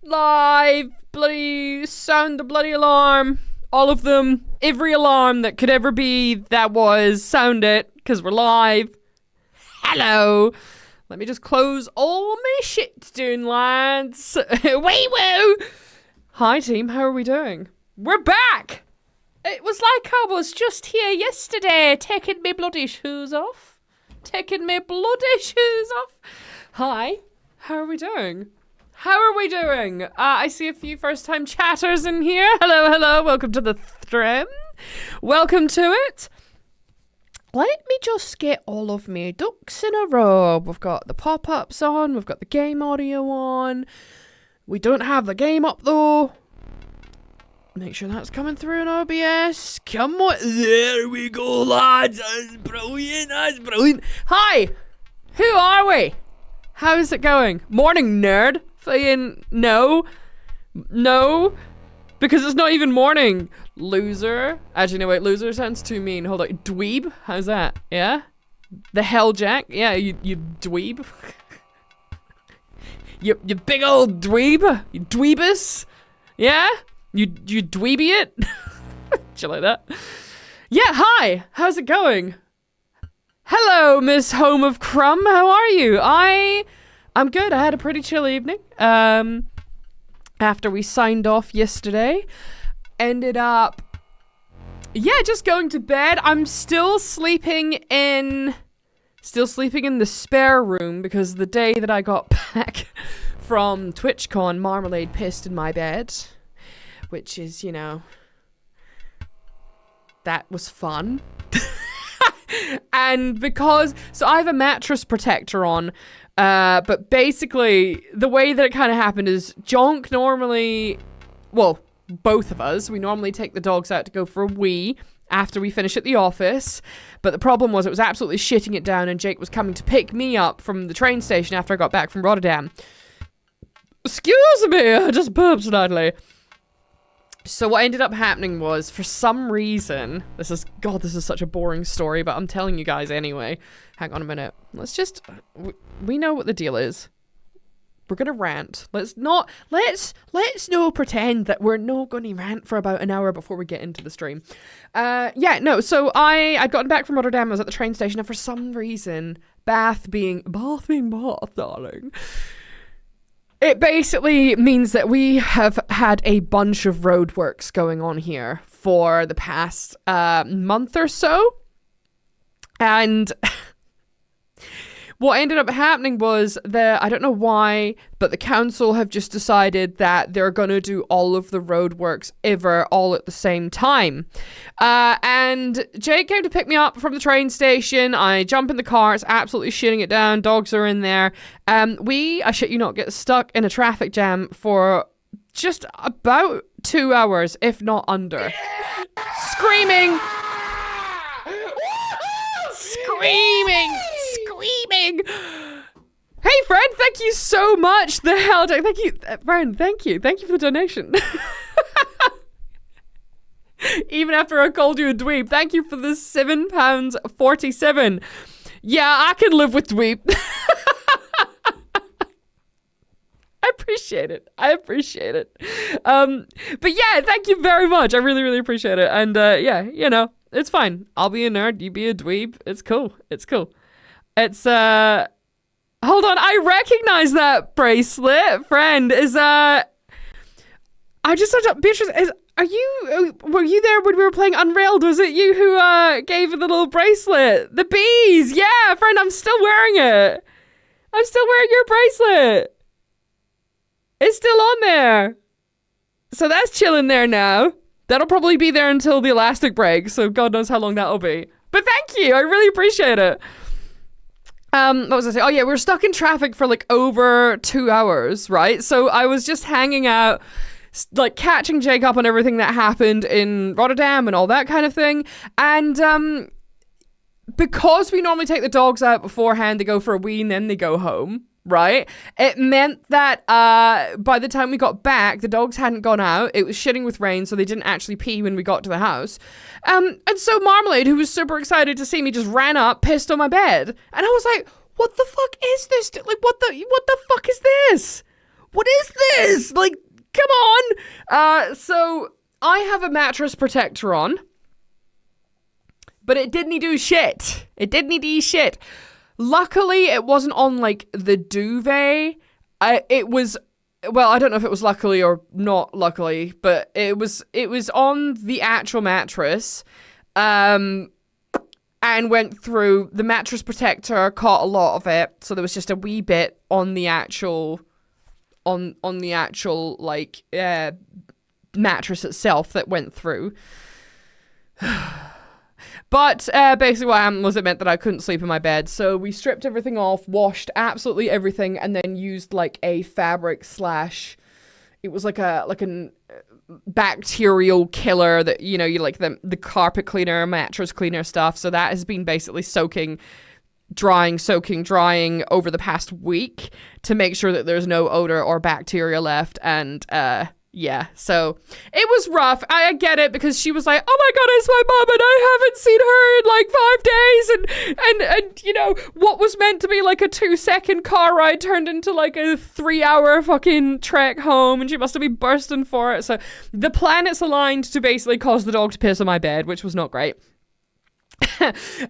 Live. Bloody sound the bloody alarm. All of them. Every alarm that could ever be that was. Sound it. Because we're live. Hello. Let me just close all my shit doing, lads. Wee woo. Hi team, how are we doing? We're back. It was like I was just here yesterday, taking me bloody shoes off. Hi, how are we doing? I see a few first-time chatters in here. Hello, welcome to the stream. Welcome to it. Let me just get all of my ducks in a row. We've got the pop-ups on, we've got the game audio on. We don't have the game up though. Make sure that's coming through in OBS. Come on. There we go, lads. That's brilliant. Hi. Who are we? How's it going? Morning, nerd. Saying no. Because it's not even morning. Loser. Actually, no, wait. Loser sounds too mean. Hold on. Dweeb. How's that? Yeah? The hell, Jack? Yeah, you dweeb. you big old dweeb. You dweebus. Yeah? You dweeby it? Shit like that. Yeah, hi. How's it going? Hello, Miss Home of Crumb. How are you? I'm good. I had a pretty chill evening. After we signed off yesterday. Ended up just going to bed. I'm still sleeping in the spare room because the day that I got back from TwitchCon, Marmalade pissed in my bed. Which is, you know, that was fun. And so I have a mattress protector on, but basically the way that it kind of happened is Jonk normally, well, both of us, we normally take the dogs out to go for a wee after we finish at the office, but the problem was it was absolutely shitting it down and Jake was coming to pick me up from the train station after I got back from Rotterdam. Excuse me, I just burped slightly. So what ended up happening was, for some reason, this is such a boring story, but I'm telling you guys anyway. Hang on a minute. We know what the deal is. We're gonna rant. Let's not pretend that we're not gonna rant for about an hour before we get into the stream. So I'd gotten back from Rotterdam, I was at the train station, and for some reason, Bath being Bath, darling. It basically means that we have had a bunch of roadworks going on here for the past month or so. And what ended up happening was I don't know why, but the council have just decided that they're going to do all of the roadworks ever all at the same time. And Jake came to pick me up from the train station. I jump in the car. It's absolutely shitting it down. Dogs are in there. I shit you not, get stuck in a traffic jam for just about 2 hours, if not under. Screaming. Hey, friend, thank you so much. The hell, thank you, friend. Thank you for the donation. Even after I called you a dweeb, thank you for the £7.47. Yeah, I can live with dweeb. I appreciate it. But yeah, thank you very much. I really, really appreciate it. And you know, it's fine. I'll be a nerd. You be a dweeb. It's cool. It's hold on. I recognize that bracelet, friend. I just thought, Beatrice, were you there when we were playing Unrailed? Was it you who gave a little bracelet? The bees. Yeah, friend, I'm still wearing it. I'm still wearing your bracelet. It's still on there. So that's chilling there now. That'll probably be there until the elastic breaks, so God knows how long that'll be. But thank you, I really appreciate it. What was I saying? Oh yeah, we were stuck in traffic for like over 2 hours, right? So I was just hanging out, like catching Jake up on everything that happened in Rotterdam and all that kind of thing. And because we normally take the dogs out beforehand, they go for a wee and then they go home. Right? It meant that by the time we got back, the dogs hadn't gone out. It was shitting with rain, so they didn't actually pee when we got to the house. And so Marmalade, who was super excited to see me, just ran up, pissed on my bed. And I was like, what the fuck is this? Like, what the fuck is this? What is this? Like, come on. So I have a mattress protector on, but it didn't do shit. It didn't do shit. Luckily, it wasn't on like the duvet. It was, well, I don't know if it was luckily or not luckily, but it was on the actual mattress. And went through the mattress protector, caught a lot of it, so there was just a wee bit on the actual like mattress itself that went through. But basically what happened was it meant that I couldn't sleep in my bed, so we stripped everything off, washed absolutely everything, and then used like a fabric / it was like an bacterial killer that, you know, you like the carpet cleaner, mattress cleaner stuff. So that has been basically soaking, drying over the past week to make sure that there's no odor or bacteria left. And yeah, so it was rough. I get it, because she was like, oh my god, it's my mom and I haven't seen her in like 5 days, and you know, what was meant to be like a 2-second car ride turned into like a 3-hour fucking trek home, and she must have been bursting for it. So the planets aligned to basically cause the dog to piss on my bed, which was not great.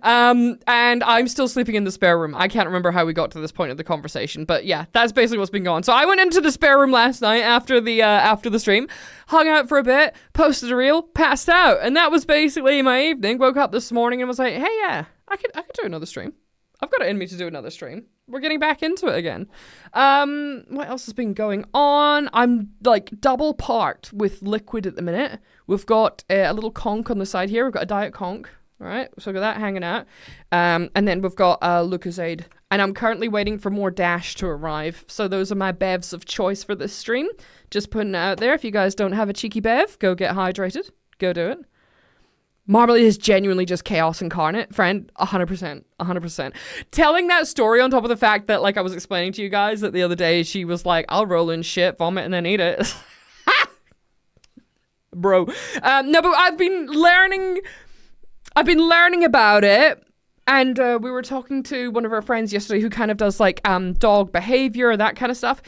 And I'm still sleeping in the spare room. I can't remember how we got to this point of the conversation, but yeah, that's basically what's been going on. So I went into the spare room last night after the stream, hung out for a bit, posted a reel, passed out, and that was basically my evening. Woke up this morning and was like, hey, yeah, I could do another stream. I've got it in me to do another stream. We're getting back into it again. What else has been going on? I'm like double parked with liquid at the minute. We've got a little conch on the side here. We've got a diet conch. All right, so I've got that hanging out. And then we've got Lucozade. And I'm currently waiting for more Dash to arrive. So those are my bevs of choice for this stream. Just putting it out there. If you guys don't have a cheeky bev, go get hydrated. Go do it. Marmalade is genuinely just chaos incarnate. Friend, 100%. 100%. Telling that story on top of the fact that, like, I was explaining to you guys that the other day she was like, I'll roll in shit, vomit, and then eat it. Bro. No, but I've been learning about it, and we were talking to one of our friends yesterday who kind of does like dog behavior, that kind of stuff.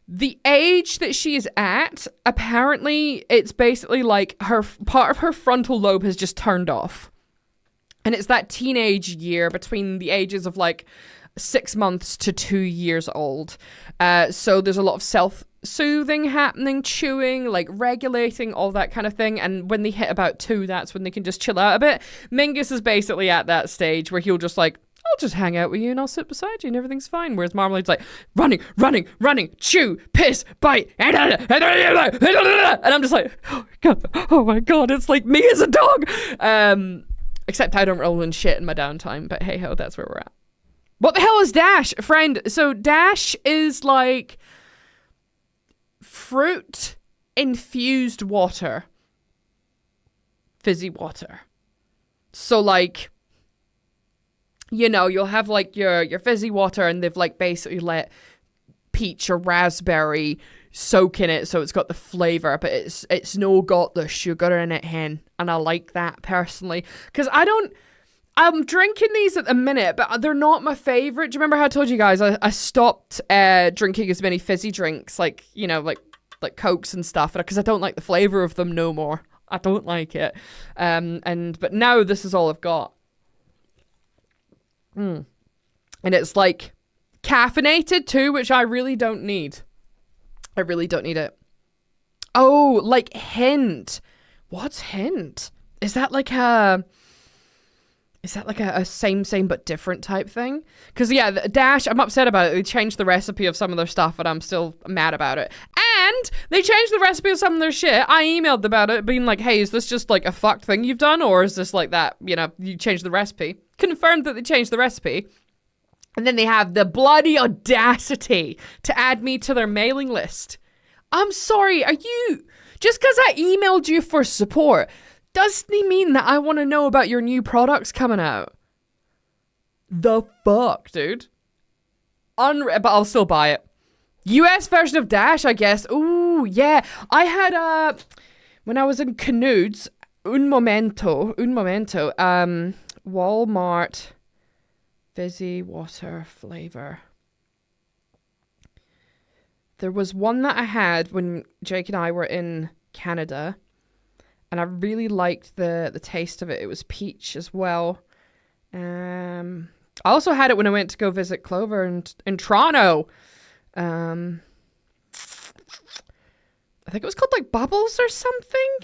The age that she is at, apparently it's basically like her part of her frontal lobe has just turned off, and it's that teenage year between the ages of like 6 months to 2 years old. So there's a lot of self-soothing happening, chewing, like regulating, all that kind of thing. And when they hit about 2, that's when they can just chill out a bit. Mingus is basically at that stage where he'll just like, I'll just hang out with you and I'll sit beside you and everything's fine. Whereas Marmalade's like, running, chew, piss, bite, and I'm just like, oh my god, it's like me as a dog. Except I don't roll in shit in my downtime, but hey ho, that's where we're at. What the hell is Dash, friend? So Dash is like fruit infused water. Fizzy water. So like, you know, you'll have like your fizzy water and they've like basically let peach or raspberry soak in it, so it's got the flavor, but it's no got the sugar in it, hen. And I like that personally, because I'm drinking these at the minute, but they're not my favorite. Do you remember how I told you guys I stopped drinking as many fizzy drinks, like, you know, like Cokes and stuff, because I don't like the flavor of them no more. I don't like it. But now this is all I've got. And it's like caffeinated too, which I really don't need. I really don't need it. Oh, like Hint. What's Hint? Is that like a same but different type thing? Because yeah, the Dash, I'm upset about it. They changed the recipe of some of their stuff and I'm still mad about it. And they changed the recipe of some of their shit. I emailed them about it being like, hey, is this just like a fucked thing you've done? Or is this like that, you know, you changed the recipe? Confirmed that they changed the recipe. And then they have the bloody audacity to add me to their mailing list. I'm sorry, are you... Just because I emailed you for support doesn't mean that I want to know about your new products coming out. The fuck, dude? But I'll still buy it. US version of Dash, I guess. Ooh, yeah. I had, when I was in Canudes, un momento, Walmart fizzy water flavor. There was one that I had when Jake and I were in Canada, and I really liked the taste of it. It was peach as well. I also had it when I went to go visit Clover in Toronto. I think it was called like Bubbles or something,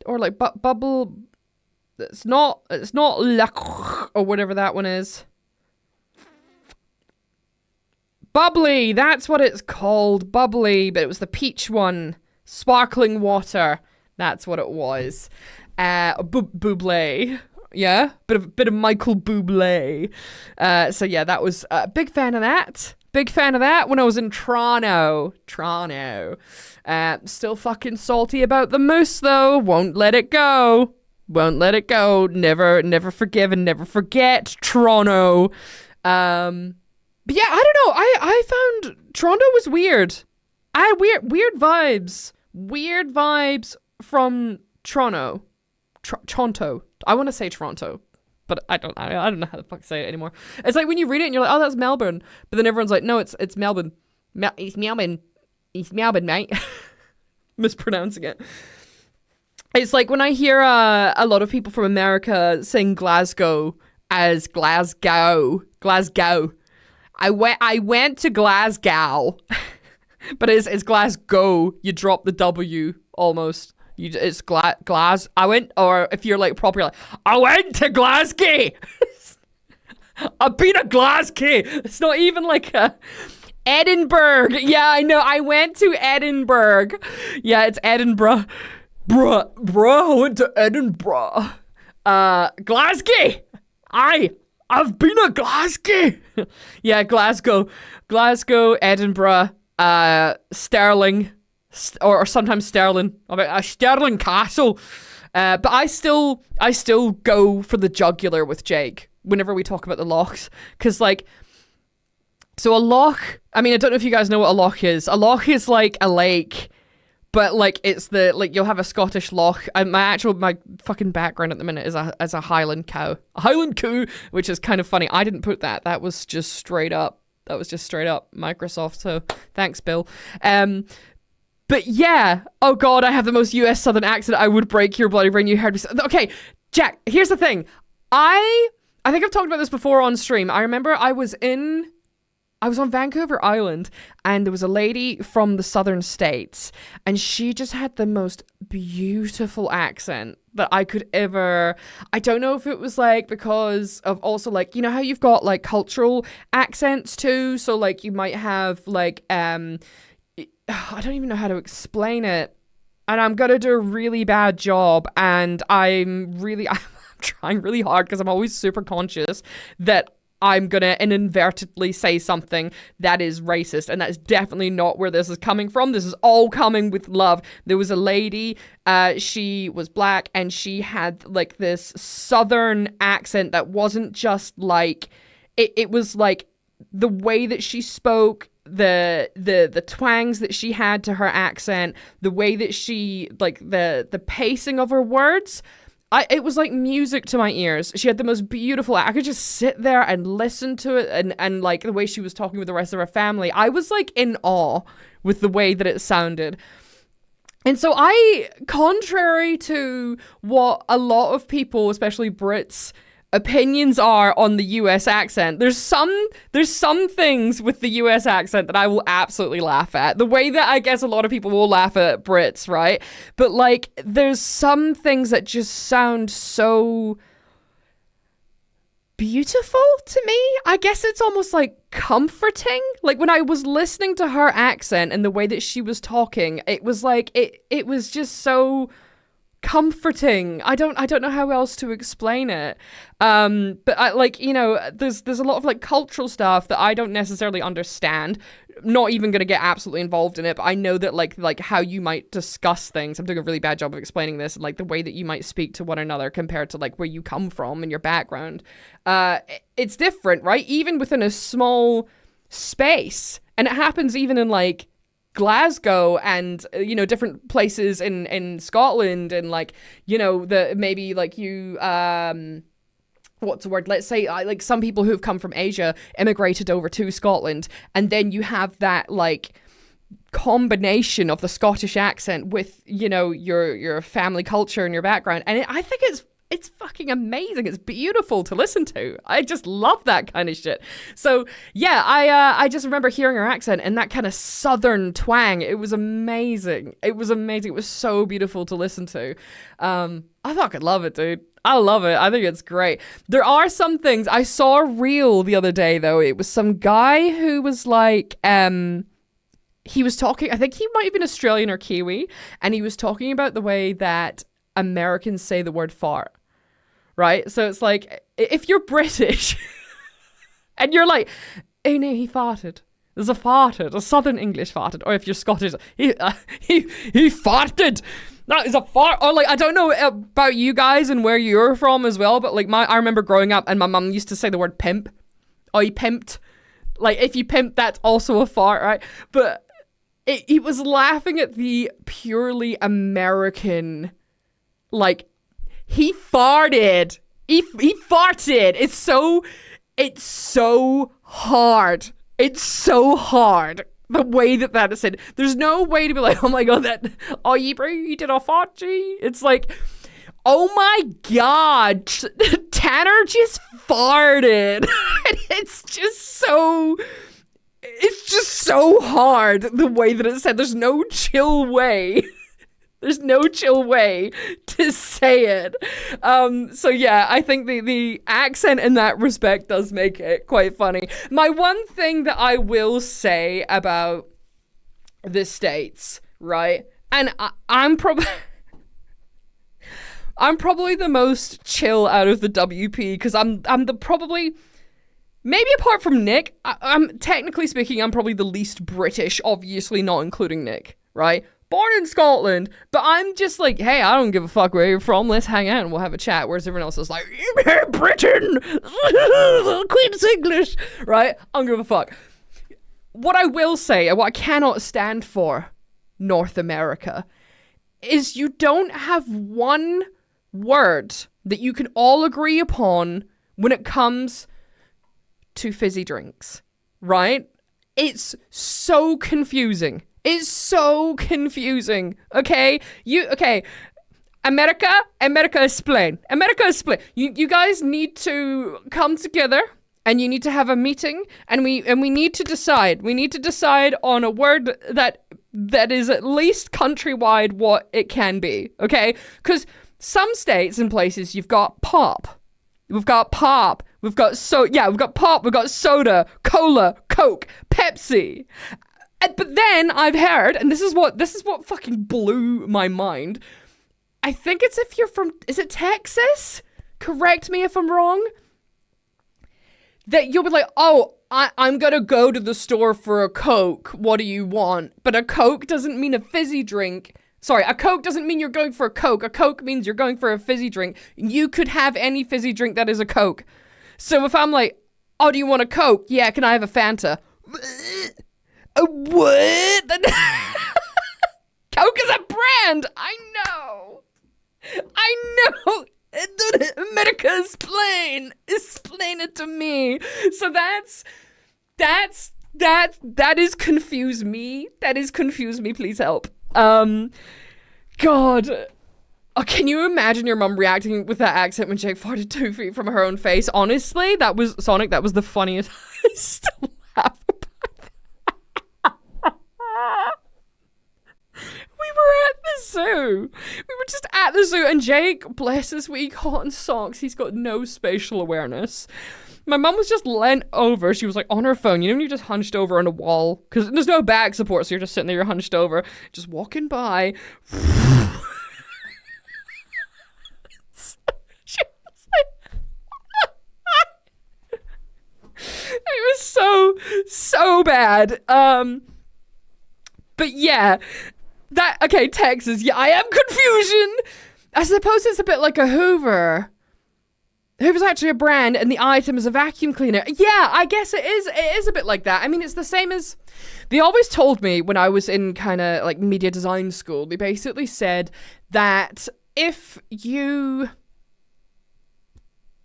or like Bubble. It's not Lac or whatever that one is. Bubbly, that's what it's called. Bubbly, but it was the peach one. Sparkling water. That's what it was. Buble. Yeah, bit of Michael Bublé. So yeah, that was a big fan of that. Big fan of that when I was in Toronto. Still fucking salty about the moose though. Won't let it go. Never forgive and never forget Toronto. But yeah, I don't know. I found Toronto was weird. I had weird vibes. Weird vibes from Toronto. Toronto. I want to say Toronto, but I don't know how the fuck to say it anymore. It's like when you read it and you're like, oh, that's Melbourne. But then everyone's like, no, it's Melbourne. It's Melbourne. It's Melbourne, mate. Mispronouncing it. It's like when I hear a lot of people from America saying Glasgow as Glasgow. I went to Glasgow, but it's Glasgow. You drop the W almost. It's Glas. Or if you're like properly, like, I went to Glasgow. I've been to Glasgow. It's not even like a Edinburgh. Yeah, I know. I went to Edinburgh. Yeah, it's Edinburgh. Bruh, I went to Edinburgh. Glasgow. I've been to Glasgow. Yeah, Glasgow, Edinburgh, Stirling, or sometimes Stirling. Stirling Castle. But I still go for the jugular with Jake whenever we talk about the lochs, because like, so a loch. I mean, I don't know if you guys know what a loch is. A loch is like a lake. But like it's you'll have a Scottish loch. My fucking background at the minute is a Highland cow, which is kind of funny. I didn't put that. That was just straight up Microsoft. So thanks, Bill. But yeah. Oh God, I have the most US Southern accent. I would break your bloody brain. You heard me. Okay, Jack. Here's the thing. I think I've talked about this before on stream. I remember I was on Vancouver Island, and there was a lady from the southern states, and she just had the most beautiful accent that I could ever. I don't know if it was like because of also like, you know how you've got like cultural accents too, so like you might have like I don't even know how to explain it, and I'm gonna do a really bad job, and I'm trying really hard because I'm always super conscious that I'm gonna inadvertently say something that is racist, and that's definitely not where this is coming from. This is all coming with love. There was a lady, she was black, and she had like this southern accent that wasn't just like, it was like the way that she spoke, the twangs that she had to her accent, the way that she, like the pacing of her words. It was like music to my ears. She had the most beautiful. I could just sit there and listen to it, and like the way she was talking with the rest of her family. I was like in awe with the way that it sounded. And so contrary to what a lot of people, especially Brits, opinions are on the US accent, there's some things with the US accent that I will absolutely laugh at. The way that I guess a lot of people will laugh at Brits, right? But like there's some things that just sound so beautiful to me. I guess it's almost like comforting. Like when I was listening to her accent and the way that she was talking, it was like it was just so comforting. I don't know how else to explain it. But I like, you know, there's a lot of like cultural stuff that I don't necessarily understand. Not even gonna get absolutely involved in it, but I know that like how you might discuss things. I'm doing a really bad job of explaining this, and like the way that you might speak to one another compared to like where you come from and your background. It's different, right? Even within a small space. And it happens even in like Glasgow and, you know, different places in Scotland, and like, you know, the maybe like you what's the word, let's say like some people who've come from Asia immigrated over to Scotland, and then you have that like combination of the Scottish accent with, you know, your family culture and your background. And I think it's fucking amazing. It's beautiful to listen to. I just love that kind of shit. So yeah, I just remember hearing her accent and that kind of southern twang. It was amazing. It was amazing. It was so beautiful to listen to. I fucking love it, dude. I love it. I think it's great. There are some things. I saw a reel the other day, though. It was some guy who was like, he was talking, I think he might have been Australian or Kiwi, and he was talking about the way that Americans say the word fart, right? So it's like, if you're British, and you're like, oh no, he farted. There's a farted, a Southern English farted. Or if you're Scottish, he farted. That is a fart. Or like, I don't know about you guys and where you're from as well, but like I remember growing up and my mum used to say the word pimp. Oh, he pimped. Like if you pimp, that's also a fart, right? But he was laughing at the purely American, like, he farted. He farted. It's so hard. It's so hard. The way that is said. There's no way to be like, oh my god, oh, you did a fart, G? It's like, oh my god, Tanner just farted. It's just so hard the way that it's said. There's no chill way. There's no chill way to say it. So yeah, I think the accent in that respect does make it quite funny. My one thing that I will say about the States, right? And I'm probably the most chill out of the WP because I'm the probably, maybe apart from Nick, I'm technically speaking, I'm probably the least British, obviously not including Nick, right? Born in Scotland, but I'm just like, hey, I don't give a fuck where you're from. Let's hang out and we'll have a chat. Whereas everyone else is like, Britain, Queen's English, right? I don't give a fuck. What I will say, and what I cannot stand for, North America, is you don't have one word that you can all agree upon when it comes to fizzy drinks, right? It's so confusing. It's so confusing, okay? America explain. You guys need to come together and you need to have a meeting and we need to decide. We need to decide on a word that is at least countrywide what it can be, okay? Because some states and places you've got pop. We've got pop. We've got pop, we've got soda, cola, Coke, Pepsi. But then I've heard, and this is what fucking blew my mind. I think it's if you're from, is it Texas? Correct me if I'm wrong. That you'll be like, oh, I'm gonna go to the store for a Coke. What do you want? But a Coke doesn't mean a fizzy drink. Sorry, a Coke doesn't mean you're going for a Coke. A Coke means you're going for a fizzy drink. You could have any fizzy drink that is a Coke. So if I'm like, oh, do you want a Coke? Yeah, can I have a Fanta? A what? Coke is a brand. I know. America is plain. Explain it to me. So that is confuse me. That is confuse me. Please help. God. Oh, can you imagine your mum reacting with that accent when Jake farted 2 feet from her own face? Honestly, that was Sonic. That was the funniest. I still laugh about that. We were at the zoo. We were just at the zoo, and Jake, bless his wee cotton socks, he's got no spatial awareness. My mum was just leant over. She was like on her phone. You know when you're just hunched over on a wall? Because there's no back support, so you're just sitting there, you're hunched over, just walking by. It was so bad. But yeah, Texas. Yeah, I am confusion. I suppose it's a bit like a Hoover. Hoover's actually a brand, and the item is a vacuum cleaner. Yeah, I guess it is. It is a bit like that. I mean, it's the same as they always told me when I was in kind of like media design school. They basically said that if you,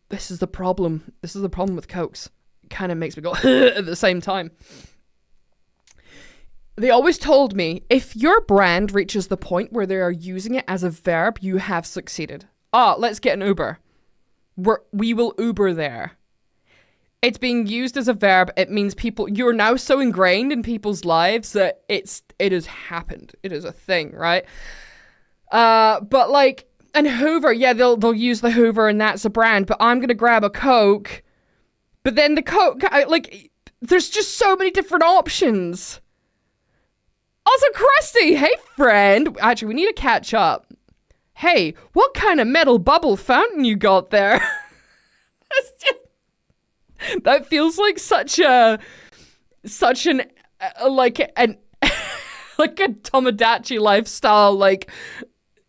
this is the problem. This is the problem with Cokes. It kind of makes me go at the same time. They always told me, if your brand reaches the point where they are using it as a verb, you have succeeded. Let's get an Uber. We will Uber there. It's being used as a verb. It means you're now so ingrained in people's lives that it has happened. It is a thing, right? But like, and Hoover, yeah, they'll use the Hoover and that's a brand, but I'm going to grab a Coke. But then the Coke, there's just so many different options. Also, Krusty, hey friend. Actually, we need to catch up. Hey, what kind of metal bubble fountain you got there? That feels like such an like a Tomodachi lifestyle like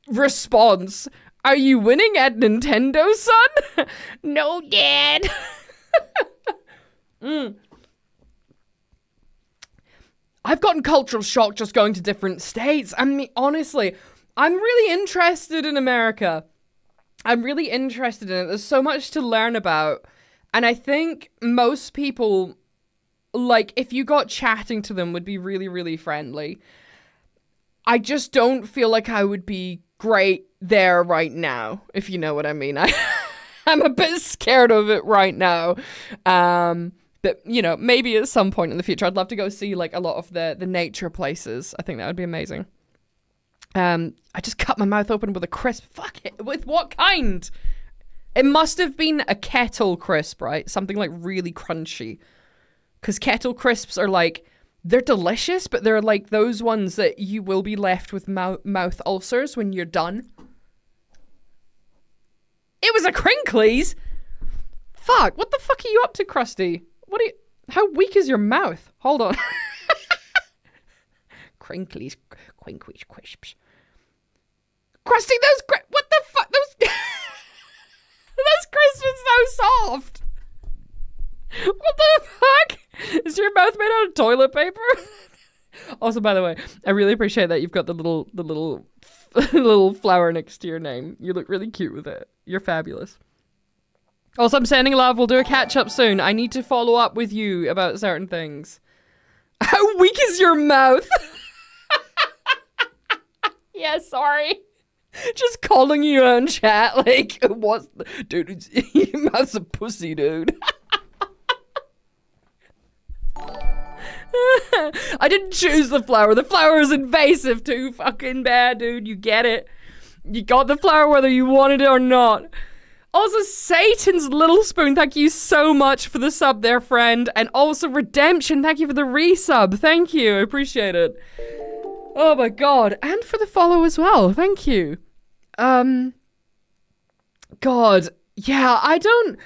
response. Are you winning at Nintendo, son? No, Dad. I've gotten cultural shock just going to different states. I mean, honestly, I'm really interested in America. I'm really interested in it. There's so much to learn about. And I think most people, like, if you got chatting to them, would be really, really friendly. I just don't feel like I would be great there right now, if you know what I mean. I'm a bit scared of it right now. But, you know, maybe at some point in the future, I'd love to go see, like, a lot of the nature places. I think that would be amazing. I just cut my mouth open with a crisp. Fuck it. With what kind? It must have been a kettle crisp, right? Something, like, really crunchy. Because kettle crisps are, like, they're delicious, but they're, like, those ones that you will be left with mouth ulcers when you're done. It was a Crinklies! Fuck, what the fuck are you up to, Krusty? How weak is your mouth? Hold on. Crinklies crisps. Krusty, what the fuck? Those crisps are so soft. What the fuck? Is your mouth made out of toilet paper? Also, by the way, I really appreciate that you've got the little flower next to your name. You look really cute with it. You're fabulous. Also, I'm sending love. We'll do a catch-up soon. I need to follow up with you about certain things. How weak is your mouth? Yeah, sorry. Just calling you on chat, like, what? Dude, your mouth's a pussy, dude. I didn't choose the flower. The flower is invasive too fucking bad, dude. You get it. You got the flower whether you wanted it or not. Also, Satan's Little Spoon, thank you so much for the sub there, friend. And also, Redemption, thank you for the resub. Thank you, I appreciate it. Oh my god. And for the follow as well, thank you. God, yeah, I don't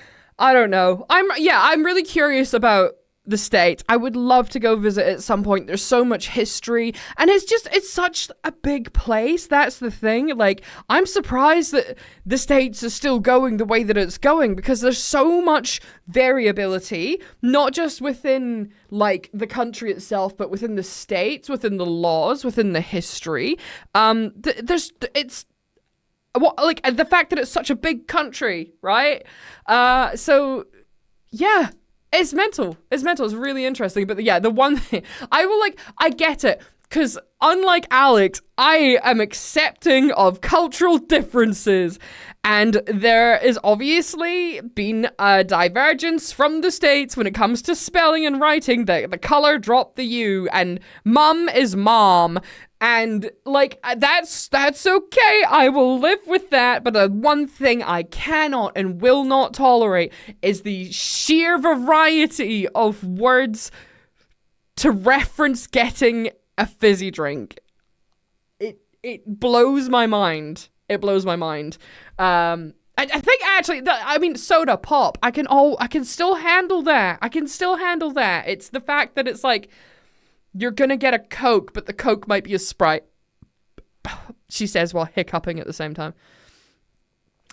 know. I'm really curious about the States. I would love to go visit at some point. There's so much history and it's such a big place. That's the thing. Like, I'm surprised that the States is still going the way that it's going because there's so much variability, not just within like the country itself, but within the states, within the laws, within the history. It's like the fact that it's such a big country, right? So yeah. It's mental. It's really interesting. But yeah, the one thing I get it. Because unlike Alex, I am accepting of cultural differences. And there is obviously been a divergence from the States when it comes to spelling and writing. The color dropped the U and mum is mom. And like, that's okay. I will live with that. But the one thing I cannot and will not tolerate is the sheer variety of words to reference getting a fizzy drink. It blows my mind. It blows my mind. I think actually, soda pop. I can still handle that. It's the fact that it's like, you're gonna get a Coke, but the Coke might be a Sprite. She says while hiccuping at the same time.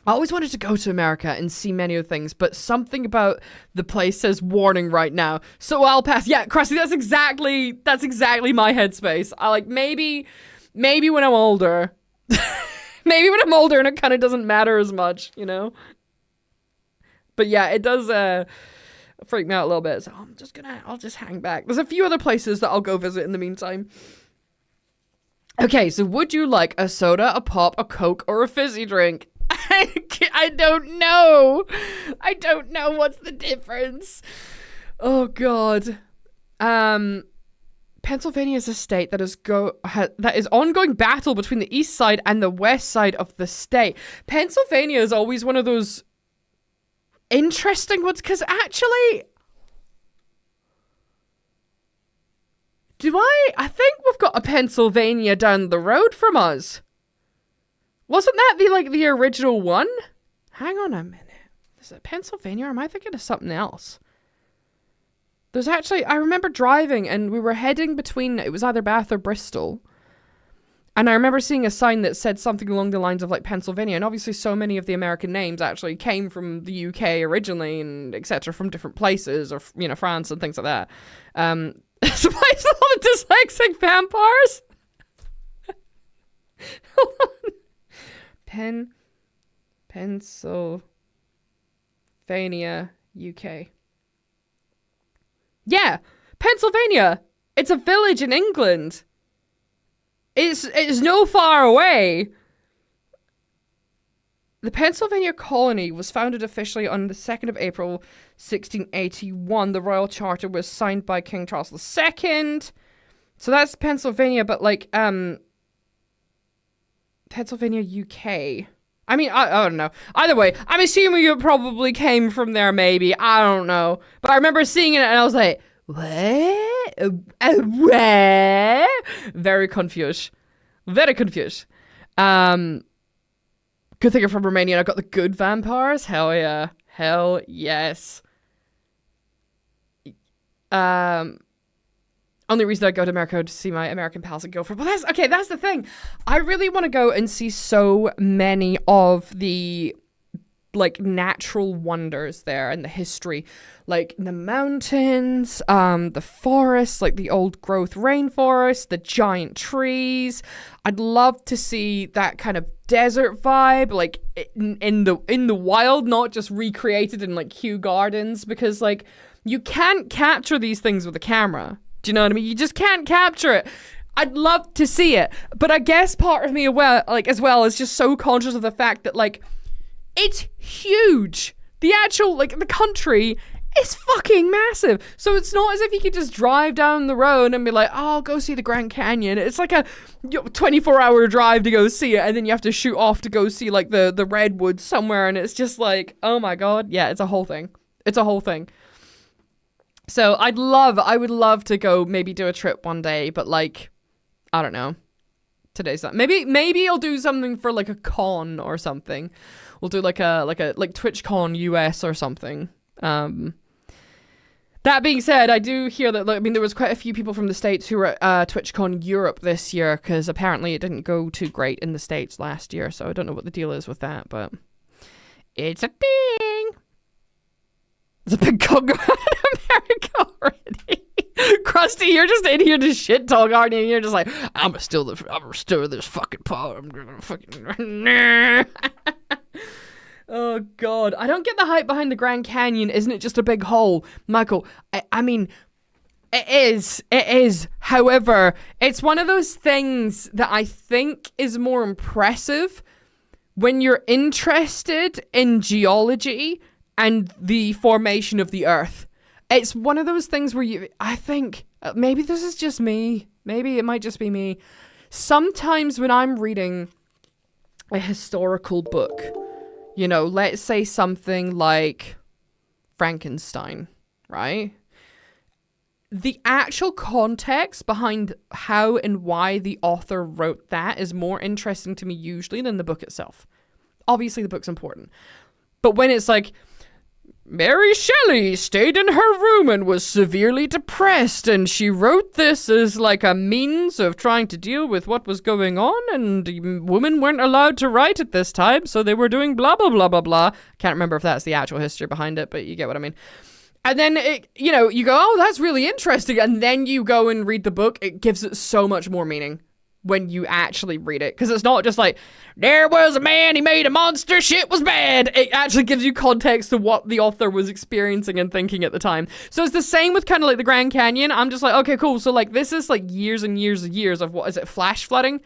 I always wanted to go to America and see many of things, but something about the place says warning right now. So I'll pass. Yeah, Krusty, that's exactly my headspace. I like, maybe when I'm older. Maybe when I'm older and it kind of doesn't matter as much, you know? But yeah, it does, freaked me out a little bit. So I'll just hang back. There's a few other places that I'll go visit in the meantime. Okay, so would you like a soda, a pop, a Coke, or a fizzy drink? I don't know. I don't know what's the difference. Oh, God. Pennsylvania is a state that is ongoing battle between the east side and the west side of the state. Pennsylvania is always one of those interesting ones, because actually, I think we've got a Pennsylvania down the road from us. Wasn't that the original one? Hang on a minute. Is it Pennsylvania, or am I thinking of something else? There's actually, I remember driving and we were heading between, it was either Bath or Bristol. And I remember seeing a sign that said something along the lines of like Pennsylvania. And obviously so many of the American names actually came from the UK originally and etc. from different places, or, you know, France and things like that. It's a place with all the dyslexic vampires. Hold on. Pennsylvania, UK. Yeah, Pennsylvania. It's a village in England. It's no far away. The Pennsylvania colony was founded officially on the 2nd of April, 1681. The royal charter was signed by King Charles II. So that's Pennsylvania, but like, Pennsylvania, UK. I mean, I don't know. Either way, I'm assuming it probably came from there, maybe. I don't know. But I remember seeing it and I was like, what? What? Very confused. Very confused. Good thing I'm from Romania and I got the good vampires. Hell yeah. Hell yes. Only reason I go to America to see my American pals and girlfriend. But that's the thing. I really want to go and see so many of the like natural wonders there and the history, like the mountains, the forests, like the old growth rainforest, the giant trees. I'd love to see that kind of desert vibe, like in the wild, not just recreated in like Kew Gardens, because like you can't capture these things with a camera. Do you know what I mean? You just can't capture it. I'd love to see it, but I guess part of me as well is just so conscious of the fact that like it's huge. The actual like the country is fucking massive. So it's not as if you could just drive down the road and be like, oh, I'll go see the Grand Canyon. It's like a 24-hour drive to go see it, and then you have to shoot off to go see like the redwoods somewhere, and it's just like, oh my god, yeah, it's a whole thing. It's a whole thing. So I would love to go maybe do a trip one day, but like, I don't know. Today's not. Maybe I'll do something for like a con or something. We'll do like TwitchCon US or something. That being said, I do hear that, there was quite a few people from the States who were at TwitchCon Europe this year, because apparently it didn't go too great in the States last year, so I don't know what the deal is with that, but it's a thing. There's a big conga in America already. Krusty, you're just in here to shit talk, aren't you? You're just like, I'm gonna steal this fucking pot. I'm gonna fucking... Oh, God. I don't get the hype behind the Grand Canyon. Isn't it just a big hole? Michael, I mean, it is. It is. However, it's one of those things that I think is more impressive when you're interested in geology and the formation of the Earth. It's one of those things where I think, maybe this is just me. Maybe it might just be me. Sometimes when I'm reading a historical book, you know, let's say something like Frankenstein, right? The actual context behind how and why the author wrote that is more interesting to me usually than the book itself. Obviously, the book's important. But when it's like, Mary Shelley stayed in her room and was severely depressed, and she wrote this as like a means of trying to deal with what was going on, and women weren't allowed to write at this time, so they were doing blah, blah, blah, blah, blah. Can't remember if that's the actual history behind it, but you get what I mean. And then, you go, oh, that's really interesting, and then you go and read the book. It gives it so much more meaning. when you actually read it, because it's not just like, there was a man, he made a monster, shit was bad. It actually gives you context to what the author was experiencing and thinking at the time. So it's the same with kind of like the Grand Canyon. I'm just like, okay, cool. So like this is like years and years and years of, what is it, flash flooding?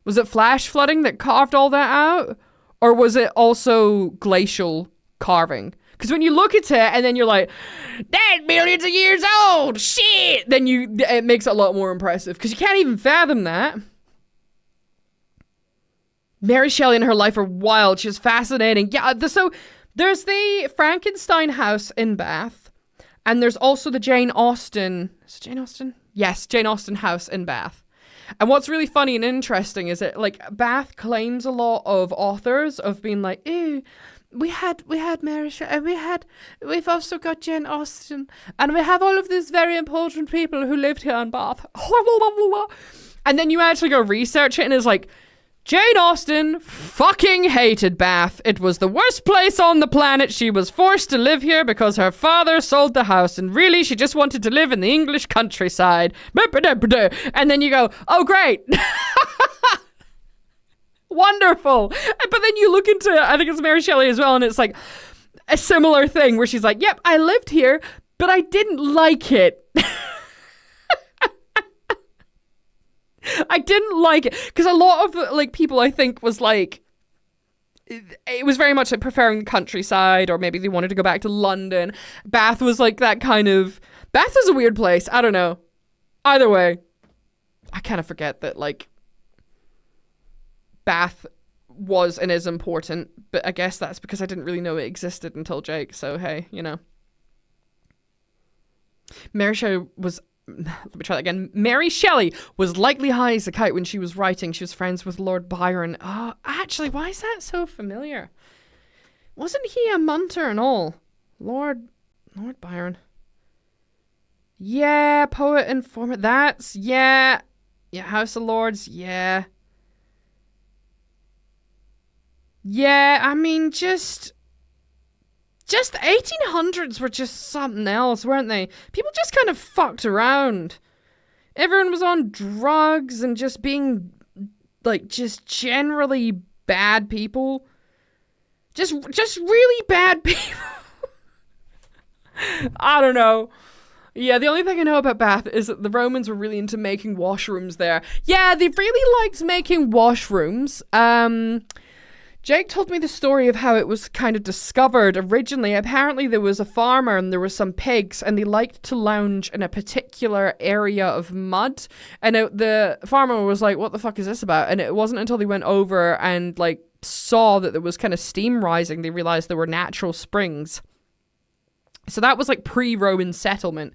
Was it flash flooding that carved all that out? Or was it also glacial carving? Because when you look at it and then you're like, that's millions of years old, shit, then it makes it a lot more impressive, because you can't even fathom that. Mary Shelley and her life are wild. She's fascinating. Yeah, so there's the Frankenstein house in Bath, and there's also the Jane Austen. Is it Jane Austen? Yes, Jane Austen house in Bath. And what's really funny and interesting is that, like, Bath claims a lot of authors of being like, ew, we had Mary Shelley, and we've also got Jane Austen, and we have all of these very important people who lived here in Bath. And then you actually go research it, and it's like, Jane Austen fucking hated Bath. It was the worst place on the planet. She was forced to live here because her father sold the house, and really she just wanted to live in the English countryside. And then you go, oh great. Wonderful. But then you look into, I think it's Mary Shelley as well, and it's like a similar thing where she's like, yep, I lived here, but I didn't like it. I didn't like it, because a lot of like people, I think, was like, it was very much like preferring the countryside, or maybe they wanted to go back to London. Bath was like that kind of, Bath is a weird place. I don't know. Either way, I kind of forget that like Bath was and is important, but I guess that's because I didn't really know it existed until Jake, so hey, you know. Mary Shelley was, let me try that again. Mary Shelley was likely high as a kite when she was writing. She was friends with Lord Byron. Oh, actually, why is that so familiar? Wasn't he a munter and all? Lord Byron. Yeah, poet and former. That's, yeah, House of Lords, yeah. Yeah, I mean, just the 1800s were just something else, weren't they? People just kind of fucked around. Everyone was on drugs and just being, like, just generally bad people. Just really bad people. I don't know. Yeah, the only thing I know about Bath is that the Romans were really into making washrooms there. Yeah, they really liked making washrooms. Jake told me the story of how it was kind of discovered originally. Apparently there was a farmer and there were some pigs, and they liked to lounge in a particular area of mud. And the farmer was like, what the fuck is this about? And it wasn't until they went over and like saw that there was kind of steam rising, they realized there were natural springs. So that was like pre-Roman settlement,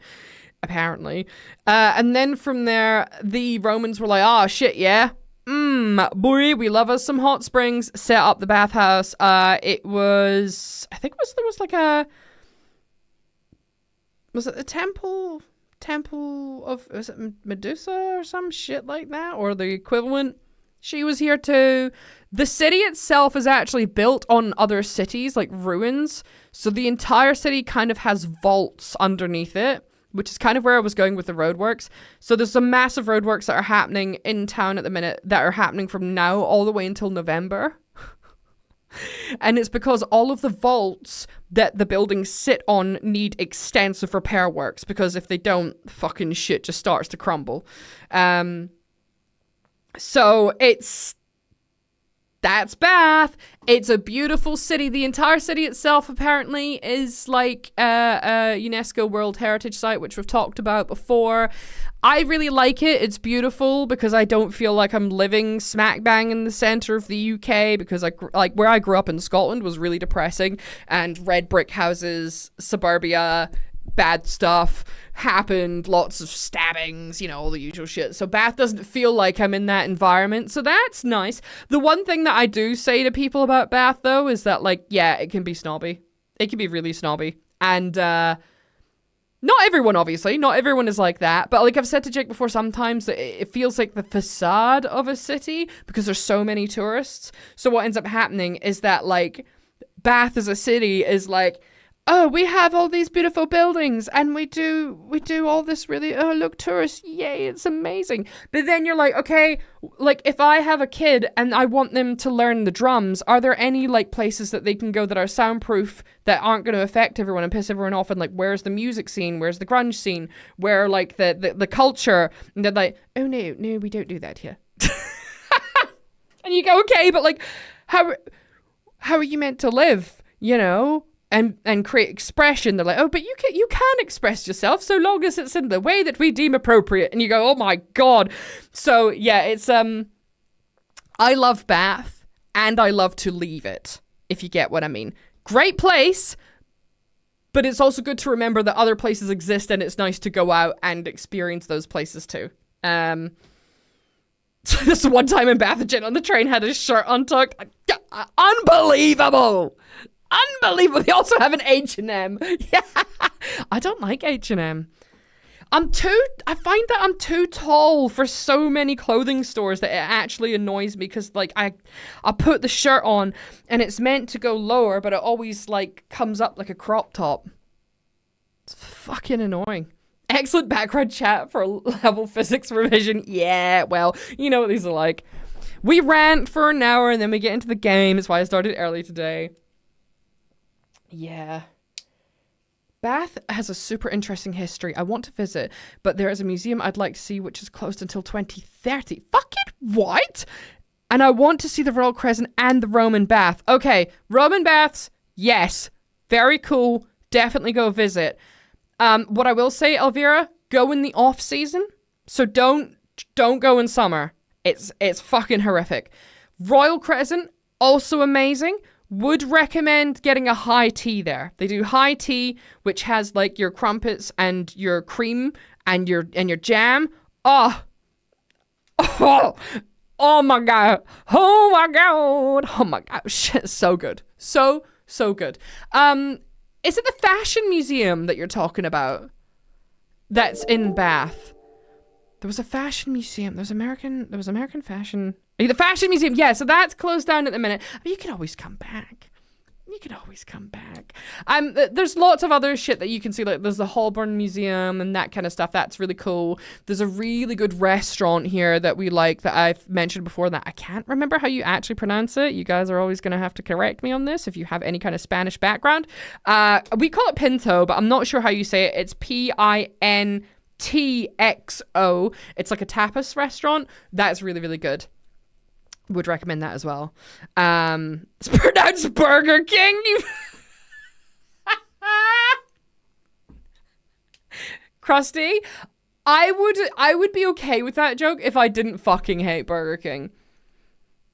apparently. And then from there, the Romans were like, oh shit, yeah. Boy, we love us some hot springs. Set up the bathhouse. It was, I think there was like a, was it the temple of, was it Medusa or some shit like that, or the equivalent? She was here too. The city itself is actually built on other cities, like ruins. So the entire city kind of has vaults underneath it, which is kind of where I was going with the roadworks. So there's some massive roadworks that are happening in town at the minute that are happening from now all the way until November. And it's because all of the vaults that the buildings sit on need extensive repair works, because if they don't, fucking shit just starts to crumble. So that's Bath. It's a beautiful city. The entire city itself apparently is like a UNESCO World Heritage Site, which we've talked about before. I really like it. It's beautiful because I don't feel like I'm living smack bang in the center of the UK, because like where I grew up in Scotland was really depressing, and red brick houses, suburbia, bad stuff happened, lots of stabbings, you know, all the usual shit. So Bath doesn't feel like I'm in that environment, so that's nice. The one thing that I do say to people about Bath, though, is that, like, yeah, it can be snobby. It can be really snobby. And not everyone, obviously. Not everyone is like that. But like I've said to Jake before, sometimes it feels like the facade of a city because there's so many tourists. So what ends up happening is that, like, Bath as a city is like, oh, we have all these beautiful buildings and we do all this really, oh, look, tourists, yay, it's amazing. But then you're like, okay, like if I have a kid and I want them to learn the drums, are there any like places that they can go that are soundproof that aren't going to affect everyone and piss everyone off? And like, where's the music scene? Where's the grunge scene? Where like the culture? And they're like, oh no, we don't do that here. And you go, okay, but like, how are you meant to live, you know? And create expression. They're like, oh, but you can express yourself so long as it's in the way that we deem appropriate. And you go, oh my God. So yeah, it's I love Bath and I love to leave it, if you get what I mean. Great place, but it's also good to remember that other places exist and it's nice to go out and experience those places too. So this one time in Bath, a gent on the train had his shirt untucked. Unbelievable. Unbelievable. They also have an H&M. Yeah. I don't like H&M. I find that I'm too tall for so many clothing stores that it actually annoys me because like I put the shirt on and it's meant to go lower, but it always like comes up like a crop top. It's fucking annoying. Excellent background chat for level physics revision. Yeah, well, you know what these are like. We rant for an hour and then we get into the game. That's why I started early today. Yeah. Bath has a super interesting history. I want to visit, but there is a museum I'd like to see which is closed until 2030. Fucking what? And I want to see the Royal Crescent and the Roman Bath. Okay, Roman baths, yes. Very cool. Definitely go visit. What I will say, Elvira, go in the off season. So don't go in summer. It's fucking horrific. Royal Crescent, also amazing. Would recommend getting a high tea there. They do high tea, which has like your crumpets and your cream and your jam. Oh my god. Oh my god. Oh my gosh. So good. So good. Is it the fashion museum that you're talking about? That's in Bath. There was a fashion museum. There was American fashion. The fashion museum. Yeah, so that's closed down at the minute. But you can always come back. There's lots of other shit that you can see. Like there's the Holborn Museum and that kind of stuff. That's really cool. There's a really good restaurant here that we like that I've mentioned before that I can't remember how you actually pronounce it. You guys are always going to have to correct me on this if you have any kind of Spanish background. We call it Pinto, but I'm not sure how you say it. It's PINTXO. It's like a tapas restaurant. That's really, really good. Would recommend that as well. It's pronounced Burger King. Crusty. I would be okay with that joke if I didn't fucking hate Burger King.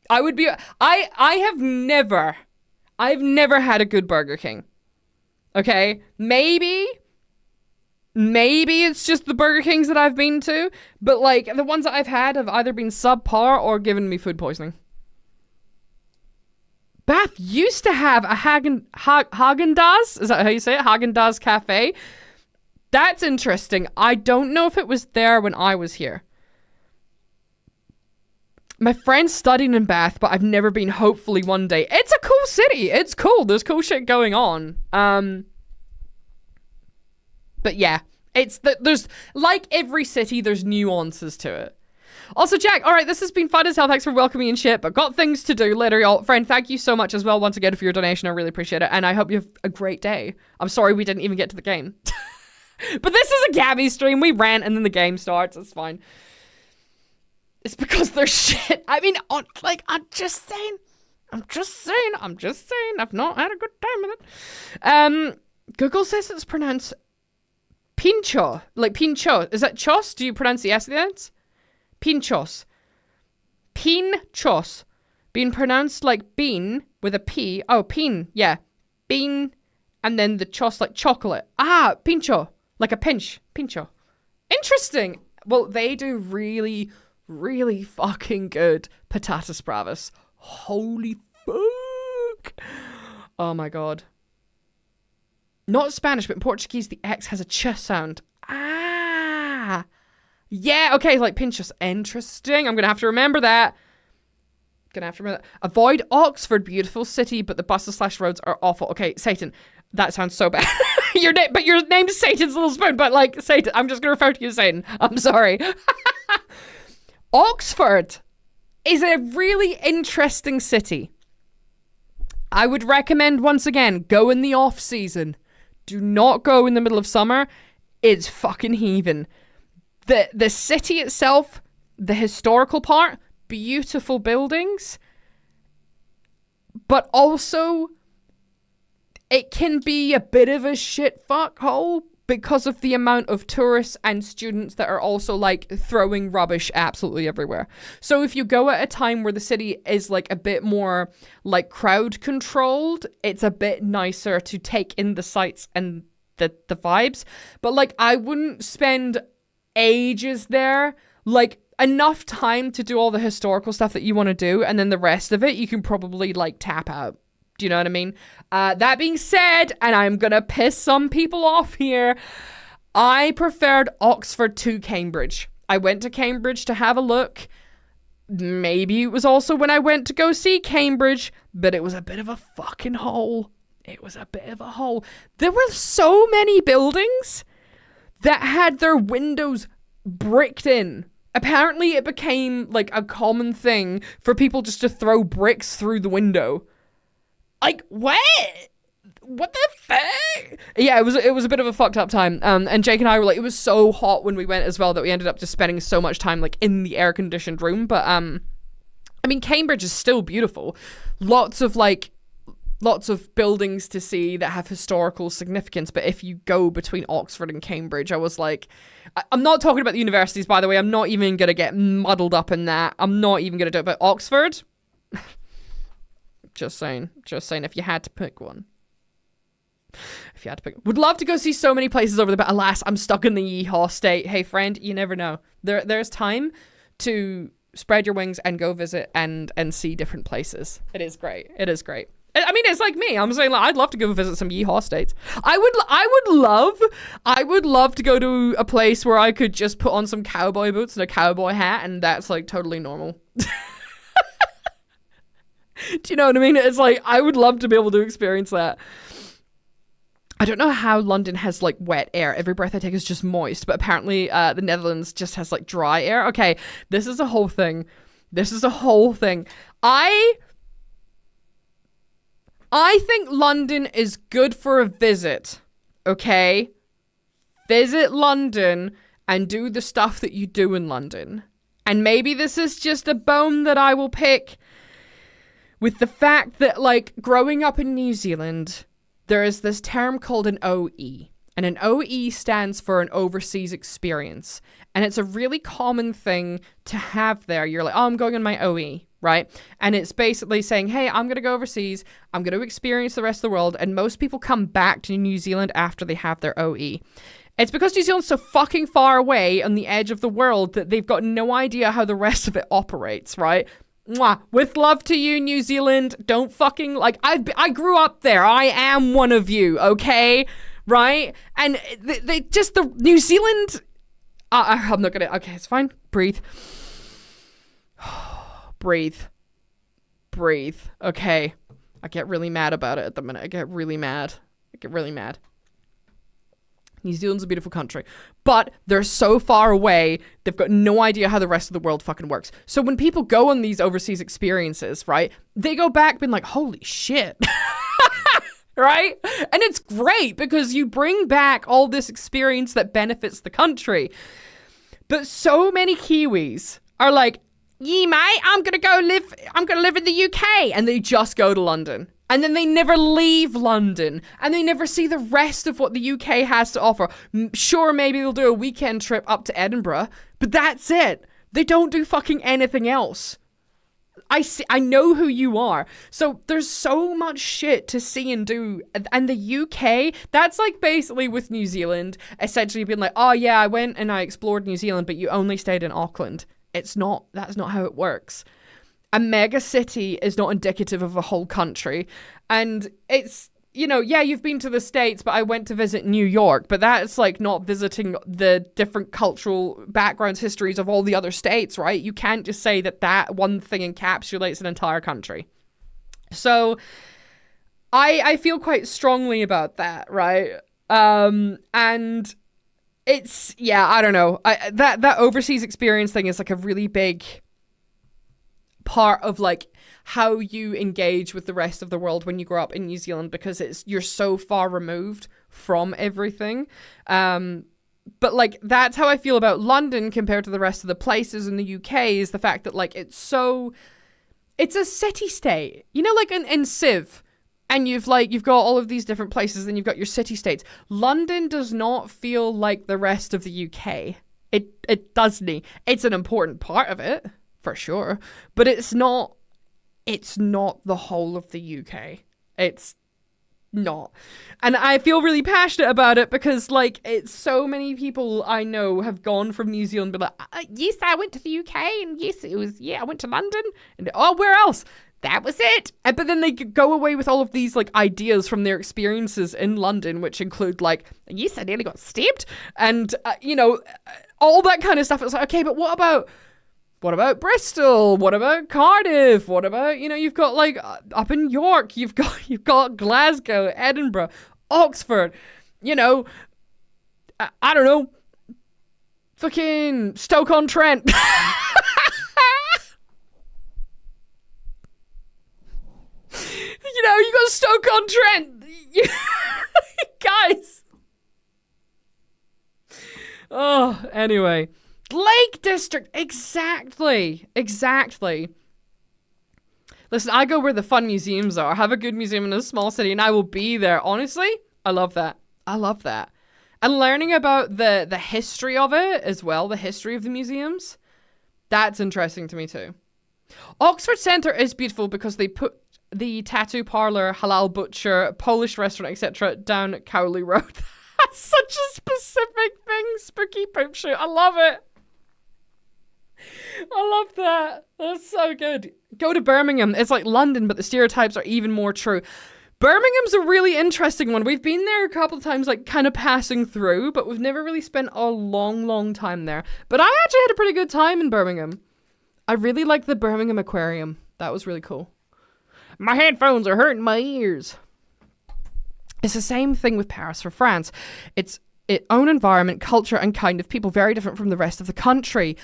I've never had a good Burger King. Okay? Maybe it's just the Burger Kings that I've been to, but like the ones that I've had have either been subpar or given me food poisoning. Bath used to have a Häagen-Dazs. Is that how you say it? Häagen-Dazs cafe. That's interesting. I don't know if it was there when I was here. My friend's studying in Bath, but I've never been. Hopefully one day. It's a cool city. It's cool. There's cool shit going on. But yeah, there's like every city, there's nuances to it. Also, Jack, all right, this has been fun as hell. Thanks for welcoming me and shit, but got things to do later, y'all. Friend, thank you so much as well once again for your donation. I really appreciate it, and I hope you have a great day. I'm sorry we didn't even get to the game. But this is a Gabby stream. We rant and then the game starts. It's fine. It's because they're shit. I mean, like, I'm just saying. I've not had a good time with it. Google says it's pronounced Pincho. Like Pincho. Is that chos? Do you pronounce the S at the end? Pinchos. Pinchos. Being pronounced like bean with a P. Oh, pin. Yeah. Bean. And then the chos like chocolate. Ah, pincho. Like a pinch. Pincho. Interesting. Well, they do really, really fucking good patatas bravas. Holy fuck. Oh my god. Not Spanish, but in Portuguese, the X has a ch sound. Ah. Yeah, okay, like pinchos. Interesting. I'm going to have to remember that. Avoid Oxford, beautiful city, but the buses/roads are awful. Okay, Satan. That sounds so bad. But your name's Satan's Little Spoon, but like Satan, I'm just gonna refer to you as Satan. I'm sorry. Oxford is a really interesting city. I would recommend, once again, go in the off season. Do not go in the middle of summer. It's fucking heathen. The city itself, the historical part, beautiful buildings, but also it can be a bit of a shit fuckhole because of the amount of tourists and students that are also like throwing rubbish absolutely everywhere. So if you go at a time where the city is like a bit more like crowd controlled, it's a bit nicer to take in the sights and the vibes. But like, I wouldn't spend ages there. Like, enough time to do all the historical stuff that you want to do, and then the rest of it you can probably like tap out. Do you know what I mean? That being said, and I'm gonna piss some people off here, I preferred Oxford to Cambridge. I went to Cambridge to have a look. Maybe it was also when I went to go see Cambridge, but it was a bit of a fucking hole. It was a bit of a hole. There were so many buildings that had their windows bricked in. Apparently it became like a common thing for people just to throw bricks through the window. Like, what? What the fuck? Yeah, it was a bit of a fucked up time. And Jake and I were like, it was so hot when we went as well that we ended up just spending so much time like in the air conditioned room. But I mean, Cambridge is still beautiful. Lots of buildings to see that have historical significance. But if you go between Oxford and Cambridge, I was like, I'm not talking about the universities, by the way. I'm not even going to get muddled up in that. I'm not even going to do it. But Oxford, just saying, if you had to pick one. Would love to go see so many places over there, but alas, I'm stuck in the yeehaw state. Hey, friend, you never know. There's time to spread your wings and go visit and see different places. It is great. I mean, it's like me. I'm saying, like, I'd love to go visit some yeehaw states. I would love to go to a place where I could just put on some cowboy boots and a cowboy hat, and that's like totally normal. Do you know what I mean? It's like, I would love to be able to experience that. I don't know how London has like wet air. Every breath I take is just moist, but apparently the Netherlands just has like dry air. Okay, this is a whole thing. I think London is good for a visit, okay? Visit London and do the stuff that you do in London. And maybe this is just a bone that I will pick with the fact that, like, growing up in New Zealand, there is this term called an OE. And an OE stands for an overseas experience. And it's a really common thing to have there. You're like, oh, I'm going on my OE, right? And it's basically saying, hey, I'm going to go overseas. I'm going to experience the rest of the world. And most people come back to New Zealand after they have their OE. It's because New Zealand's so fucking far away on the edge of the world that they've got no idea how the rest of it operates, right? Mwah. With love to you, New Zealand. Don't fucking, like, I grew up there. I am one of you, okay? Right? And they just, the New Zealand, I'm not gonna, okay, it's fine. Breathe. Breathe. Okay. I get really mad about it at the minute. I get really mad. New Zealand's a beautiful country, but they're so far away, they've got no idea how the rest of the world fucking works. So when people go on these overseas experiences, right, they go back being like, holy shit. Right? And it's great because you bring back all this experience that benefits the country. But so many Kiwis are like, yeah, mate, I'm gonna live in the UK, and they just go to London. And then they never leave London. And they never see the rest of what the UK has to offer. Sure, maybe they'll do a weekend trip up to Edinburgh, but that's it. They don't do fucking anything else. I know who you are. So there's so much shit to see and do. And the UK, that's like basically with New Zealand, essentially being like, oh yeah, I went and I explored New Zealand, but you only stayed in Auckland. That's not how it works. A mega city is not indicative of a whole country. And it's, you know, yeah, you've been to the States, but I went to visit New York. But that's like not visiting the different cultural backgrounds, histories of all the other states, right? You can't just say that one thing encapsulates an entire country. So I feel quite strongly about that, right? And it's, yeah, I don't know. That overseas experience thing is like a really big part of like how you engage with the rest of the world when you grow up in New Zealand, because you're so far removed from everything. But like that's how I feel about London compared to the rest of the places in the UK, is the fact that like it's a city state, you know, like in Civ. And you've got all of these different places, and you've got your city-states. London does not feel like the rest of the UK. It doesn't. It's an important part of it, for sure. But it's not the whole of the UK. It's not. And I feel really passionate about it because, like, it's so many people I know have gone from New Zealand and been like, yes, I went to the UK, and yes, I went to London. And, oh, where else? That was it. But then they go away with all of these like ideas from their experiences in London, which include like, yes, I nearly got stabbed, and you know, all that kind of stuff. It's like, okay, but what about Bristol? What about Cardiff? What about, you know, you've got like up in York, you've got Glasgow, Edinburgh, Oxford, you know, I don't know, fucking Stoke-on-Trent. You know, you got Stoke-on-Trent. Guys. Oh, anyway. Lake District. Exactly. Listen, I go where the fun museums are. Have a good museum in a small city and I will be there. Honestly, I love that. And learning about the history of it as well, the history of the museums, that's interesting to me too. Oxford Centre is beautiful because they put the tattoo parlor, halal butcher, Polish restaurant, etc. down Cowley Road. That's such a specific thing, spooky poop shoot. I love it. I love that. That's so good. Go to Birmingham. It's like London, but the stereotypes are even more true. Birmingham's a really interesting one. We've been there a couple of times, like kind of passing through, but we've never really spent a long time there. But I actually had a pretty good time in Birmingham. I really like the Birmingham Aquarium. That was really cool. My headphones are hurting my ears. It's the same thing with Paris for France. It's its own environment, culture, and kind of people, very different from the rest of the country.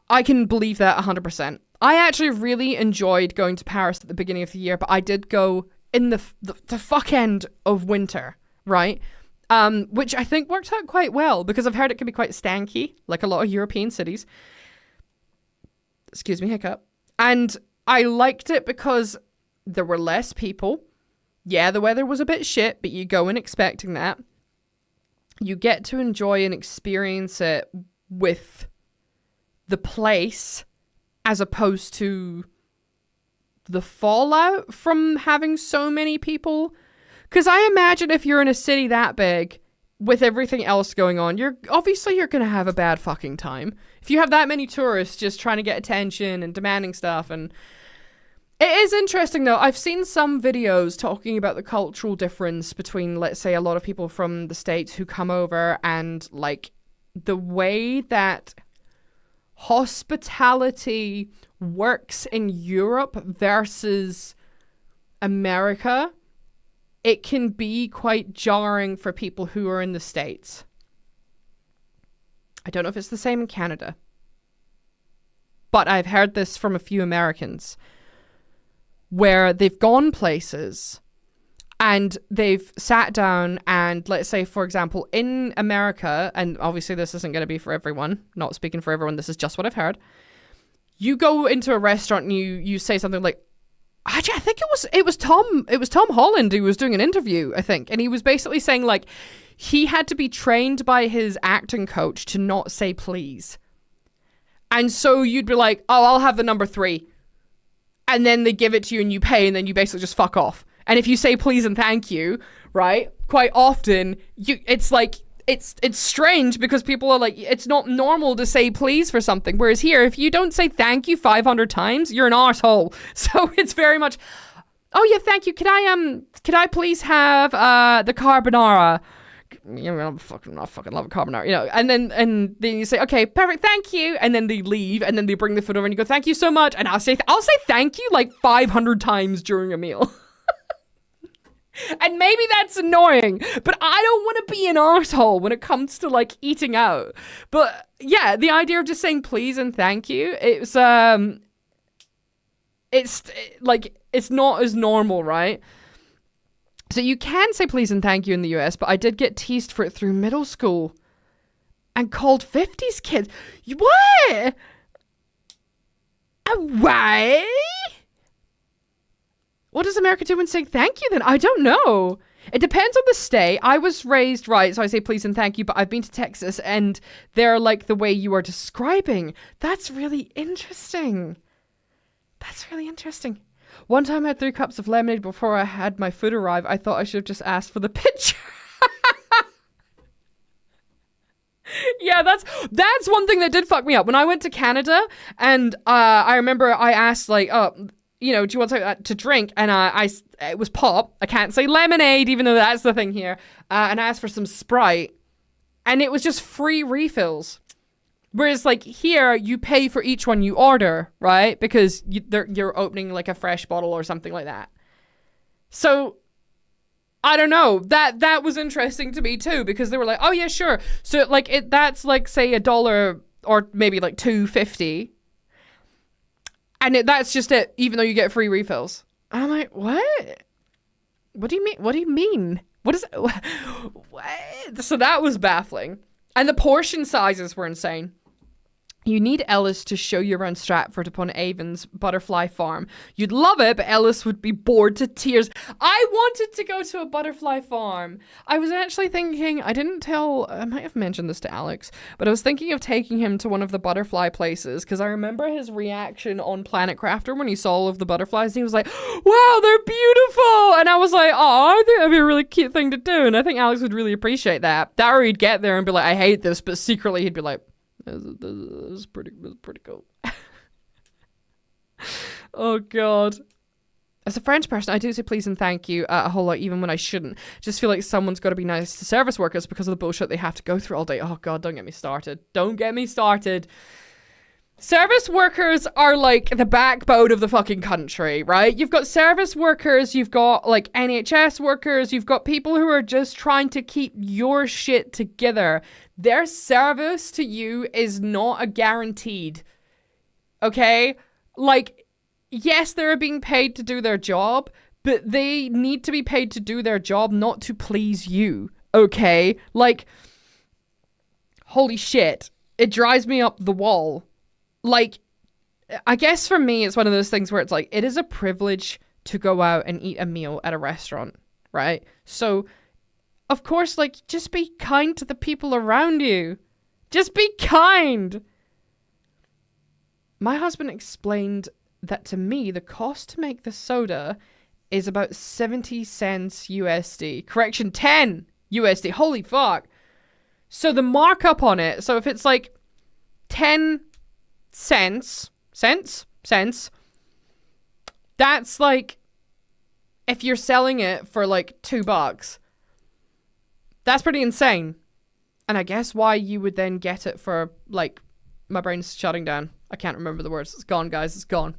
I can believe that 100%. I actually really enjoyed going to Paris at the beginning of the year, but I did go in the fuck end of winter, right? Which I think worked out quite well, because I've heard it can be quite stanky, like a lot of European cities. Excuse me, hiccup. And I liked it because there were less people. Yeah, the weather was a bit shit, but you go in expecting that. You get to enjoy and experience it with the place as opposed to the fallout from having so many people. Because I imagine if you're in a city that big with everything else going on, you're going to have a bad fucking time. If you have that many tourists just trying to get attention and demanding stuff. And it is interesting though. I've seen some videos talking about the cultural difference between, let's say, a lot of people from the States who come over, and like the way that hospitality works in Europe versus America. It can be quite jarring for people who are in the States. I don't know if it's the same in Canada, but I've heard this from a few Americans where they've gone places and they've sat down and, let's say, for example, in America, and obviously this isn't going to be for everyone, not speaking for everyone, this is just what I've heard. You go into a restaurant and you say something like, actually, I think it was Tom Holland who was doing an interview, I think, and he was basically saying like he had to be trained by his acting coach to not say please. And so you'd be like, oh, I'll have the number 3. And then they give it to you and you pay, and then you basically just fuck off. And if you say please and thank you, right, quite often it's like it's strange because people are like, it's not normal to say please for something. Whereas here, if you don't say thank you 500 times, you're an arsehole. So it's very much, oh yeah, thank you. Could I please have the carbonara? You know, I fucking love a carbonara, you know. And then you say, okay, perfect, thank you. And then they leave, and then they bring the food over, and you go, thank you so much. And I'll say thank you like 500 times during a meal. And maybe that's annoying, but I don't want to be an arsehole when it comes to like eating out. But yeah, the idea of just saying please and thank you, it's not as normal, right? So you can say please and thank you in the US, but I did get teased for it through middle school and called 50s kids. What? Why? What does America do when saying thank you then? I don't know. It depends on the state. I was raised right, so I say please and thank you, but I've been to Texas and they're like the way you are describing. That's really interesting. That's really interesting. One time I had 3 cups of lemonade before I had my food arrive. I thought I should have just asked for the picture. Yeah, that's one thing that did fuck me up. When I went to Canada and I remember I asked like, do you want something to drink? And it was pop. I can't say lemonade, even though that's the thing here. And I asked for some Sprite. And it was just free refills. Whereas, like, here, you pay for each one you order, right? Because you're opening, like, a fresh bottle or something like that. So, I don't know. That was interesting to me, too. Because they were like, oh, yeah, sure. So, like, that's, like, say, $1 or maybe, like, $2.50. And that's just it, even though you get free refills. I'm like, what? What do you mean? What do you mean? What is it? What? So that was baffling. And the portion sizes were insane. You need Ellis to show you around Stratford upon Avon's butterfly farm. You'd love it, but Ellis would be bored to tears. I wanted to go to a butterfly farm. I was actually thinking, I might have mentioned this to Alex, but I was thinking of taking him to one of the butterfly places because I remember his reaction on Planet Crafter when he saw all of the butterflies. And he was like, wow, they're beautiful. And I was like, oh, I think that'd be a really cute thing to do. And I think Alex would really appreciate that. That or he'd get there and be like, I hate this, but secretly he'd be like, this is pretty cool. Oh god. As a French person, I do say please and thank you a whole lot, even when I shouldn't. Just feel like someone's got to be nice to service workers because of the bullshit they have to go through all day. Oh god, don't get me started. Don't get me started. Service workers are like the backbone of the fucking country, right? You've got service workers, you've got like NHS workers, you've got people who are just trying to keep your shit together. Their service to you is not a guaranteed. Okay? Like, yes, they're being paid to do their job, but they need to be paid to do their job, not to please you. Okay? Like, holy shit. It drives me up the wall. Like, I guess for me, it's one of those things where it's like, it is a privilege to go out and eat a meal at a restaurant, right? So, of course, like, just be kind to the people around you. Just be kind. My husband explained that to me, the cost to make the soda is about 70 cents USD. Correction, 10 USD. Holy fuck. So the markup on it, so if it's like 10 cents, that's like, if you're selling it for like $2, that's pretty insane. And I guess why you would then get it for, like, my brain's shutting down. I can't remember the words. It's gone, guys. It's gone.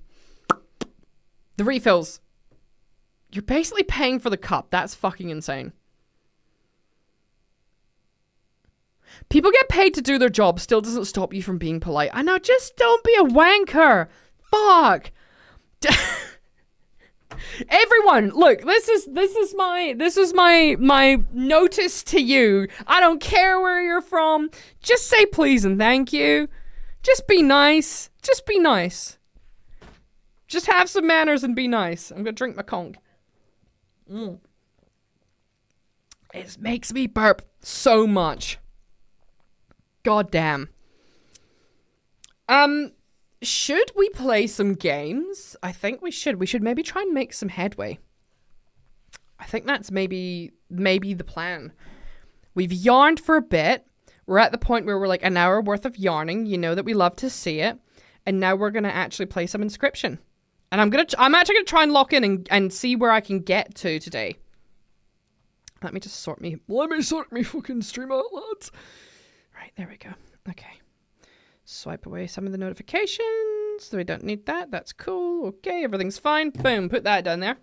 The refills. You're basically paying for the cup. That's fucking insane. People get paid to do their job. Still doesn't stop you from being polite. I know, just don't be a wanker. Fuck. Everyone, look, this is my notice to you. I don't care where you're from. Just say please and thank you. Just be nice. Just be nice. Just have some manners and be nice. I'm gonna drink my conch. It makes me burp so much. God damn. Should we play some games? I think we should. We should maybe try and make some headway. I think that's maybe the plan. We've yarned for a bit. We're at the point where we're like an hour worth of yarning. You know that we love to see it. And now we're going to actually play some Inscryption. And I'm actually going to try and lock in and see where I can get to today. Let me sort me fucking stream out, lads. Right, there we go. Okay. Swipe away some of the notifications. So we don't need that. That's cool. Okay, everything's fine. Boom, put that down there.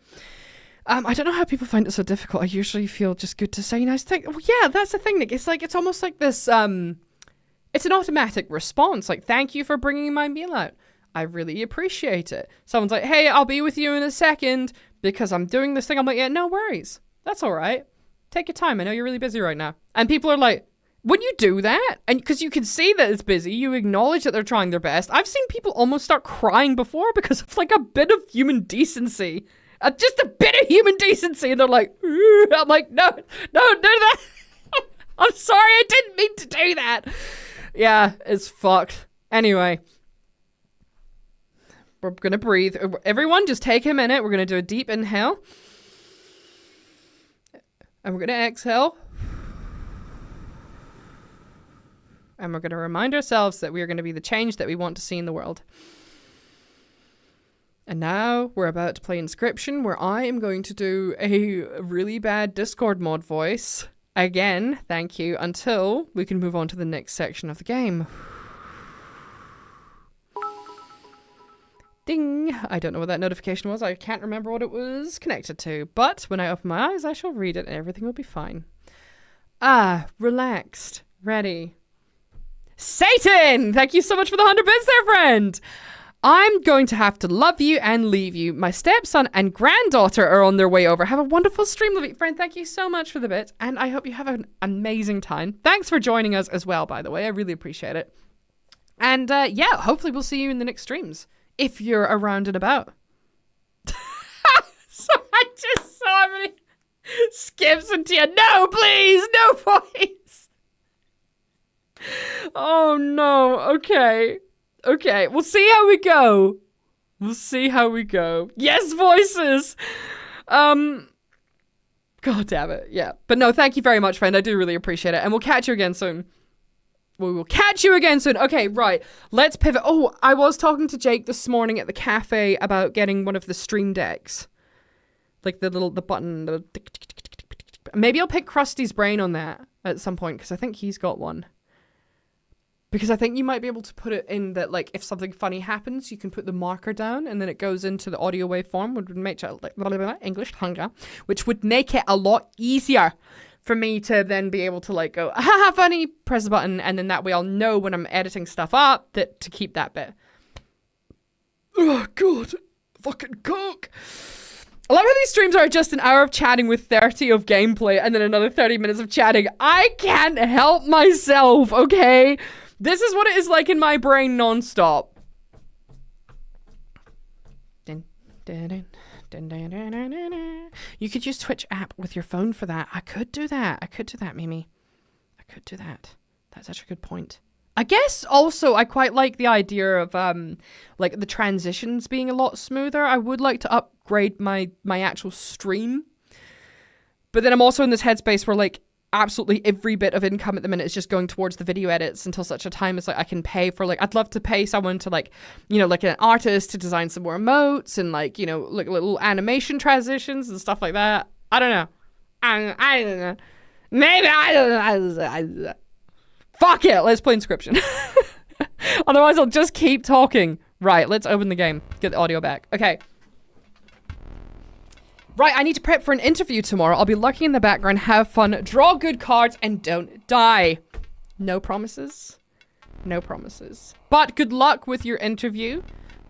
I don't know how people find it so difficult. I usually feel just good to say nice things. Well, yeah, that's the thing, Nick. It's like, it's almost like this, it's an automatic response. Like, thank you for bringing my meal out. I really appreciate it. Someone's like, hey, I'll be with you in a second because I'm doing this thing. I'm like, yeah, no worries. That's all right. Take your time. I know you're really busy right now. And people are like, when you do that, and because you can see that it's busy, you acknowledge that they're trying their best. I've seen people almost start crying before because of like a bit of human decency. Just a bit of human decency. And they're like, ooh. I'm like, no, do that. I'm sorry. I didn't mean to do that. Yeah, it's fucked. Anyway. We're going to breathe. Everyone, just take a minute. We're going to do a deep inhale. And we're going to exhale. And we're going to remind ourselves that we are going to be the change that we want to see in the world. And now we're about to play Inscryption, where I am going to do a really bad Discord mod voice. Again, thank you, until we can move on to the next section of the game. Ding! I don't know what that notification was. I can't remember what it was connected to. But when I open my eyes, I shall read it and everything will be fine. Ah, relaxed. Ready. Satan! Thank you so much for the 100 bits there, friend! I'm going to have to love you and leave you. My stepson and granddaughter are on their way over. Have a wonderful stream, Livy. Friend, thank you so much for the bit. And I hope you have an amazing time. Thanks for joining us as well, by the way. I really appreciate it. And yeah, hopefully we'll see you in the next streams. If you're around and about. So I just saw everybody skips into you. No, please, no voice. Oh no. Okay. We'll see how we go. Yes, voices. God damn it. Yeah. But no, thank you very much, friend. I do really appreciate it. And we'll catch you again soon. Okay, right. Let's pivot. Oh, I was talking to Jake this morning at the cafe about getting one of the stream decks. Like the button. Maybe I'll pick Krusty's brain on that at some point, because I think he's got one. Because I think you might be able to put it in that, like, if something funny happens, you can put the marker down and then it goes into the audio waveform, which would make it like English hunger, which would make it a lot easier for me to then be able to like go, haha, funny, press the button, and then that way I'll know when I'm editing stuff up that to keep that bit. Oh, God. Fucking cook. I love how these streams are just an hour of chatting with 30 of gameplay and then another 30 minutes of chatting. I can't help myself, okay? This is what it is like in my brain nonstop. You could use Twitch app with your phone for that. I could do that, Mimi. I could do that. That's such a good point. I guess also I quite like the idea of like the transitions being a lot smoother. I would like to upgrade my actual stream. But then I'm also in this headspace where like absolutely every bit of income at the minute is just going towards the video edits until such a time as like I can pay for like, I'd love to pay someone to like, you know, like an artist to design some more emotes and like, you know, like little animation transitions and stuff like that. I don't know. I don't know. Maybe I don't know. Fuck it, let's play Inscryption. Otherwise I'll just keep talking. Right, let's open the game. Get the audio back. Okay. Right, I need to prep for an interview tomorrow. I'll be lucky in the background, have fun, draw good cards, and don't die. No promises. No promises. But good luck with your interview.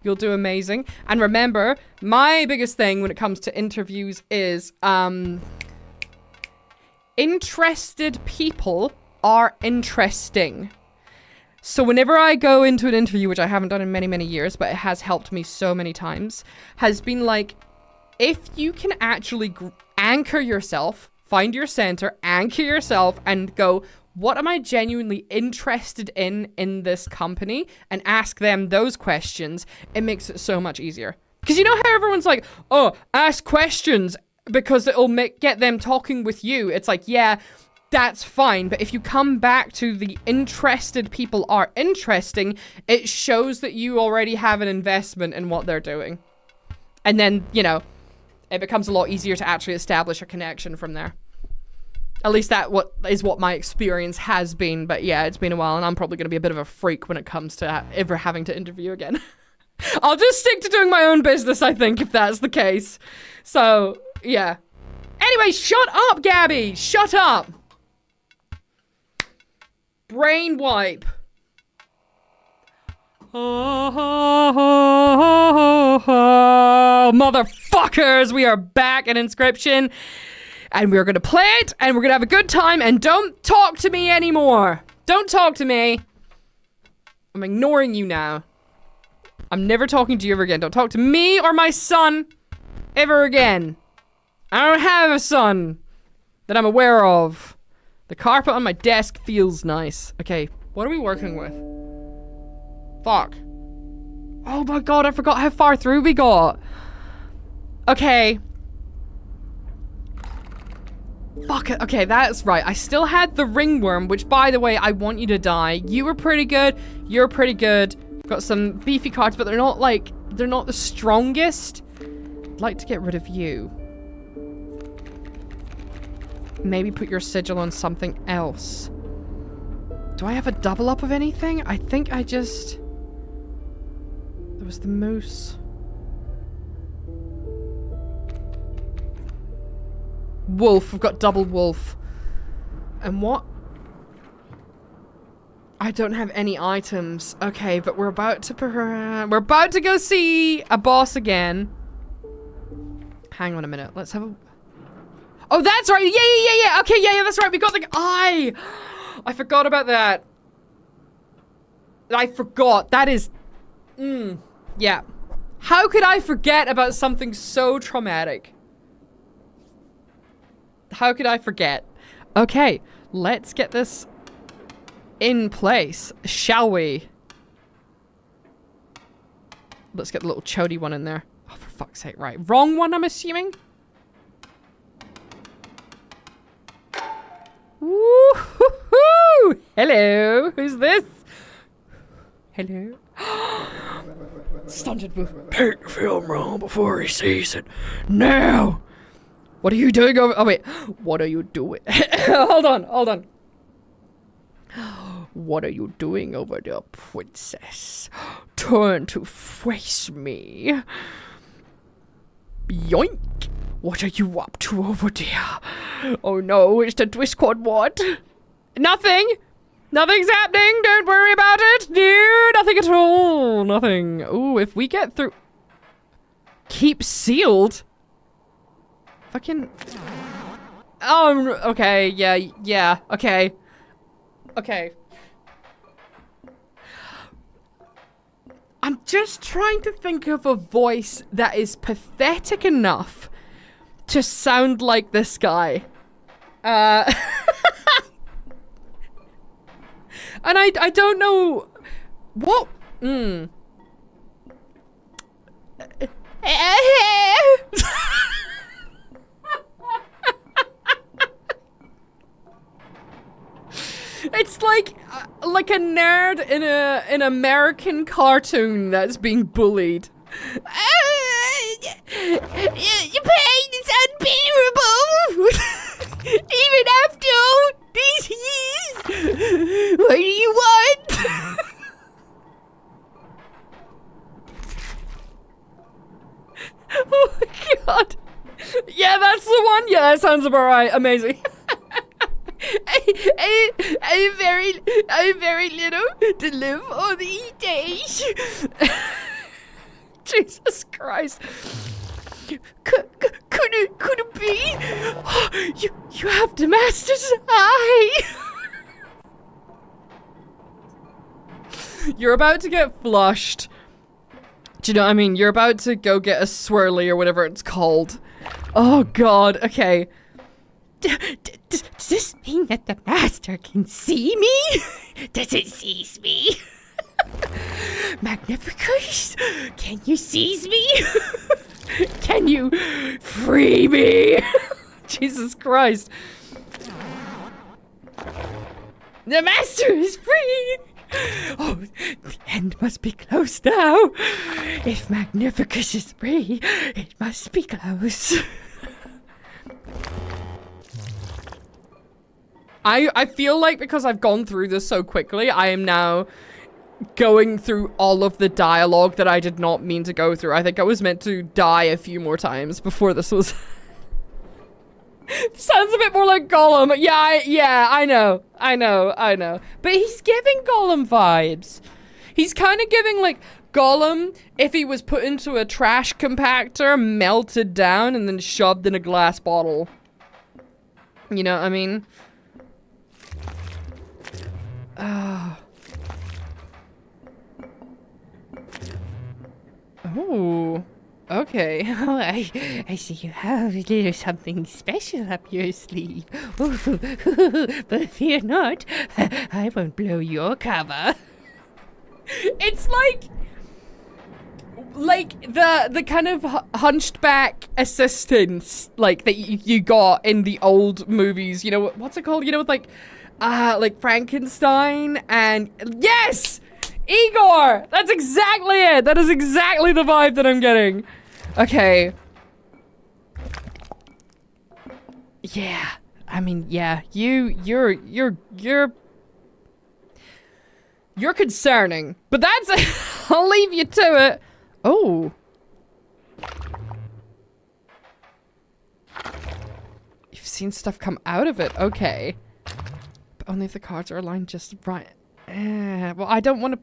You'll do amazing. And remember, my biggest thing when it comes to interviews is, interested people are interesting. So whenever I go into an interview, which I haven't done in many, many years, but it has helped me so many times, has been like, if you can actually anchor yourself, find your center, anchor yourself, and go, what am I genuinely interested in this company? And ask them those questions, it makes it so much easier. Because you know how everyone's like, oh, ask questions because it'll get them talking with you. It's like, yeah, that's fine. But if you come back to the interested people are interesting, it shows that you already have an investment in what they're doing. And then, you know, it becomes a lot easier to actually establish a connection from there. At least that is what my experience has been. But yeah, it's been a while and I'm probably going to be a bit of a freak when it comes to ever having to interview again. I'll just stick to doing my own business, I think, if that's the case. So, Yeah. Anyway, shut up, Gabby! Shut up! Brain wipe. Oh, motherfuckers! We are back in Inscryption. And we're gonna play it, and we're gonna have a good time, and don't talk to me anymore. Don't talk to me. I'm ignoring you now. I'm never talking to you ever again. Don't talk to me or my son ever again. I don't have a son that I'm aware of. The carpet on my desk feels nice. Okay, what are we working with? Fuck. Oh my god, I forgot how far through we got. Okay. Fuck it. Okay, that's right. I still had the ringworm, which, by the way, I want you to die. You were pretty good. You're pretty good. Got some beefy cards, but they're not, like, they're not the strongest. I'd like to get rid of you. Maybe put your sigil on something else. Do I have a double up of anything? I think I just... There was the moose. Wolf. We've got double wolf. And what? I don't have any items. Okay, but we're about to go see a boss again. Hang on a minute. Let's have a... Oh, that's right. Yeah. Okay, yeah, that's right. We got the eye. I forgot about that. I forgot. That is... yeah. How could I forget about something so traumatic? How could I forget? Okay, let's get this in place, shall we? Let's get the little chody one in there. Oh, for fuck's sake, right. Wrong one, I'm assuming? Woo-hoo-hoo! Hello, who's this? Hello? Stunted move. Take the film roll before he sees it. Now! What are you doing over... Oh, wait. What are you doing? Hold on. What are you doing over there, princess? Turn to face me. Yoink. What are you up to over there? Oh, no. It's the Discord. What? Nothing. Nothing's happening. Don't worry about it. No, nothing at all. Nothing. Ooh, if we get through... Keep sealed? Fucking... okay, yeah, okay. I'm just trying to think of a voice that is pathetic enough to sound like this guy. And I don't know... What? It's like a nerd in an American cartoon that's being bullied. Your pain is unbearable. Even after all these years. What do you want? Oh my god. Yeah, that's the one. Yeah, that sounds about right. Amazing. I'm very little to live on the days. Jesus Christ. Could it be? You have the master's eye. You're about to get flushed. Do you know what I mean? You're about to go get a swirly or whatever it's called. Oh god, okay. Does this mean that the master can see me? Does it seize me? Magnificus, can you seize me? Can you free me? Jesus Christ. The master is free! Oh, the end must be close now. If Magnificus is free, it must be close. I feel like because I've gone through this so quickly, I am now going through all of the dialogue that I did not mean to go through. I think I was meant to die a few more times before this was Sounds a bit more like Gollum. Yeah, I know. But he's giving Gollum vibes. He's kind of giving like Gollum if he was put into a trash compactor, melted down, and then shoved in a glass bottle. You know what I mean? Oh. Okay. Oh, I see you have a little something special up your sleeve. But fear not, I won't blow your cover. It's like the kind of hunched back assistance like that you got in the old movies. You know what's it called? You know, with like Frankenstein and yes, Igor. That's exactly it. That is exactly the vibe that I'm getting. Okay. Yeah. I mean, yeah. You're concerning, but that's I'll leave you to it. Oh. You've seen stuff come out of it. Okay. But only if the cards are aligned just right. Well, I don't want to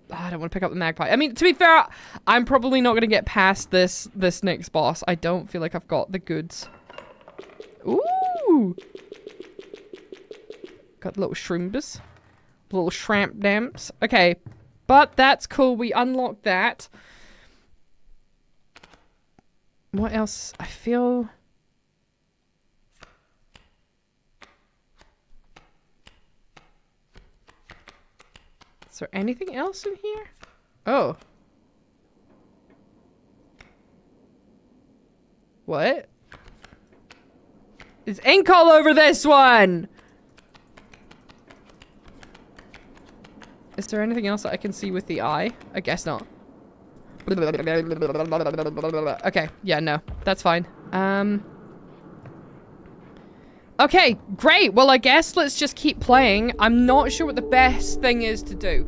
pick up the magpie. I mean, to be fair, I'm probably not going to get past this next boss. I don't feel like I've got the goods. Ooh. Got little shroombers. Little shrimp damps. Okay. But that's cool. We unlocked that. What else? I feel... Is there anything else in here? Oh. What? There's ink all over this one! Is there anything else that I can see with the eye? I guess not. Okay, yeah, no. That's fine. Okay, great. Well, I guess let's just keep playing. I'm not sure what the best thing is to do.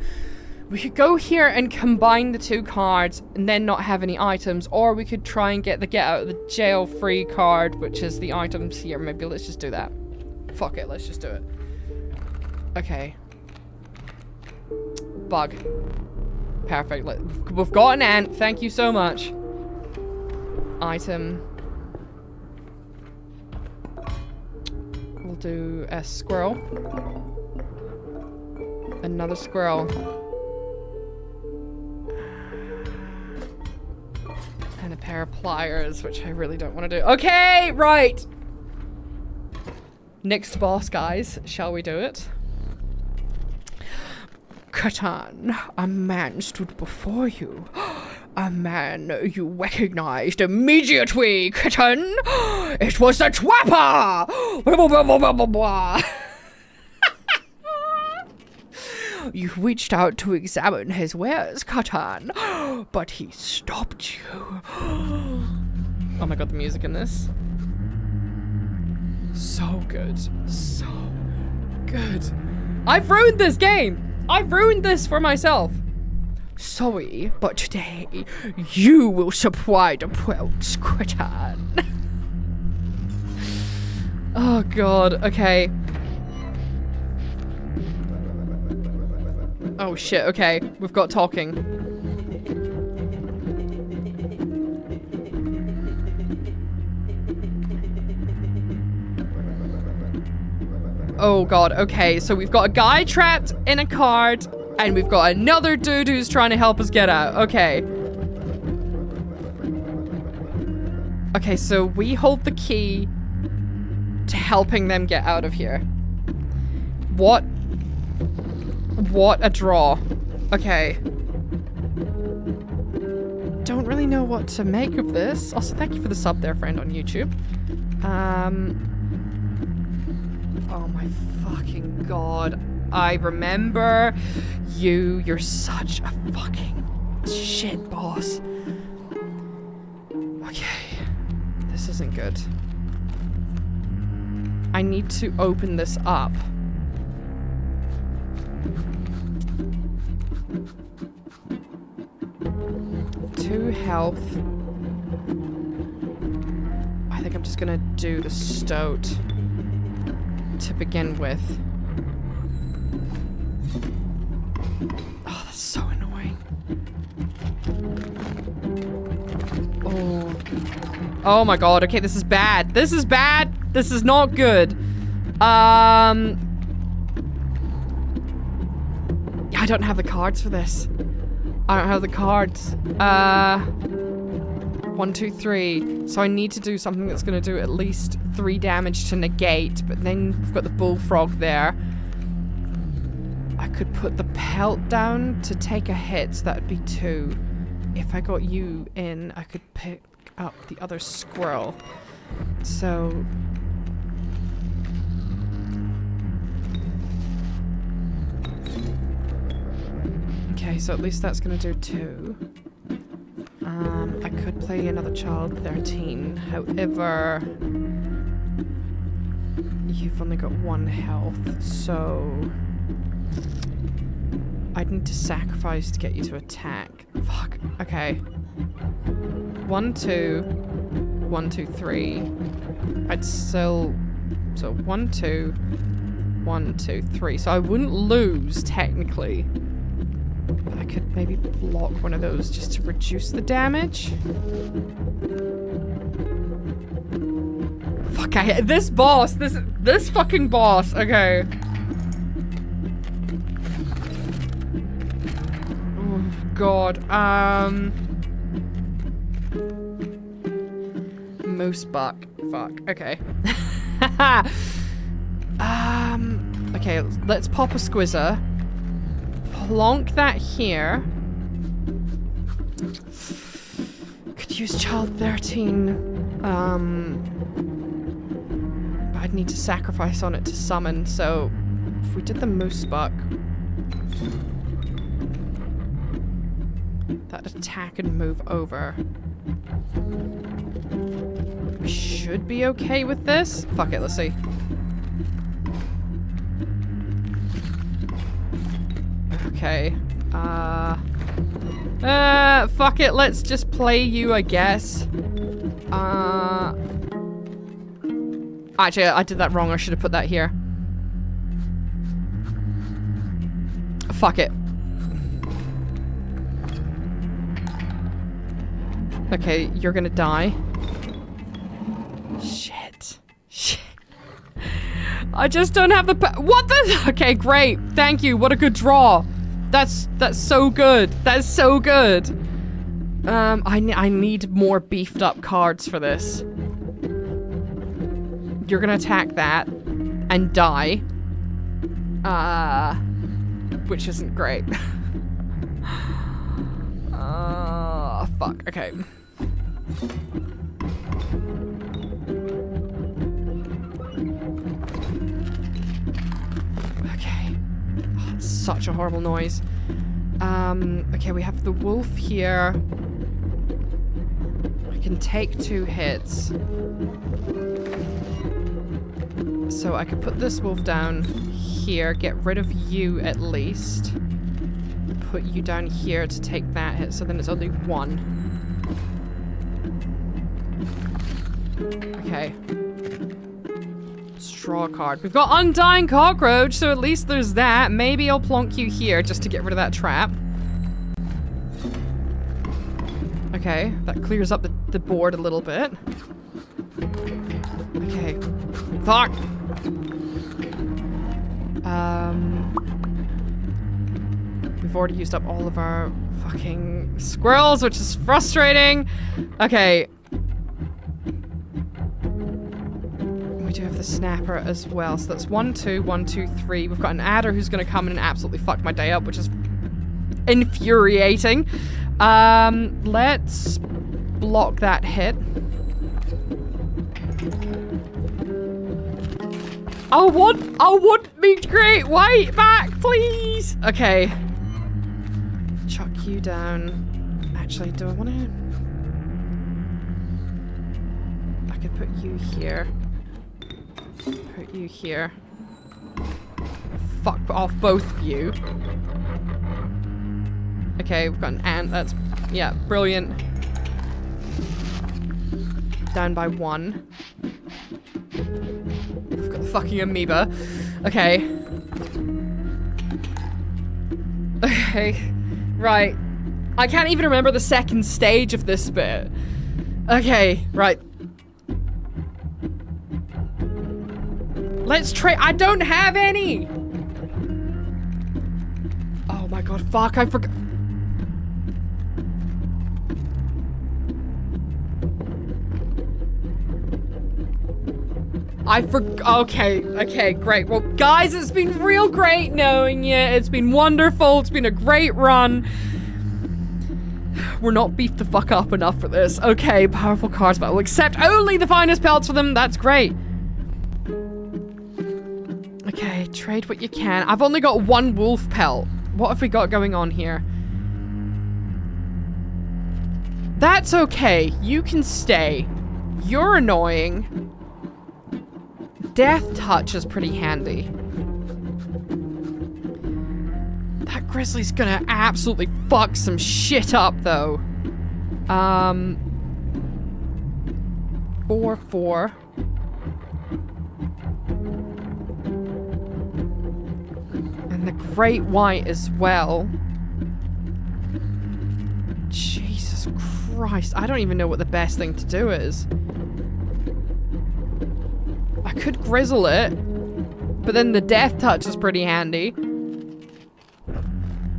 We could go here and combine the two cards and then not have any items, or we could try and get the get out of the jail free card, which is the items here. Maybe let's just do that. Fuck it, let's just do it. Okay. Bug. Perfect. We've got an ant. Thank you so much. Item. We'll do a squirrel. Another squirrel. And a pair of pliers, which I really don't want to do. Okay, right. Next boss, guys. Shall we do it? Catan, a man stood before you. A man you recognized immediately, Catan. It was the Twapper! You reached out to examine his wares, Catan, but he stopped you. Oh my god, the music in this. So good. So good. I've ruined this game! I've ruined this for myself. Sorry, but today you will supply the pelts, Catan. Oh god, okay. Oh shit, okay. We've got talking. Oh god, okay, so we've got a guy trapped in a card, and we've got another dude who's trying to help us get out. Okay. Okay, so we hold the key to helping them get out of here. What a draw. Okay. Don't really know what to make of this. Also, thank you for the sub there, friend, on YouTube. Oh my fucking god. I remember you. You're such a fucking shit boss. Okay. This isn't good. I need to open this up. Two health. I think I'm just gonna do the stoat. to begin with. Oh, that's so annoying. Oh my god, okay, this is bad. This is bad. This is not good. I don't have the cards for this. I don't have the cards. 1, 2, 3. So I need to do something that's gonna do at least 3 damage to negate, but then we've got the bullfrog there. I could put the pelt down to take a hit, so that would be 2. If I got you in, I could pick up the other squirrel. So... okay, so at least that's gonna do 2. I could play another child 13. However, you've only got 1 health, so I'd need to sacrifice to get you to attack. Fuck. Okay. 1, 2, 1, 2, 3. I'd still... so 1, 2, 1, 2, 3. So I wouldn't lose technically. But I could maybe block one of those just to reduce the damage. Fuck, I hate this boss. This fucking boss. Okay. Oh god. Moose buck. Fuck. Okay. Okay, let's pop a squizzer. Plonk that here. Could use child 13. But I'd need to sacrifice on it to summon, so if we did the moose buck, that'd attack and move over. We should be okay with this. Fuck it, let's see. Okay. Fuck it, let's just play you, I guess. Actually, I did that wrong. I should have put that here. Fuck it. Okay, you're gonna die. Shit. Shit. I just don't have the what the- okay, great. Thank you. What a good draw. That's so good. That's so good. I need more beefed up cards for this. You're gonna attack that and die. Which isn't great. Fuck. Okay. Okay. Oh, such a horrible noise. Okay, we have the wolf here. I can take 2 hits. So I could put this wolf down here, get rid of you at least. Put you down here to take that hit, so then it's only 1. Okay. Straw card. We've got Undying Cockroach, so at least there's that. Maybe I'll plonk you here just to get rid of that trap. Okay, that clears up the board a little bit. Okay. Fuck! We've already used up all of our fucking squirrels, which is frustrating. Okay. We do have the snapper as well, so that's 1, 2, 1, 2, 3. We've got an adder who's gonna come in and absolutely fuck my day up, which is infuriating. Let's block that hit. I want me great white back, please. Okay. Chuck you down. Actually, do I want to? I could put you here. Put you here. Fuck off both of you. Okay, we've got an ant. That's, yeah, brilliant. Down by 1. We've got the fucking amoeba. Okay. Okay. Right. I can't even remember the second stage of this bit. Okay, right. Let's try. I don't have any. Oh my god, fuck, I forgot. Okay, great. Well, guys, it's been real great knowing you. It's been wonderful. It's been a great run. We're not beefed the fuck up enough for this. Okay, powerful cards, but I will accept only the finest pelts for them. That's great. Okay, trade what you can. I've only got one wolf pelt. What have we got going on here? That's okay. You can stay. You're annoying. Death touch is pretty handy. That grizzly's gonna absolutely fuck some shit up, though. 4/4. And the great white as well. Jesus Christ. I don't even know what the best thing to do is. I could grizzle it, but then the death touch is pretty handy.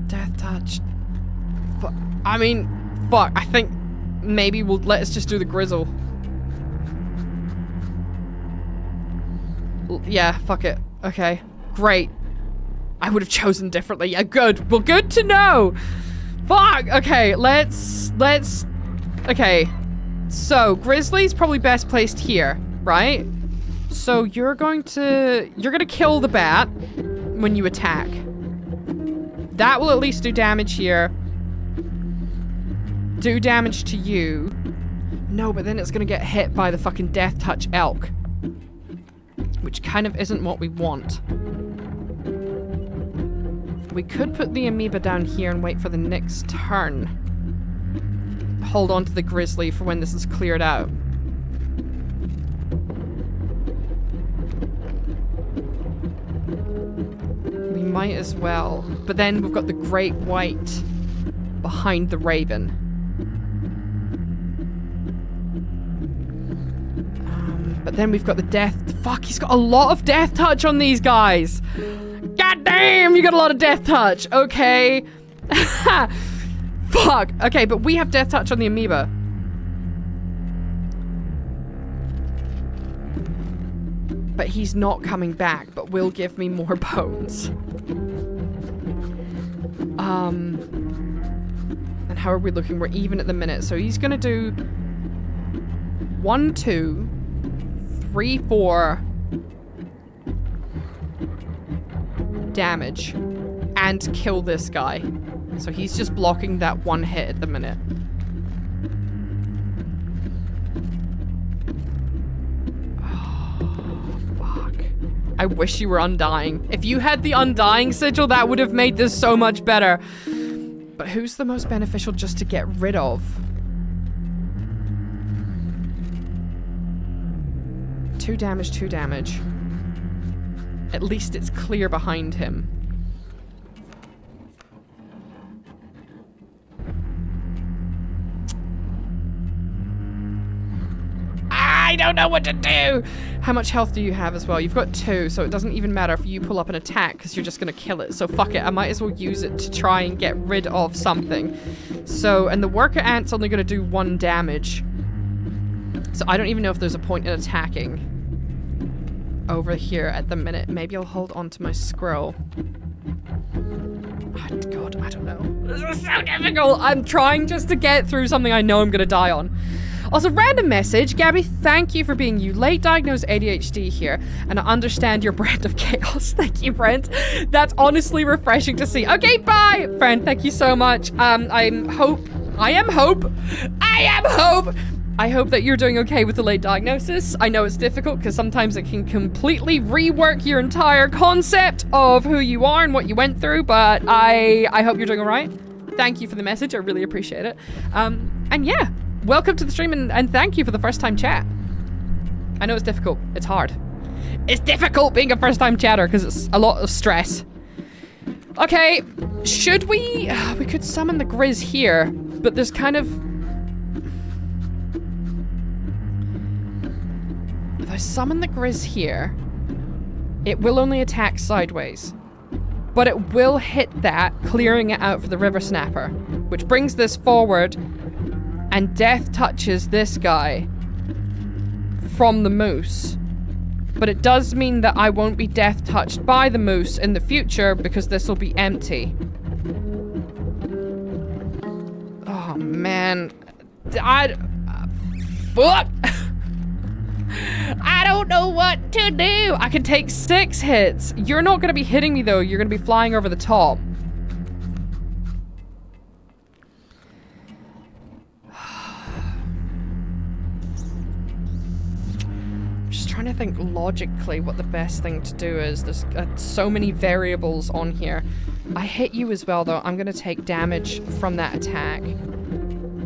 Death touch. I mean, fuck. I think maybe let's just do the grizzle. Yeah, fuck it. Okay, great. I would have chosen differently. Yeah, good. Well, good to know. Fuck. Okay, let's. Okay, so grizzly's probably best placed here, right? So you're gonna kill the bat when you attack. That will at least do damage here. Do damage to you. No, but then it's gonna get hit by the fucking death touch elk. Which kind of isn't what we want. We could put the amoeba down here and wait for the next turn. Hold on to the grizzly for when this is cleared out. Might as well. But then we've got the great white behind the raven. But then we've got the death. Fuck, he's got a lot of death touch on these guys. God damn, you got a lot of death touch. Okay. Fuck. Okay, but we have death touch on the amoeba. But he's not coming back, but will give me more bones. And how are we looking? We're even at the minute. So he's gonna do 1, 2, 3, 4 damage and kill this guy. So he's just blocking that one hit at the minute. I wish you were undying. If you had the undying sigil, that would have made this so much better. But who's the most beneficial just to get rid of? 2 damage, 2 damage. At least it's clear behind him. I don't know what to do. How much health do you have as well? You've got 2, so it doesn't even matter if you pull up an attack because you're just going to kill it. So fuck it. I might as well use it to try and get rid of something. So, and the worker ant's only going to do 1 damage. So I don't even know if there's a point in attacking over here at the minute. Maybe I'll hold on to my scroll. Oh, God, I don't know. This is so difficult. I'm trying just to get through something I know I'm going to die on. Also, random message. Gabby, thank you for being you. Late diagnosed ADHD here, and I understand your brand of chaos. Thank you, Brent. That's honestly refreshing to see. Okay, bye, friend. Thank you so much. I hope that you're doing okay with the late diagnosis. I know it's difficult because sometimes it can completely rework your entire concept of who you are and what you went through, but I hope you're doing all right. Thank you for the message. I really appreciate it. And yeah. Welcome to the stream and thank you for the first time chat. I know it's difficult. It's hard. It's difficult being a first-time chatter because it's a lot of stress. Okay, should we... we could summon the Grizz here, but there's kind of... If I summon the Grizz here, it will only attack sideways. But it will hit that, clearing it out for the River Snapper, which brings this forward, and death touches this guy from the moose. But it does mean that I won't be death touched by the moose in the future because this will be empty. Oh man. What? I don't know what to do. I can take 6 hits. You're not going to be hitting me though. You're going to be flying over the top. Just trying to think logically what the best thing to do is. There's so many variables on here. I hit you as well though. I'm going to take damage from that attack.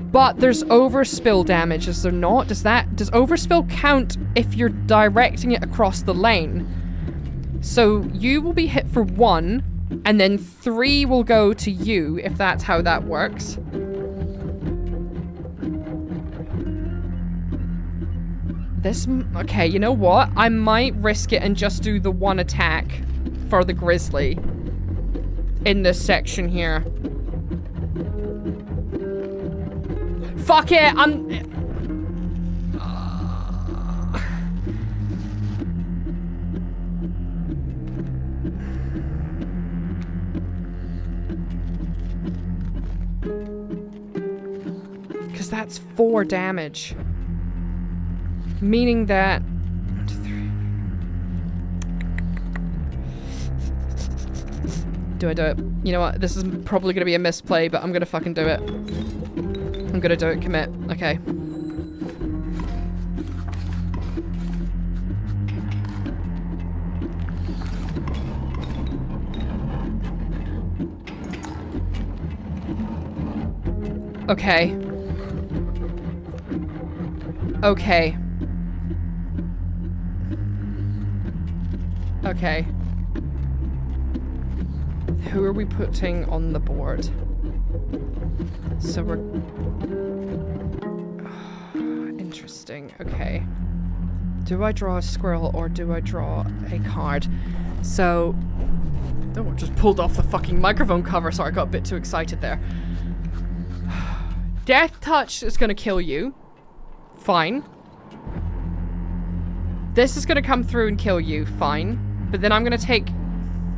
But there's overspill damage, is there not? Does overspill count if you're directing it across the lane? So you will be hit for 1, and then 3 will go to you, if that's how that works. Okay, you know what? I might risk it and just do the 1 attack for the grizzly in this section here. Fuck it, because that's 4 damage. Meaning that... 1, 2, 3. Do I do it? You know what? This is probably going to be a misplay, but I'm going to fucking do it. I'm gonna do it, commit. Okay. Okay. Okay. Okay. Who are we putting on the board? So we're... Interesting. Okay. Do I draw a squirrel or do I draw a card? So... Oh, I just pulled off the fucking microphone cover. Sorry, I got a bit too excited there. Death touch is gonna kill you. Fine. This is gonna come through and kill you. Fine. But then I'm gonna take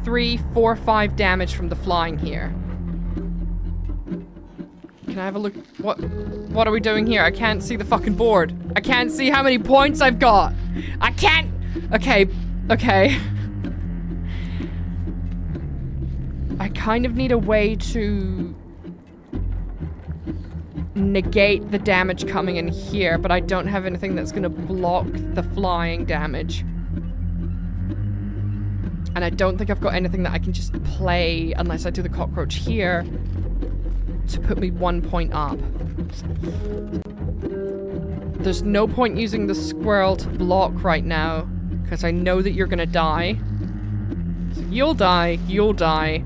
3, 4, 5 damage from the flying here. Can I have a look? What are we doing here? I can't see the fucking board. I can't see how many points I've got. I can't. Okay. Okay. I kind of need a way to negate the damage coming in here, but I don't have anything that's going to block the flying damage. And I don't think I've got anything that I can just play unless I do the cockroach here to put me 1 point up. There's no point using the squirrel to block right now because I know that you're gonna die. So you'll die, you'll die.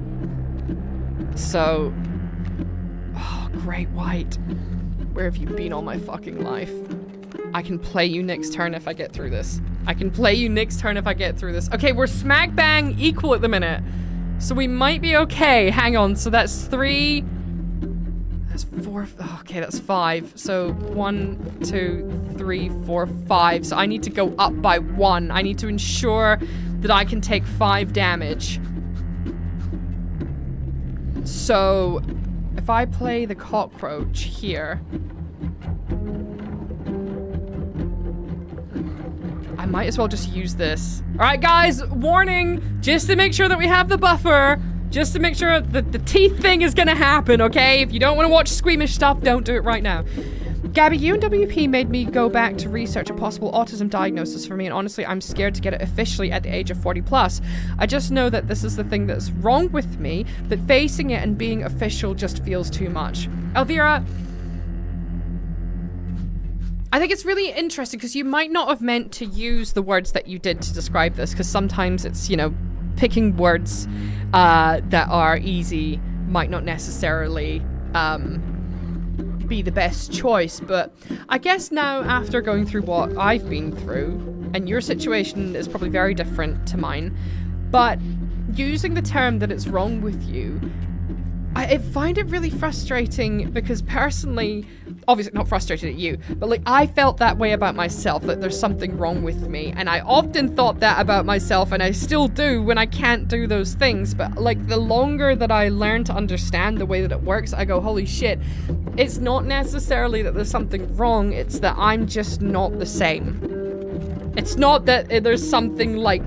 So, oh, great white. Where have you been all my fucking life? I can play you next turn if I get through this. I can play you next turn if I get through this. Okay, we're smack bang equal at the minute. So we might be okay. Hang on, so that's 3... That's 4. Oh, okay, that's 5. So 1, 2, 3, 4, 5. So I need to go up by 1. I need to ensure that I can take 5 damage. So if I play the cockroach here, I might as well just use this. All right, guys, warning, just to make sure that we have the buffer. Just to make sure that the teeth thing is gonna happen, okay? If you don't want to watch squeamish stuff, don't do it right now. Gabby, you and WP made me go back to research a possible autism diagnosis for me, and honestly, I'm scared to get it officially at the age of 40 plus. I just know that this is the thing that's wrong with me, but facing it and being official just feels too much. Elvira, I think it's really interesting because you might not have meant to use the words that you did to describe this, because sometimes it's, you know, picking words that are easy might not necessarily be the best choice. But I guess now, after going through what I've been through, and your situation is probably very different to mine, but using the term that it's wrong with you, I find it really frustrating because personally, obviously not frustrated at you, but like I felt that way about myself, that there's something wrong with me. And I often thought that about myself, and I still do when I can't do those things. But like the longer that I learn to understand the way that it works, I go, holy shit, it's not necessarily that there's something wrong, it's that I'm just not the same. It's not that there's something like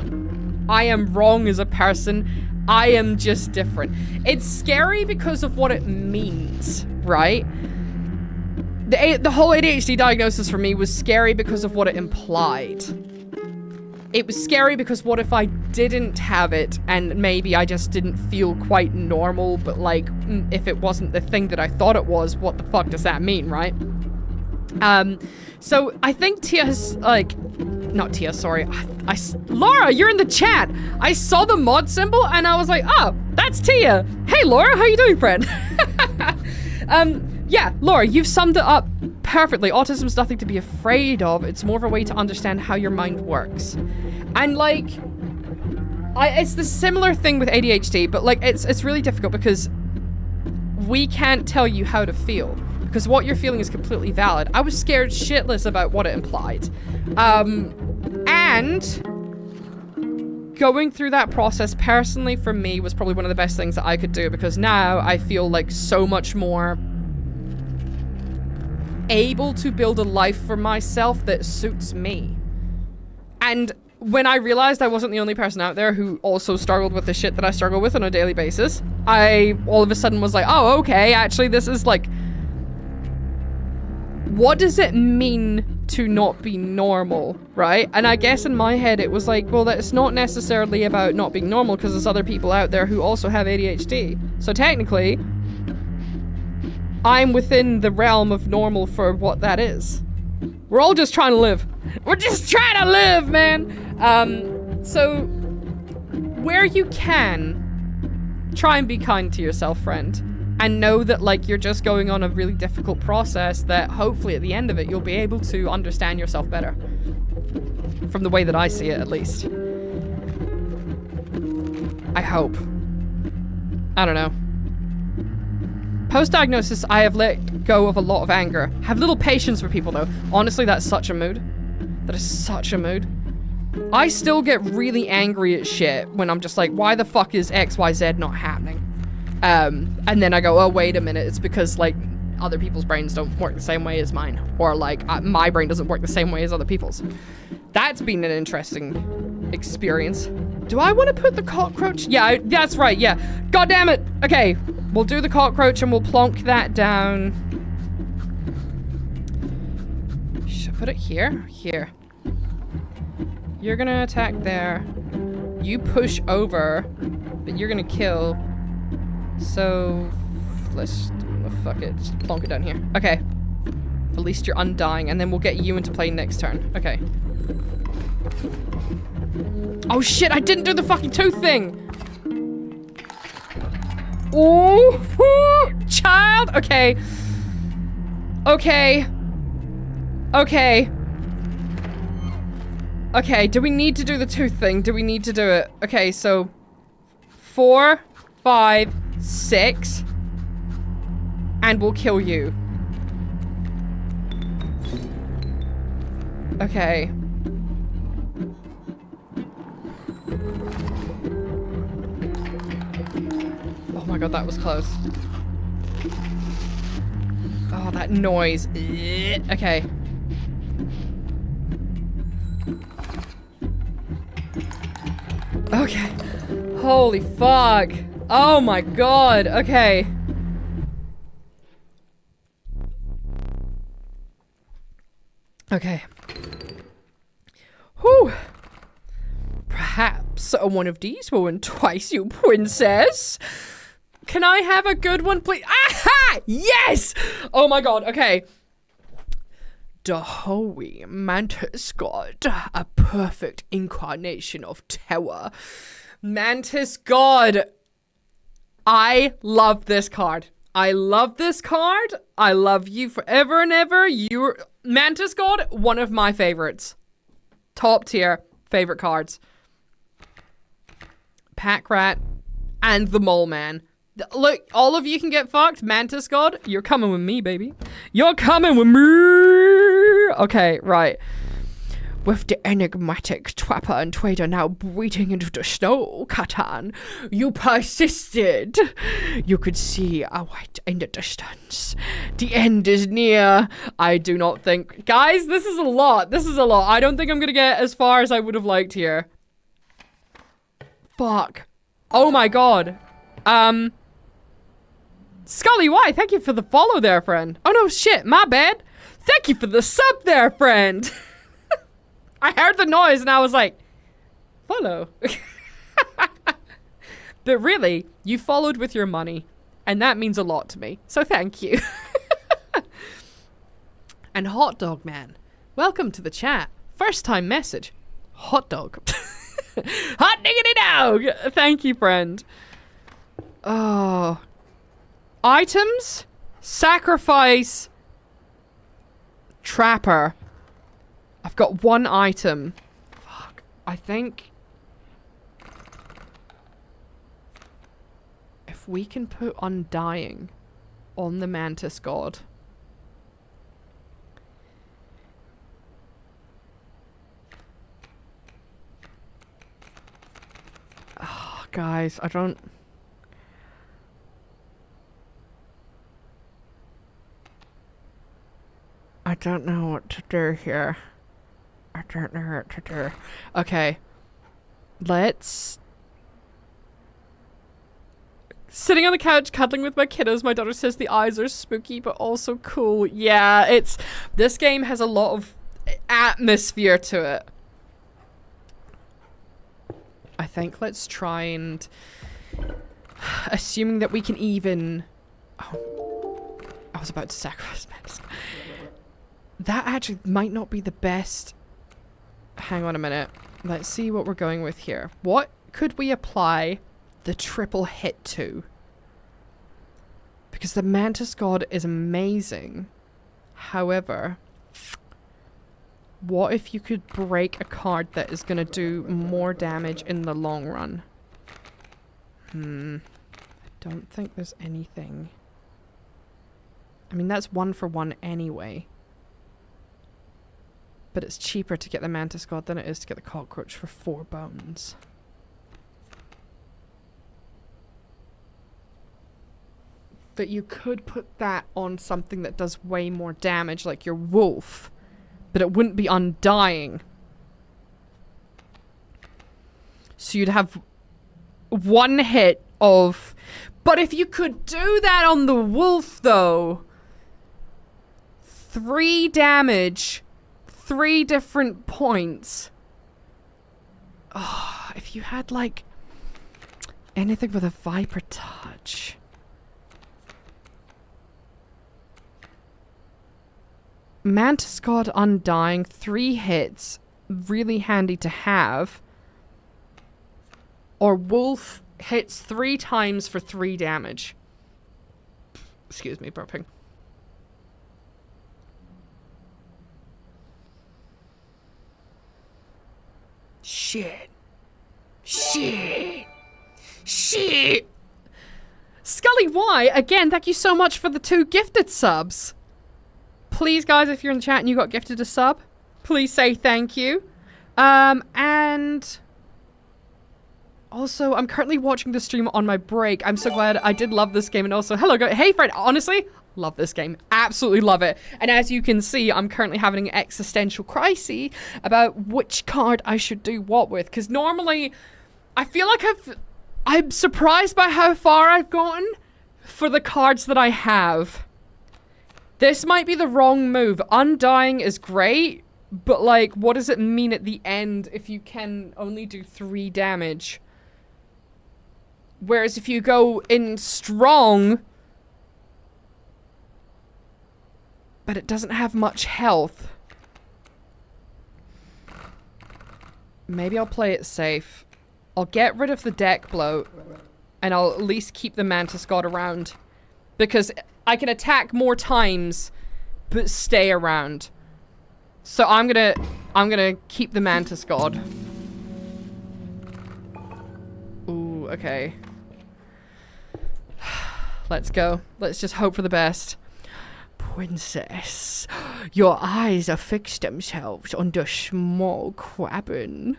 I am wrong as a person. I am just different. It's scary because of what it means, right? The whole ADHD diagnosis for me was scary because of what it implied. It was scary because what if I didn't have it and maybe I just didn't feel quite normal, but like, if it wasn't the thing that I thought it was, what the fuck does that mean, right? So I think Tia has, like, not Tia, sorry. Laura, you're in the chat. I saw the mod symbol and I was like, oh, that's Tia. Hey, Laura, how you doing, friend? Yeah, Laura, you've summed it up perfectly. Autism's nothing to be afraid of. It's more of a way to understand how your mind works. And like, it's the similar thing with ADHD, but like, it's really difficult because we can't tell you how to feel. Because what you're feeling is completely valid. I was scared shitless about what it implied. And going through that process personally for me was probably one of the best things that I could do, because now I feel like so much more able to build a life for myself that suits me. And when I realized I wasn't the only person out there who also struggled with the shit that I struggle with on a daily basis, I all of a sudden was like, oh, okay, actually this is like, what does it mean to not be normal, right? And I guess in my head it was like, well, that's not necessarily about not being normal, because there's other people out there who also have ADHD. So technically, I'm within the realm of normal for what that is. We're all just trying to live. We're just trying to live, man! So, where you can, try and be kind to yourself, friend. And know that, like, you're just going on a really difficult process that hopefully at the end of it, you'll be able to understand yourself better. From the way that I see it, at least. I hope. I don't know. Post-diagnosis, I have let go of a lot of anger. Have little patience for people, though. Honestly, that's such a mood. That is such a mood. I still get really angry at shit when I'm just like, why the fuck is XYZ not happening? And then I go, oh, wait a minute. It's because, like, other people's brains don't work the same way as mine. Or, like, my brain doesn't work the same way as other people's. That's been an interesting experience. Do I want to put the cockroach? Yeah, that's right, yeah. God damn it! Okay, we'll do the cockroach and we'll plonk that down. Should I put it here? Here. You're gonna attack there. You push over, but you're gonna kill. So, let's, fuck it, just plonk it down here. Okay. At least you're undying, and then we'll get you into play next turn. Okay. Oh shit, I didn't do the fucking tooth thing! Oh, child! Okay. Okay. Okay. Okay, do we need to do the tooth thing? Do we need to do it? Okay, so 4, 5, 6, and we'll kill you. Okay. Oh my god, that was close. Oh, that noise. Okay. Okay. Holy fuck. Oh my god. Okay. Okay. Whew. Perhaps one of these will entice you, princess. Can I have a good one, please? Aha! Yes! Oh my god, okay. Dahoe Mantis God, a perfect incarnation of terror. Mantis God. I love this card. I love this card. I love you forever and ever. You're Mantis God, one of my favorites. Top tier favorite cards. Pack Rat and the Mole Man. Look, all of you can get fucked. Mantis God, you're coming with me, baby. You're coming with me. Okay, right. With the enigmatic Twapper and Trader now breathing into the snow, Catan, you persisted. You could see a light in the distance. The end is near. I do not think... Guys, this is a lot. This is a lot. I don't think I'm going to get as far as I would have liked here. Fuck. Oh my god. Scully Y, thank you for the follow there, friend. Oh no, shit, my bad. Thank you for the sub there, friend. I heard the noise and I was like, follow. But really, you followed with your money. And that means a lot to me. So thank you. And Hot Dog Man, welcome to the chat. First time message. Hot dog. Hot diggity dog. Thank you, friend. Oh. Items. Sacrifice. Trapper. I've got one item. Fuck. I think... if we can put Undying on the Mantis God... oh, guys, I don't... know what to do here. I don't know what to do. Okay. Let's... sitting on the couch, cuddling with my kiddos. My daughter says the eyes are spooky, but also cool. Yeah, it's... this game has a lot of atmosphere to it. I think let's try and... assuming that we can even... oh. I was about to sacrifice Mantis. That actually might not be the best... hang on a minute. Let's see what we're going with here. What could we apply the triple hit to? Because the Mantis God is amazing. However, what if you could break a card that is going to do more damage in the long run? I don't think there's anything. I mean, that's 1 for 1 anyway. But it's cheaper to get the Mantis God than it is to get the Cockroach for 4 bones. But you could put that on something that does way more damage, like your Wolf. But it wouldn't be Undying. So you'd have 1 hit of... but if you could do that on the Wolf, though... 3 damage... 3 different points. Oh, if you had, like, anything with a Viper touch. Mantis God Undying, 3 hits. Really handy to have. Or Wolf hits 3 times for 3 damage. Excuse me, burping. Shit. Scully Y, again, thank you so much for the 2 gifted subs. Please, guys, if you're in the chat and you got gifted a sub, please say thank you. And also, I'm currently watching the stream on my break. I'm so glad. I did love this game. And also, hello, hey, friend. Honestly, love this game. Absolutely love it. And as you can see, I'm currently having an existential crisis about which card I should do what with. Because normally, I feel like I'm surprised by how far I've gotten for the cards that I have. This might be the wrong move. Undying is great, but like, what does it mean at the end if you can only do 3 damage? Whereas if you go in strong, but it doesn't have much health. Maybe I'll play it safe. I'll get rid of the deck bloat, and I'll at least keep the Mantis God around. Because I can attack more times, but stay around. So I'm gonna keep the Mantis God. Ooh, okay. Let's go. Let's just hope for the best. Princess, your eyes have fixed themselves on the small cabin.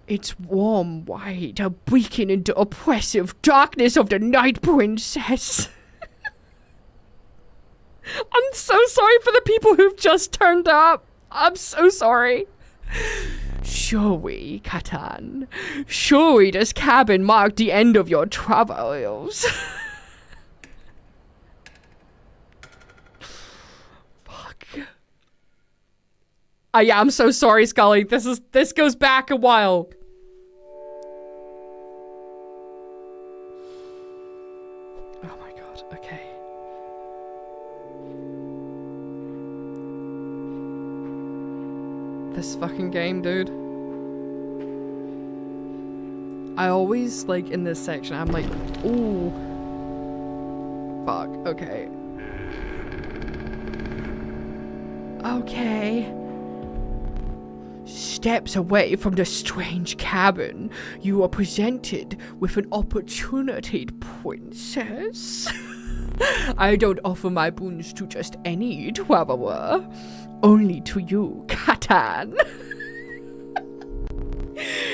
Its warm white are breaking into oppressive darkness of the night, princess. I'm so sorry for the people who've just turned up. I'm so sorry. Surely, Catan. Surely this cabin marked the end of your travels. Yeah, I'm so sorry, Scully. This goes back a while. Oh my god, okay. This fucking game, dude. I always, like, in this section, I'm like, ooh. Fuck, okay. Okay. Steps away from the strange cabin, you are presented with an opportunity, princess. I don't offer my boons to just any traveler, only to you, Catan.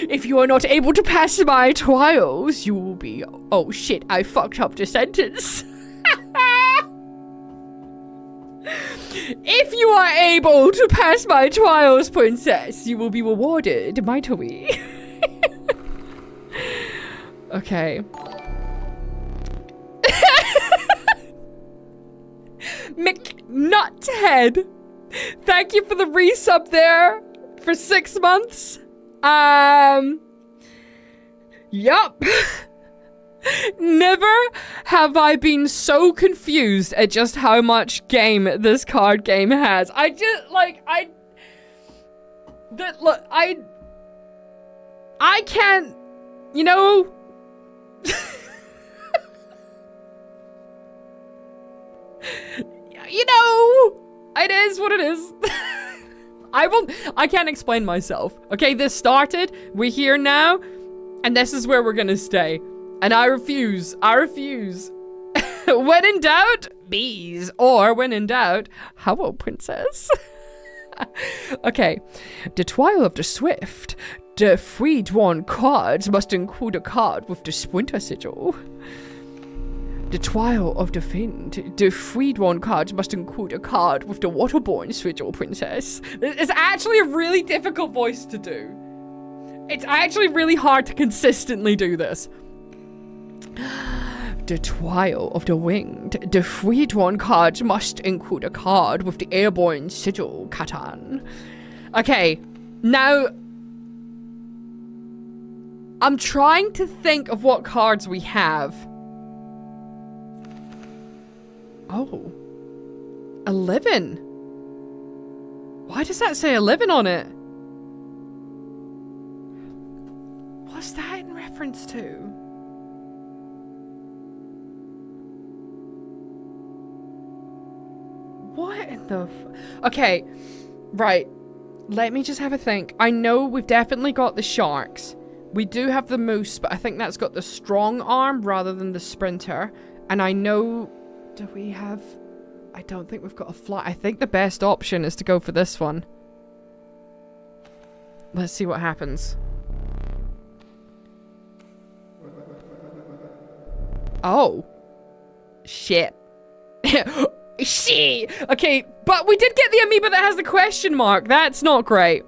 If you are not able to pass my trials, you will be... Oh shit, I fucked up the sentence. If you are able to pass my trials, princess, you will be rewarded mightily. Okay. McNuthead, thank you for the resub there for 6 months. Yup. Never have I been so confused at just how much game this card game has. I just, like, I can't, you know... You know, it is what it is. I can't explain myself. Okay, this started, we're here now, and this is where we're gonna stay. And I refuse. When in doubt, bees. Or when in doubt, hello, princess. Okay. The trial of the swift. The free drawn cards must include a card with the splinter sigil. The trial of the fiend. The free drawn cards must include a card with the waterborne sigil, princess. It's actually a really difficult voice to do. It's actually really hard to consistently do this. The trial of the winged. The free drawn cards must include a card with the airborne sigil, Catan. Okay, now I'm trying to think of what cards we have. Oh, 11. Why does that say 11 on it? What's that in reference to? What in the okay, right. Let me just have a think. I know we've definitely got the sharks. We do have the moose, but I think that's got the strong arm rather than the sprinter. And I know... Do we have... I don't think we've got a fly. I think the best option is to go for this one. Let's see what happens. Oh. Shit. Shit. Okay, but we did get the amoeba that has the question mark. That's not great.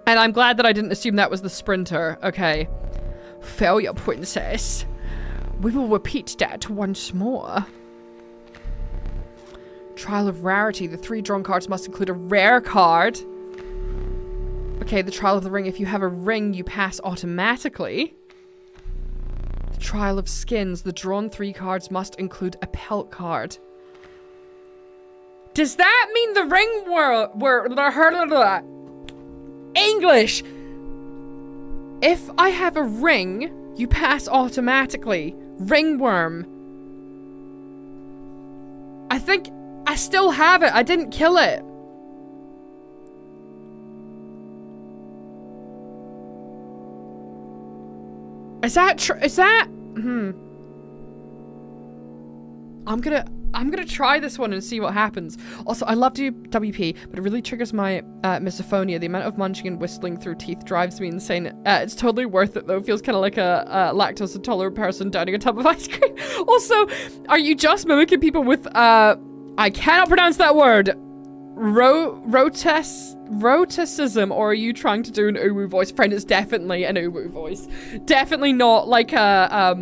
And I'm glad that I didn't assume that was the sprinter. Okay. Failure, princess. We will repeat that once more. Trial of rarity. The 3 drawn cards must include a rare card. Okay, the trial of the ring. If you have a ring, you pass automatically. The trial of skins. The drawn 3 cards must include a pelt card. Does that mean the ring English! If I have a ring, you pass automatically. Ringworm. I think I still have it. I didn't kill it. Is that true? Is that? I'm gonna try this one and see what happens. Also, I love to do WP, but it really triggers my misophonia. The amount of munching and whistling through teeth drives me insane. It's totally worth it though. It feels kind of like a lactose intolerant person downing a tub of ice cream. Also, are you just mimicking people with I cannot pronounce that word. Roticism, or are you trying to do an uwu voice? Friend, it's definitely an uwu voice. Definitely not like a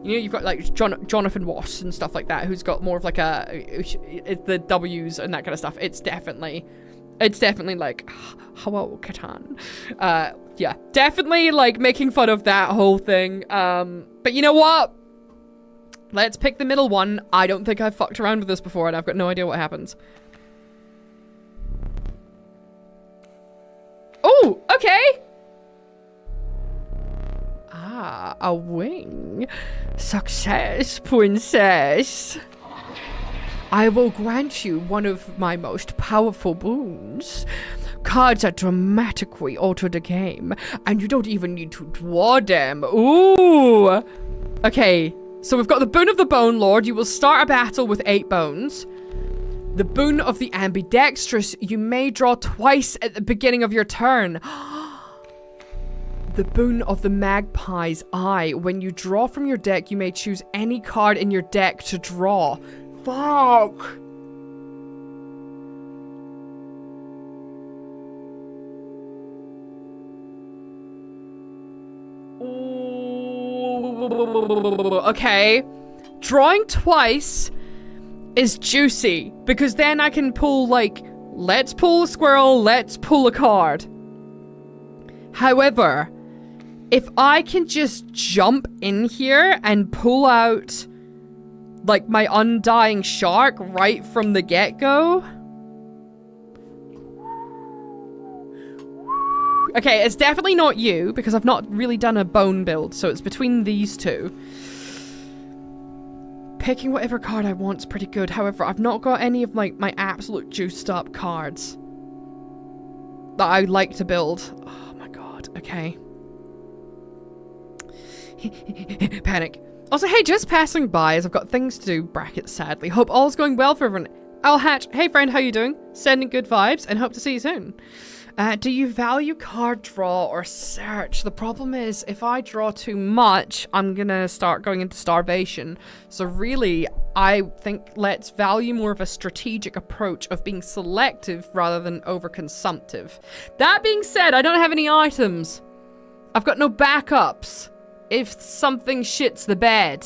you know, you've got like Jonathan Wass and stuff like that, who's got more of like the W's and that kind of stuff. It's definitely like hello Catan. Yeah, definitely like making fun of that whole thing. But you know what? Let's pick the middle one. I don't think I've fucked around with this before, and I've got no idea what happens. Oh, okay. Ah, a wing. Success, princess. I will grant you one of my most powerful boons. Cards that dramatically alter the game, and you don't even need to draw them. Ooh. Okay, so we've got the boon of the Bone Lord. You will start a battle with 8 bones. The boon of the ambidextrous, you may draw twice at the beginning of your turn. The boon of the magpie's eye, when you draw from your deck, you may choose any card in your deck to draw. Fuck. Ooh. Okay. Drawing twice is juicy, because then I can pull, like, let's pull a squirrel, let's pull a card. However, if I can just jump in here and pull out, like, my undying shark right from the get-go. Okay, it's definitely not you, because I've not really done a bone build, so it's between these two. Picking whatever card I want is pretty good. However, I've not got any of my absolute juiced up cards that I like to build. Oh my god. Okay. Panic. Also, hey, just passing by as I've got things to do, brackets sadly. Hope all's going well for everyone. I'll hatch. Hey friend, how you doing? Sending good vibes and hope to see you soon. Do you value card draw or search? The problem is, if I draw too much, I'm gonna start going into starvation. So really, I think let's value more of a strategic approach of being selective rather than overconsumptive. That being said, I don't have any items. I've got no backups if something shits the bed.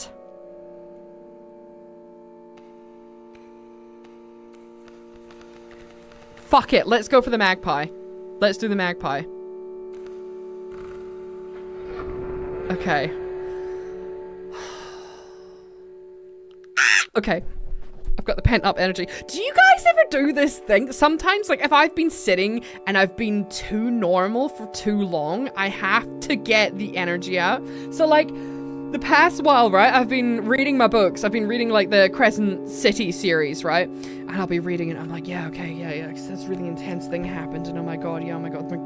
Fuck it, let's go for the magpie. Let's do the magpie. Okay. Okay. I've got the pent up energy. Do you guys ever do this thing? Sometimes, like, if I've been sitting and I've been too normal for too long, I have to get the energy out. So, like, the past while, right, I've been reading my books. I've been reading, like, the Crescent City series, right? And I'll be reading it. I'm like, yeah, okay, yeah, because this really intense thing happened. And oh my god,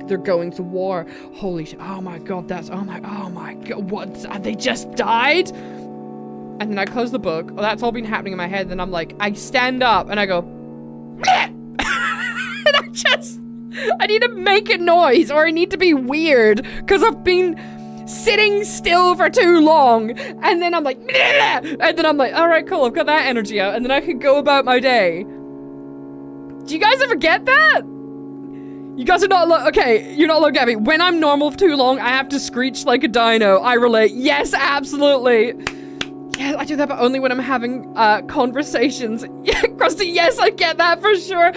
they're going to war. Holy shit. Oh my god, oh my god, what? They just died? And then I close the book. Oh, that's all been happening in my head. Then I'm like, I stand up and I go, and I need to make a noise, or I need to be weird because I've been sitting still for too long. And then I'm like, and then I'm like, all right, cool, I've got that energy out, and then I can go about my day. Do you guys ever get that? You guys are not okay, you're not alone, Gabby. When I'm normal for too long, I have to screech like a dino. I relate. Yes, absolutely. Yeah, I do that, but only when I'm having conversations. Yeah, Krusty, yes, I get that for sure.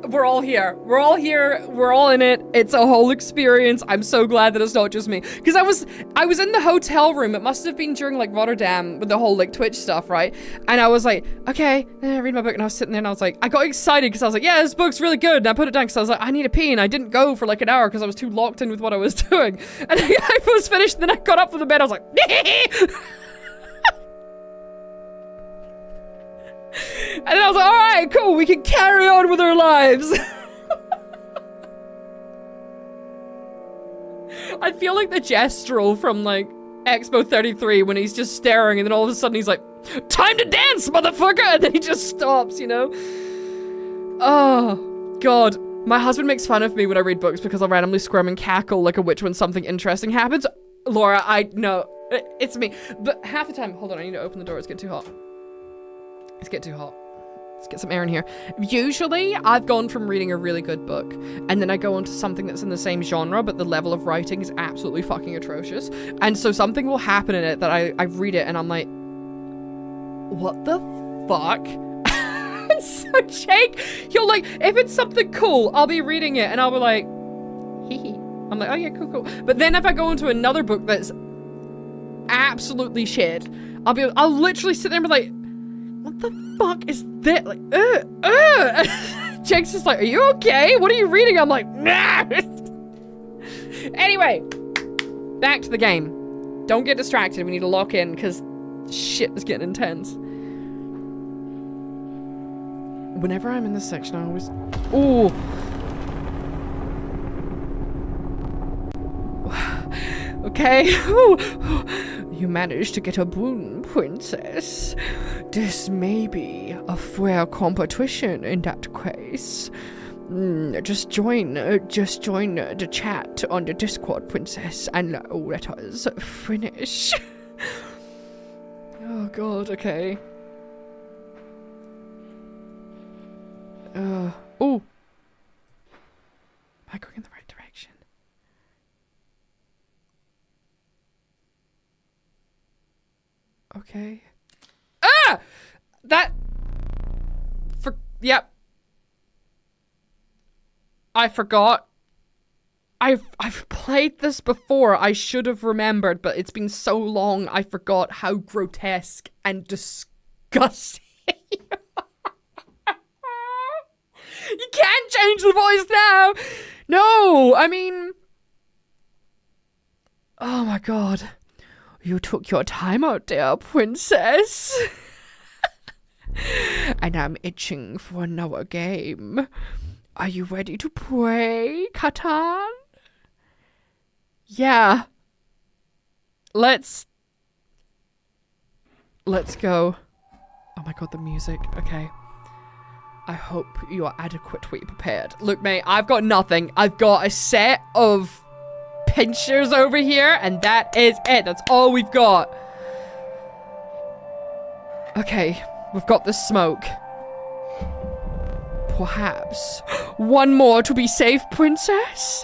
We're all here. We're all here. We're all in it. It's a whole experience. I'm so glad that it's not just me. Because I was in the hotel room. It must have been during like Rotterdam with the whole like Twitch stuff, right? And I was like, okay, read my book. And I was sitting there and I was like, I got excited because I was like, yeah, this book's really good. And I put it down because I was like, I need a pee. And I didn't go for like an hour because I was too locked in with what I was doing. And I was finished. And then I got up from the bed. I was like, and then I was like, all right, cool, we can carry on with our lives. I feel like the Gestrel from like Expo 33 when he's just staring and then all of a sudden he's like, time to dance, motherfucker, and then he just stops, you know? Oh, God. My husband makes fun of me when I read books because I'll randomly squirm and cackle like a witch when something interesting happens. Laura, I know, it's me. But half the time, hold on, I need to open the door, it's getting too hot. It's getting too hot. Let's get some air in here. Usually, I've gone from reading a really good book, and then I go into something that's in the same genre, but the level of writing is absolutely fucking atrocious. And so something will happen in it that I read it, and I'm like, what the fuck? So Jake, he'll like, if it's something cool, I'll be reading it, and I'll be like, hee hee. I'm like, oh yeah, cool, cool. But then if I go into another book that's absolutely shit, I'll literally sit there and be like, what the fuck is that? Like, Jake's just like, are you okay? What are you reading? I'm like, nah. Anyway, back to the game. Don't get distracted. We need to lock in because shit is getting intense. Whenever I'm in this section, I always... Ooh. Okay. You managed to get a boon, princess. This may be a fair competition in that case. Just join the chat on the Discord, princess, and let us finish. Oh God, okay. Oh. Am I going in the right direction? Okay. Ah! Yep. I forgot. I've played this before. I should have remembered, but it's been so long I forgot how grotesque and disgusting. You can't change the voice now. No, I mean... Oh my God. You took your time out there, princess. And I'm itching for another game. Are you ready to play, Catan? Yeah. Let's go. Oh my God, the music. Okay. I hope you are adequately prepared. Look, mate, I've got nothing. I've got a set of pinchers over here, and that is it. That's all we've got. Okay, we've got the smoke. Perhaps one more to be safe, princess?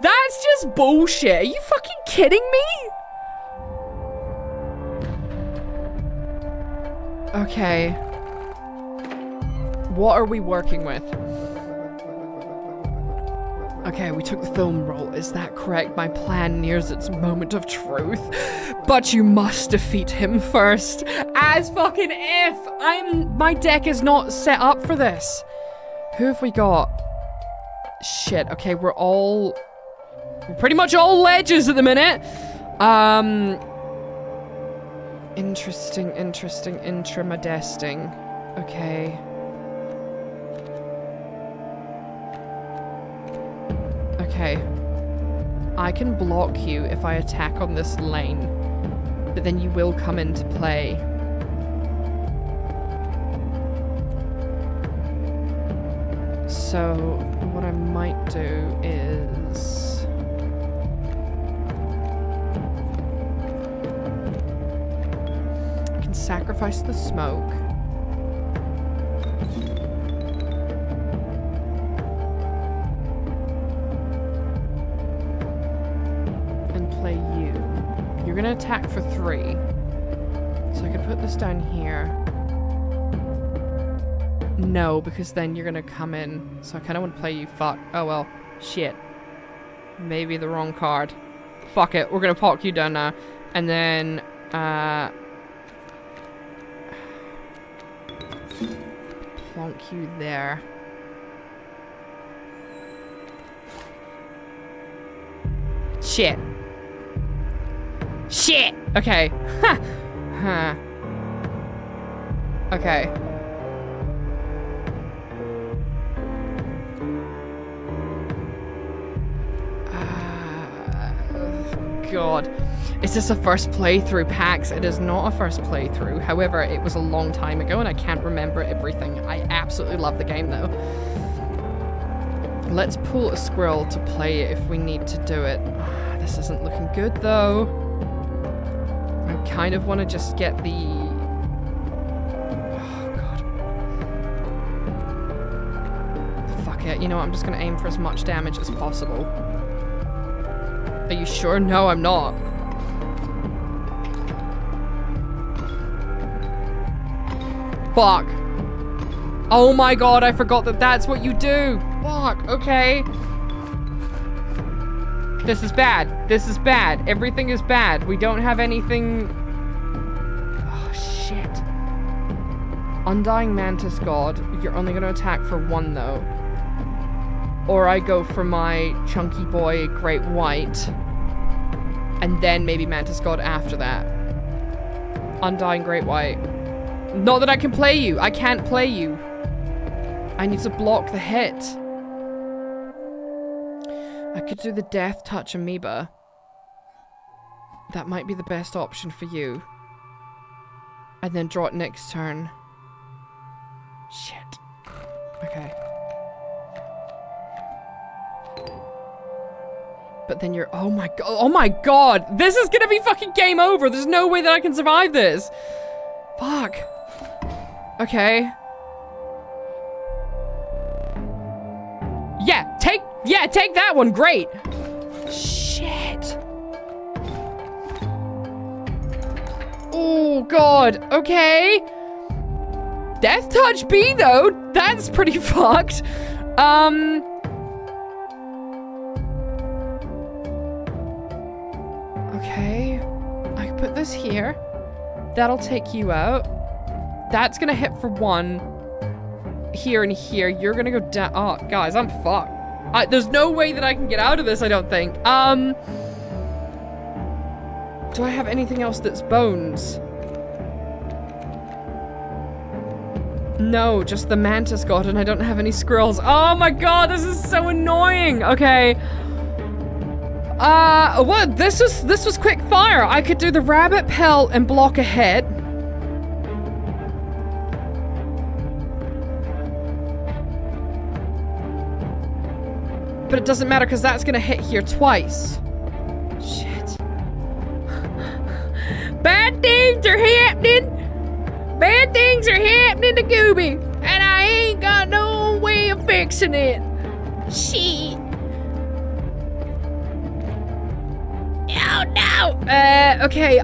That's just bullshit. Are you fucking kidding me? Okay. What are we working with? Okay, we took the film roll. Is that correct? My plan nears its moment of truth. But you must defeat him first. As fucking if! My deck is not set up for this. Who have we got? Shit, okay, we're pretty much all ledges at the minute. Interesting, intramadesting. Okay. Okay. I can block you if I attack on this lane, but then you will come into play. So, what I might do is... I can sacrifice the smoke. And play you. You're gonna attack for 3. So I could put this down here. No, because then you're gonna come in. So I kind of want to play you. Fuck. Oh well. Shit. Maybe the wrong card. Fuck it. We're gonna park you down now. And then, plonk you there. Shit. Shit! Okay. Ha! Huh. Okay. God. Is this a first playthrough, PAX? It is not a first playthrough. However, it was a long time ago and I can't remember everything. I absolutely love the game though. Let's pull a squirrel to play it if we need to do it. This isn't looking good though. I kind of want to just get the... Oh god. Fuck it. You know what? I'm just going to aim for as much damage as possible. Are you sure? No, I'm not. Fuck. Oh my god, I forgot that that's what you do. Fuck, okay. This is bad. This is bad. Everything is bad. We don't have anything... Oh, shit. Undying Mantis God. You're only going to attack for one, though. Or I go for my chunky boy Great White. And then maybe Mantis God after that. Undying Great White. Not that I can play you. I can't play you. I need to block the hit. I could do the Death Touch Amoeba. That might be the best option for you. And then draw it next turn. Shit. Okay. But then you're, oh my god, this is gonna be fucking game over. There's no way that I can survive this. Fuck. Okay. Yeah, take that one, great. Shit. Oh god, okay. Death Touch B though, that's pretty fucked. Okay, I can put this here. That'll take you out. That's gonna hit for one. Here and here. You're gonna go down. Oh, guys, I'm fucked. There's no way that I can get out of this, I don't think. Do I have anything else that's bones? No, just the Mantis God, and I don't have any squirrels. Oh my god, this is so annoying. Okay. What? This was quick fire. I could do the rabbit pelt and block a hit. But it doesn't matter because that's gonna hit here twice. Shit. Bad things are happening. Bad things are happening to Gooby. And I ain't got no way of fixing it. Shit. Oh no! Okay,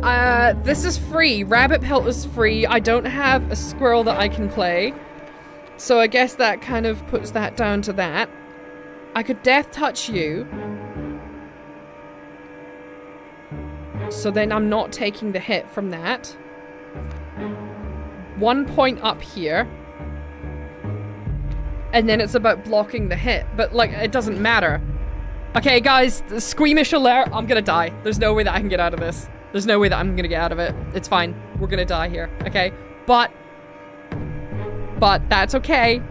this is free. Rabbit pelt is free. I don't have a squirrel that I can play. So I guess that kind of puts that down to that. I could Death Touch you. So then I'm not taking the hit from that. 1 point up here. And then it's about blocking the hit. But, like, it doesn't matter. Okay, guys, squeamish alert. I'm gonna die. There's no way that I can get out of this. There's no way that I'm gonna get out of it. It's fine. We're gonna die here, okay? But that's okay.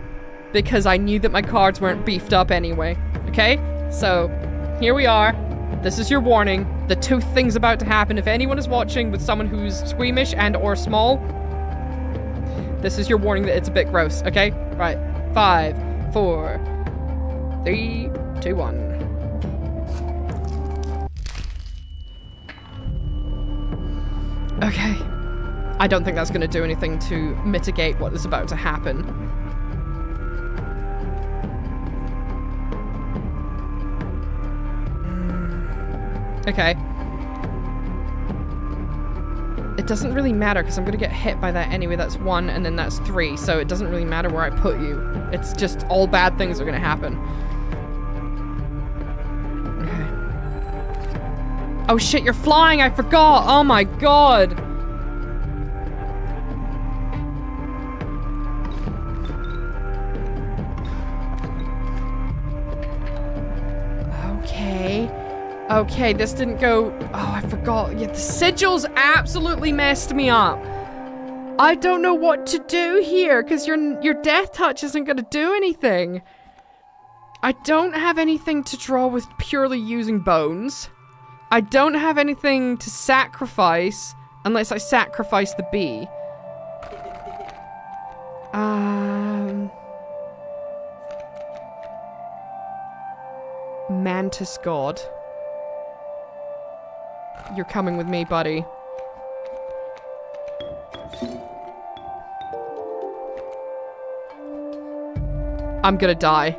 Because I knew that my cards weren't beefed up anyway. Okay? So, here we are. This is your warning. The tooth thing's about to happen. If anyone is watching with someone who's squeamish and or small, this is your warning that it's a bit gross, okay? Right. 5, 4, 3, 2, 1. Okay. I don't think that's going to do anything to mitigate what is about to happen. Okay. It doesn't really matter because I'm gonna get hit by that anyway. That's 1 and then that's 3, so it doesn't really matter where I put you. It's just all bad things are gonna happen. Okay. Oh shit, you're flying, I forgot! Oh my god! Okay, this didn't go... Oh, I forgot. Yeah, the sigils absolutely messed me up. I don't know what to do here, because your death touch isn't going to do anything. I don't have anything to draw with purely using bones. I don't have anything to sacrifice, unless I sacrifice the bee. Mantis God. You're coming with me, buddy. I'm gonna die.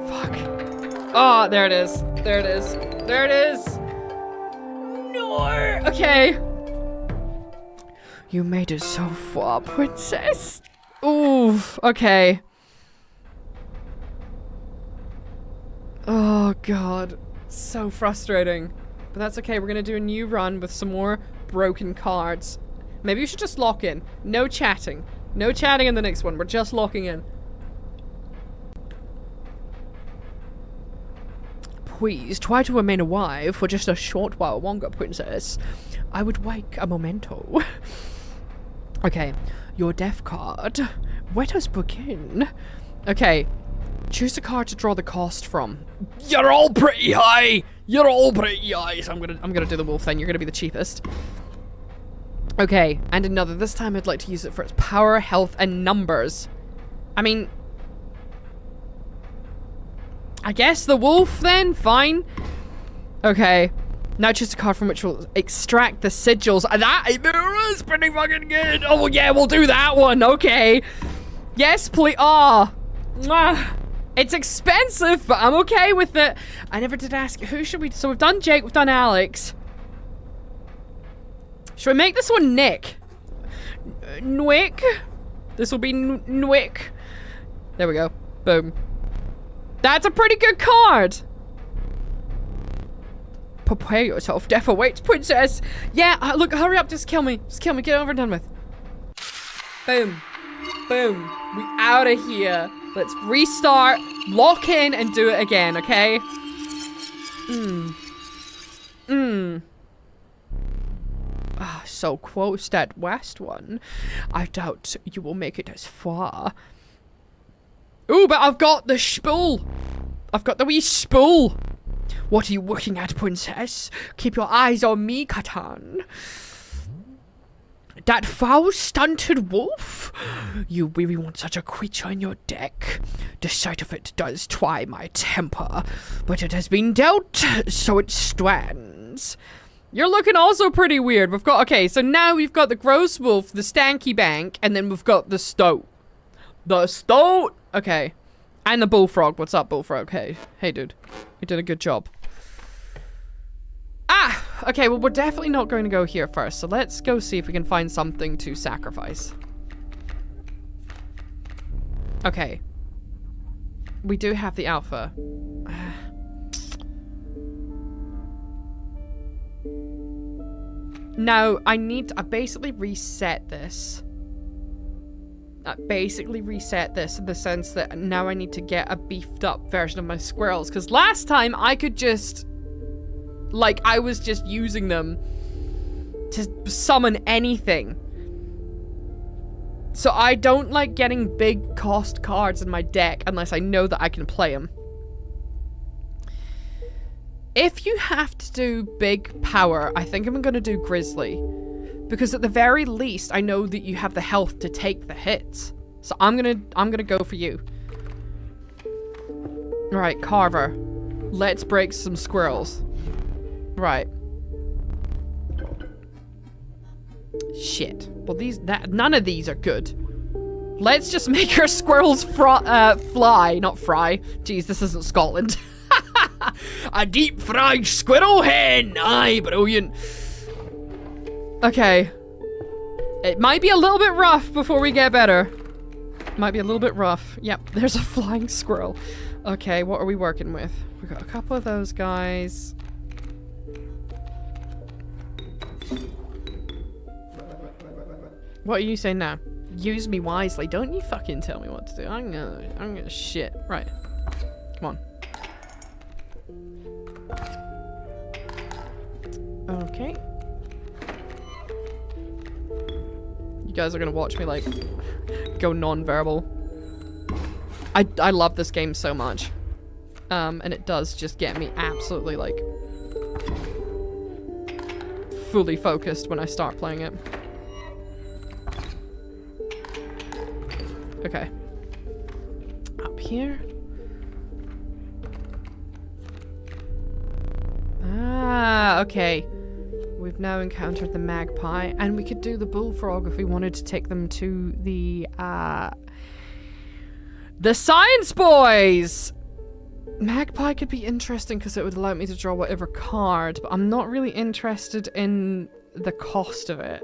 Fuck. Oh, there it is. There it is. There it is. No. Okay. You made it so far, princess. Ooh, okay. Oh, God. So frustrating. But that's okay. We're going to do a new run with some more broken cards. Maybe we should just lock in. No chatting. No chatting in the next one. We're just locking in. Please, try to remain alive for just a short while longer, princess. I would like a memento. Okay. Your death card. Let us begin. Okay. Choose a card to draw the cost from. You're all pretty high. You're all pretty high. So I'm gonna do the wolf thing. You're gonna be the cheapest. Okay, and another. This time I'd like to use it for its power, health, and numbers. I mean, I guess the wolf then. Fine. Okay. Now choose a card from which we'll extract the sigils. That is pretty fucking good. Oh yeah, we'll do that one. Okay. Yes, please. Ah. Oh. It's expensive, but I'm okay with it. I never did ask, who should we... So we've done Jake, we've done Alex. Should we make this one Nick? Nwick? This will be Nwick. There we go. Boom. That's a pretty good card. Prepare yourself. Death awaits, princess. Yeah, look, hurry up. Just kill me. Just kill me. Get over and done with. Boom. Boom. We out of here. Let's restart, lock in, and do it again, okay? Ah, so close, that last one. I doubt you will make it as far. Ooh, but I've got the spool. I've got the wee spool. What are you looking at, princess? Keep your eyes on me, Catan. That foul, stunted wolf? You really want such a creature in your deck? The sight of it does try my temper, but it has been dealt, so it stands. You're looking also pretty weird. We've got, okay, so now we've got the gross wolf, the stanky bank, and then we've got the stoat. The stoat! Okay. And the bullfrog. What's up, bullfrog? Hey. Hey, dude. You did a good job. Ah! Okay, well, we're definitely not going to go here first, so let's go see if we can find something to sacrifice. Okay. We do have the alpha. Now, I basically reset this. I basically reset this in the sense that now I need to get a beefed up version of my squirrels, because last time I could just... Like, I was just using them to summon anything. So I don't like getting big cost cards in my deck unless I know that I can play them. If you have to do big power, I think I'm going to do Grizzly. Because at the very least, I know that you have the health to take the hits. So I'm gonna go for you. Alright, Carver. Let's break some squirrels. Right. Shit. Well, none of these are good. Let's just make our squirrels fly, not fry. Jeez, this isn't Scotland. A deep fried squirrel hen. Aye, brilliant. Okay. It might be a little bit rough before we get better. Might be a little bit rough. Yep, there's a flying squirrel. Okay, what are we working with? We got a couple of those guys. What are you saying now? Use me wisely. Don't you fucking tell me what to do. I'm gonna shit. Right. Come on. Okay. You guys are gonna watch me like go non-verbal. I love this game so much. And it does just get me absolutely like fully focused when I start playing it. Okay. Up here. Ah, okay. We've now encountered the magpie, and we could do the bullfrog if we wanted to take them to the science boys! Magpie could be interesting because it would allow me to draw whatever card, but I'm not really interested in the cost of it.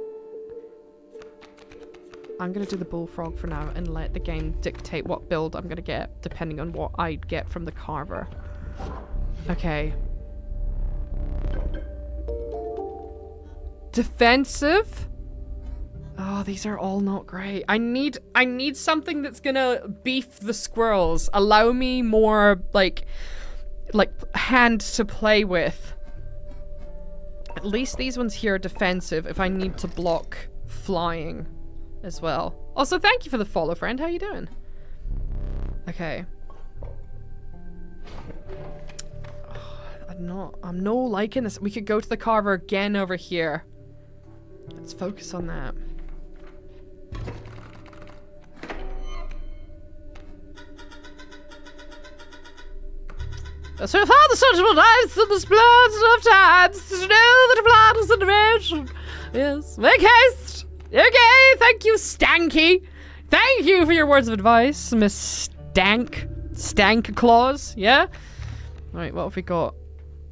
I'm gonna do the bullfrog for now and let the game dictate what build I'm gonna get, depending on what I get from the carver. Okay. Defensive? Oh, these are all not great. I need something that's gonna beef the squirrels. Allow me more, like hand to play with. At least these ones here are defensive if I need to block flying as well. Also, thank you for the follow, friend. How you doing? Okay. Oh, I'm no liking this. We could go to the carver again over here. Let's focus on that. So far the social dice and the splurge enough times to know that a plan is an invention. Yes. Make haste. Okay, thank you, Stanky. Thank you for your words of advice, Miss Stank Claus. Yeah? Alright, what have we got?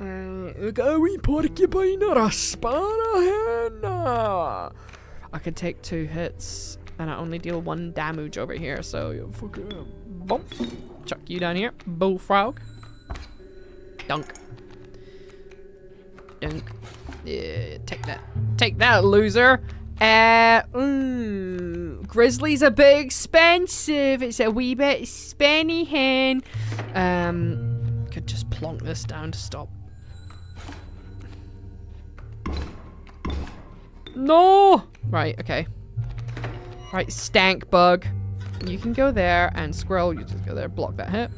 We got a wee porcupine or a sparrow hen. I could take 2 hits, and I only deal 1 damage over here, so you fucking bump. Chuck you down here. Bullfrog. Dunk. Dunk. Yeah, take that. Take that, loser. Grizzly's a bit expensive. It's a wee bit spenny hen. Could just plonk this down to stop. No! Right, okay. Right, stank bug. You can go there, and squirrel, you just go there, block that hit.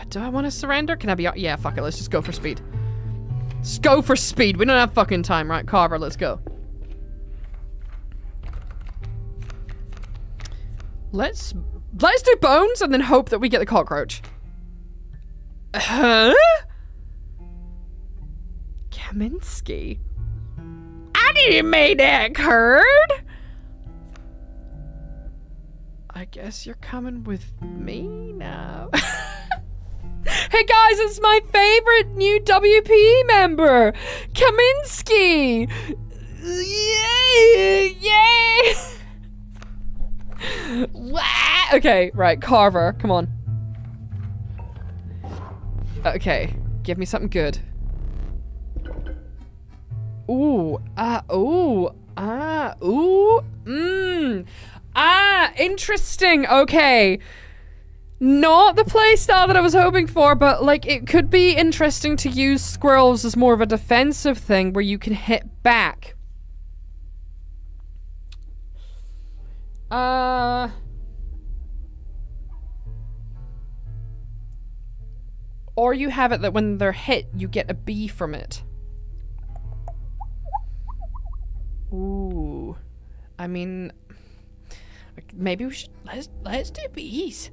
Do I want to surrender? Can I be... Yeah, fuck it. Let's just go for speed. Let's go for speed. We don't have fucking time, right? Carver, let's go. Let's do bones and then hope that we get the cockroach. Huh? Kaminsky? I didn't make that card! I guess you're coming with me now. Hey guys, it's my favorite new WP member, Kaminsky. Yay! Yay! Okay, right, Carver, come on. Okay, give me something good. Interesting, okay. Not the playstyle that I was hoping for, but like it could be interesting to use squirrels as more of a defensive thing where you can hit back. Or you have it that when they're hit, you get a B from it. Ooh. I mean, maybe we should, let's do B's.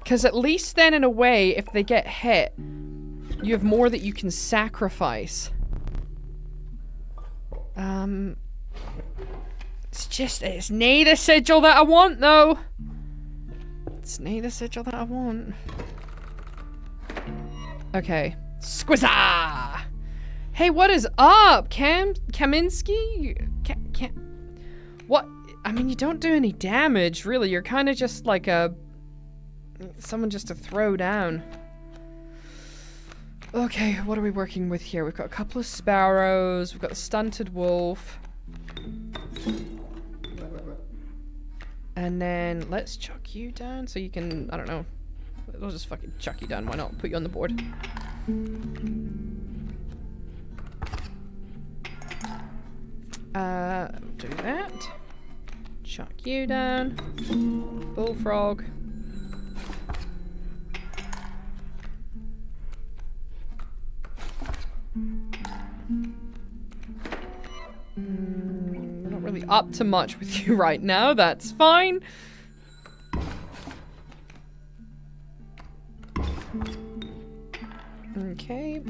Because at least then, in a way, if they get hit, you have more that you can sacrifice. It's neither sigil that I want, though. It's neither sigil that I want. Okay. Squizza! Hey, what is up, Kaminsky? What? I mean, you don't do any damage, really. You're kind of just like someone just to throw down. Okay, what are we working with here? We've got a couple of sparrows. We've got the stunted wolf. And then let's chuck you down so you can, I don't know. We'll just fucking chuck you down. Why not? Put you on the board. Do that. Chuck you down. Bullfrog. We're not really up to much with you right now. That's fine. Okay.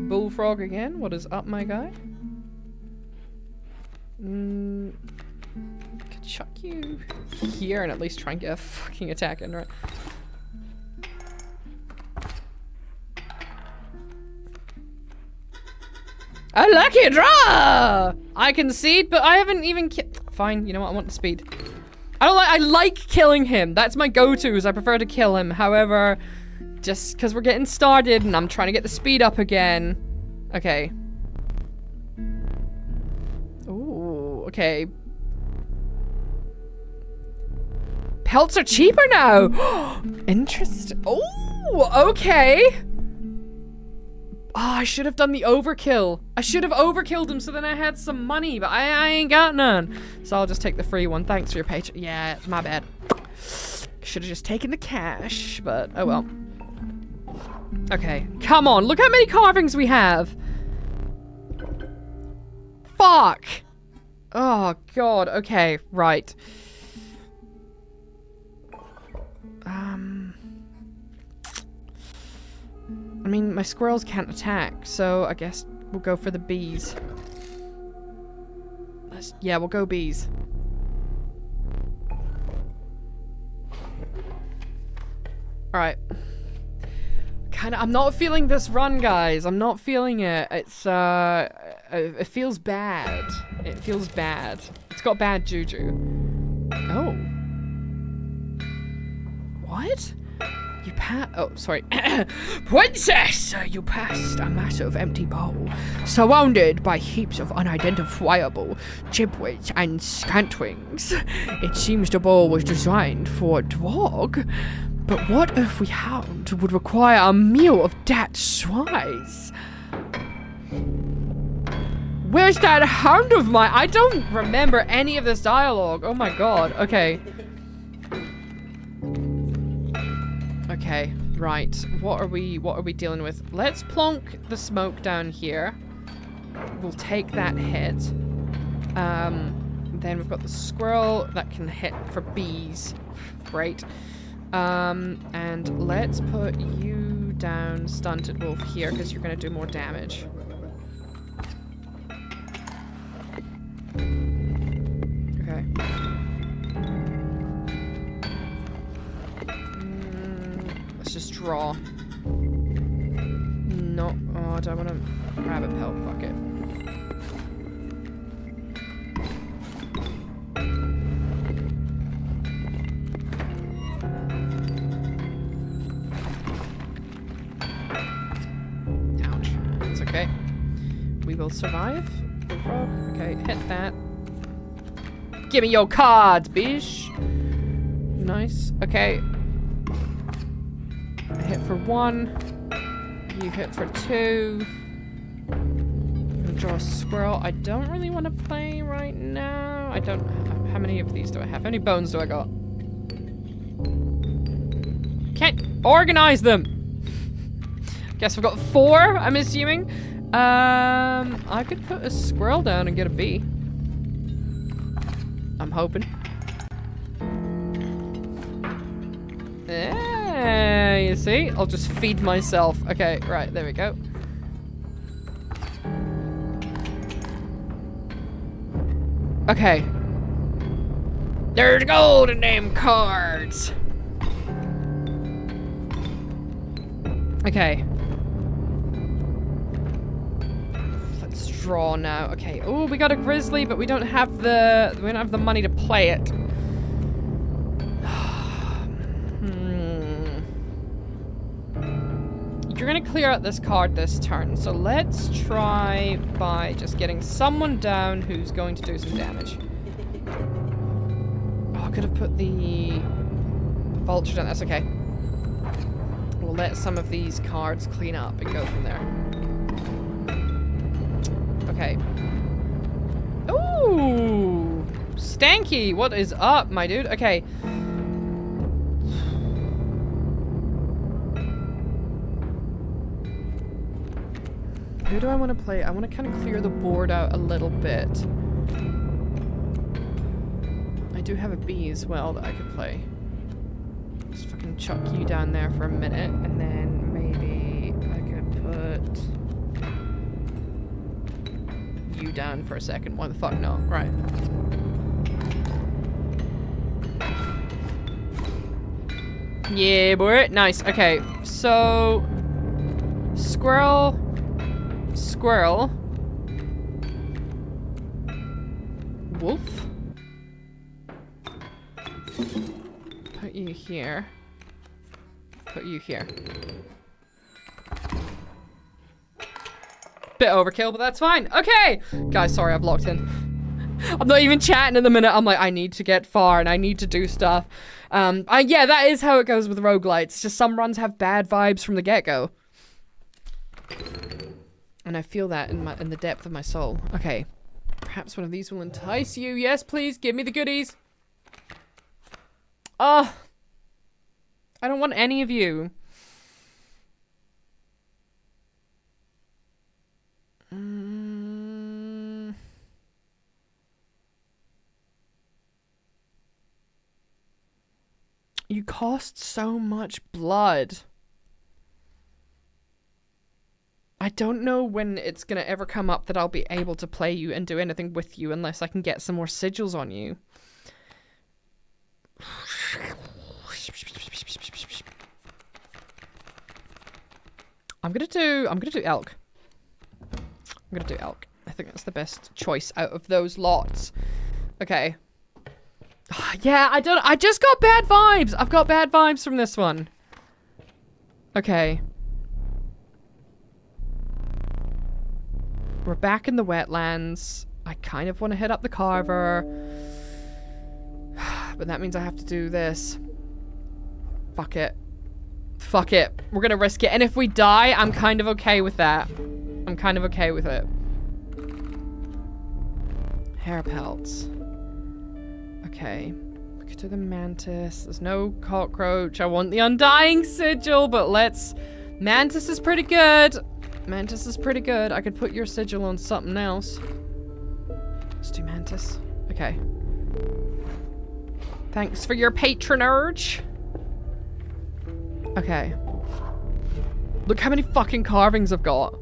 Bullfrog again. What is up, my guy? Could chuck you here and at least try and get a fucking attack in, right? A lucky draw! I concede, but I haven't even fine, you know what? I want the speed. I like killing him. That's my go-tos. I prefer to kill him. However, just because we're getting started and I'm trying to get the speed up again. Okay. Ooh, okay. Pelts are cheaper now! Interesting. Oh, okay. Oh, I should have done the overkill. I should have overkilled him so then I had some money, but I ain't got none. So I'll just take the free one. Thanks for your paycheck. Yeah, my bad. Should have just taken the cash, but oh well. Okay, come on. Look how many carvings we have. Fuck. Oh, God. Okay, right. I mean, my squirrels can't attack, so I guess we'll go for the bees. Yeah, we'll go bees. Alright. I'm not feeling this run, guys. I'm not feeling it. It's, it feels bad. It feels bad. It's got bad juju. Oh. What? You oh, sorry. Princess! You passed a massive empty bowl, surrounded by heaps of unidentifiable giblets and scantwings. It seems the bowl was designed for a dog, but what if we hound would require a meal of that size? Where's that hound of mine? I don't remember any of this dialogue. Oh my god. Okay. Okay, right. What are we dealing with? Let's plonk the smoke down here. We'll take that hit. Then we've got the squirrel that can hit for bees. Great. And let's put you down, stunted wolf, here because you're gonna do more damage. Okay. Just draw. No. Oh, do I want to rabbit pelt? Fuck it. Ouch. It's okay. We will survive. Okay, hit that. Give me your cards, bish. Nice. Okay. I hit for 1. You hit for 2. I'm gonna draw a squirrel. I don't really want to play right now. I don't. How many of these do I have? How many bones do I got? Can't organize them. Guess I've got 4. I'm assuming. I could put a squirrel down and get a bee. I'm hoping. You see? I'll just feed myself. Okay, right, there we go. Okay. There's gold in them cards. Okay. Let's draw now. Okay. Oh, we got a grizzly, but we don't have the money to play it. You're gonna clear out this card this turn, so let's try by just getting someone down who's going to do some damage. Oh, I could have put the vulture down. That's okay. We'll let some of these cards clean up and go from there. Okay. Ooh! Stanky! What is up, my dude? Okay. Who do I want to play? I want to kind of clear the board out a little bit. I do have a bee as well that I could play. Just fucking chuck you down there for a minute, and then maybe I could put you down for a second. Why the fuck not? Right. Yeah, boy. Nice. Okay, so squirrel. Squirrel. Wolf. Put you here. Put you here. Bit overkill, but that's fine. Okay! Guys, sorry, I've locked in. I'm not even chatting in the minute. I'm like, I need to get far and I need to do stuff. Yeah, that is how it goes with roguelites. It's just some runs have bad vibes from the get-go. And I feel that in the depth of my soul. Okay. Perhaps one of these will entice you. Yes, please. Give me the goodies. I don't want any of you. You cost so much blood. I don't know when it's gonna ever come up that I'll be able to play you and do anything with you unless I can get some more sigils on you. I'm gonna do elk. I'm gonna do elk. I think that's the best choice out of those lots. Okay. Yeah, I just got bad vibes. I've got bad vibes from this one. Okay. We're back in the wetlands. I kind of want to hit up the carver. But that means I have to do this. Fuck it. Fuck it. We're gonna risk it. And if we die, I'm kind of okay with that. I'm kind of okay with it. Hair pelts. Okay. We could do the mantis. There's no cockroach. I want the undying sigil, but let's... Mantis is pretty good. Mantis is pretty good. I could put your sigil on something else. Let's do mantis. Okay. Thanks for your patronage. Okay. Look how many fucking carvings I've got.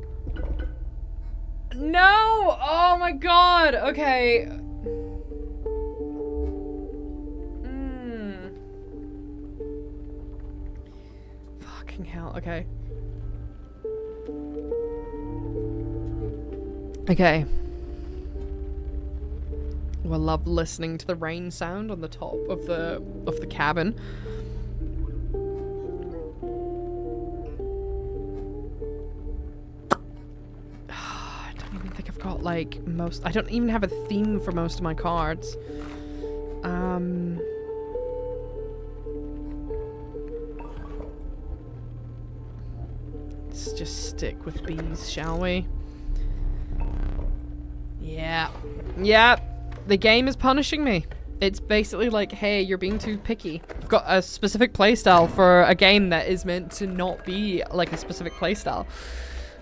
No! Oh my god! Okay. Fucking hell. Okay. Okay. Well, I love listening to the rain sound on the top of the cabin. I don't even think I've got like most. I don't even have a theme for most of my cards. Let's just stick with bees, shall we? Yeah. Yeah. The game is punishing me. It's basically like, hey, you're being too picky. I've got a specific playstyle for a game that is meant to not be like a specific playstyle.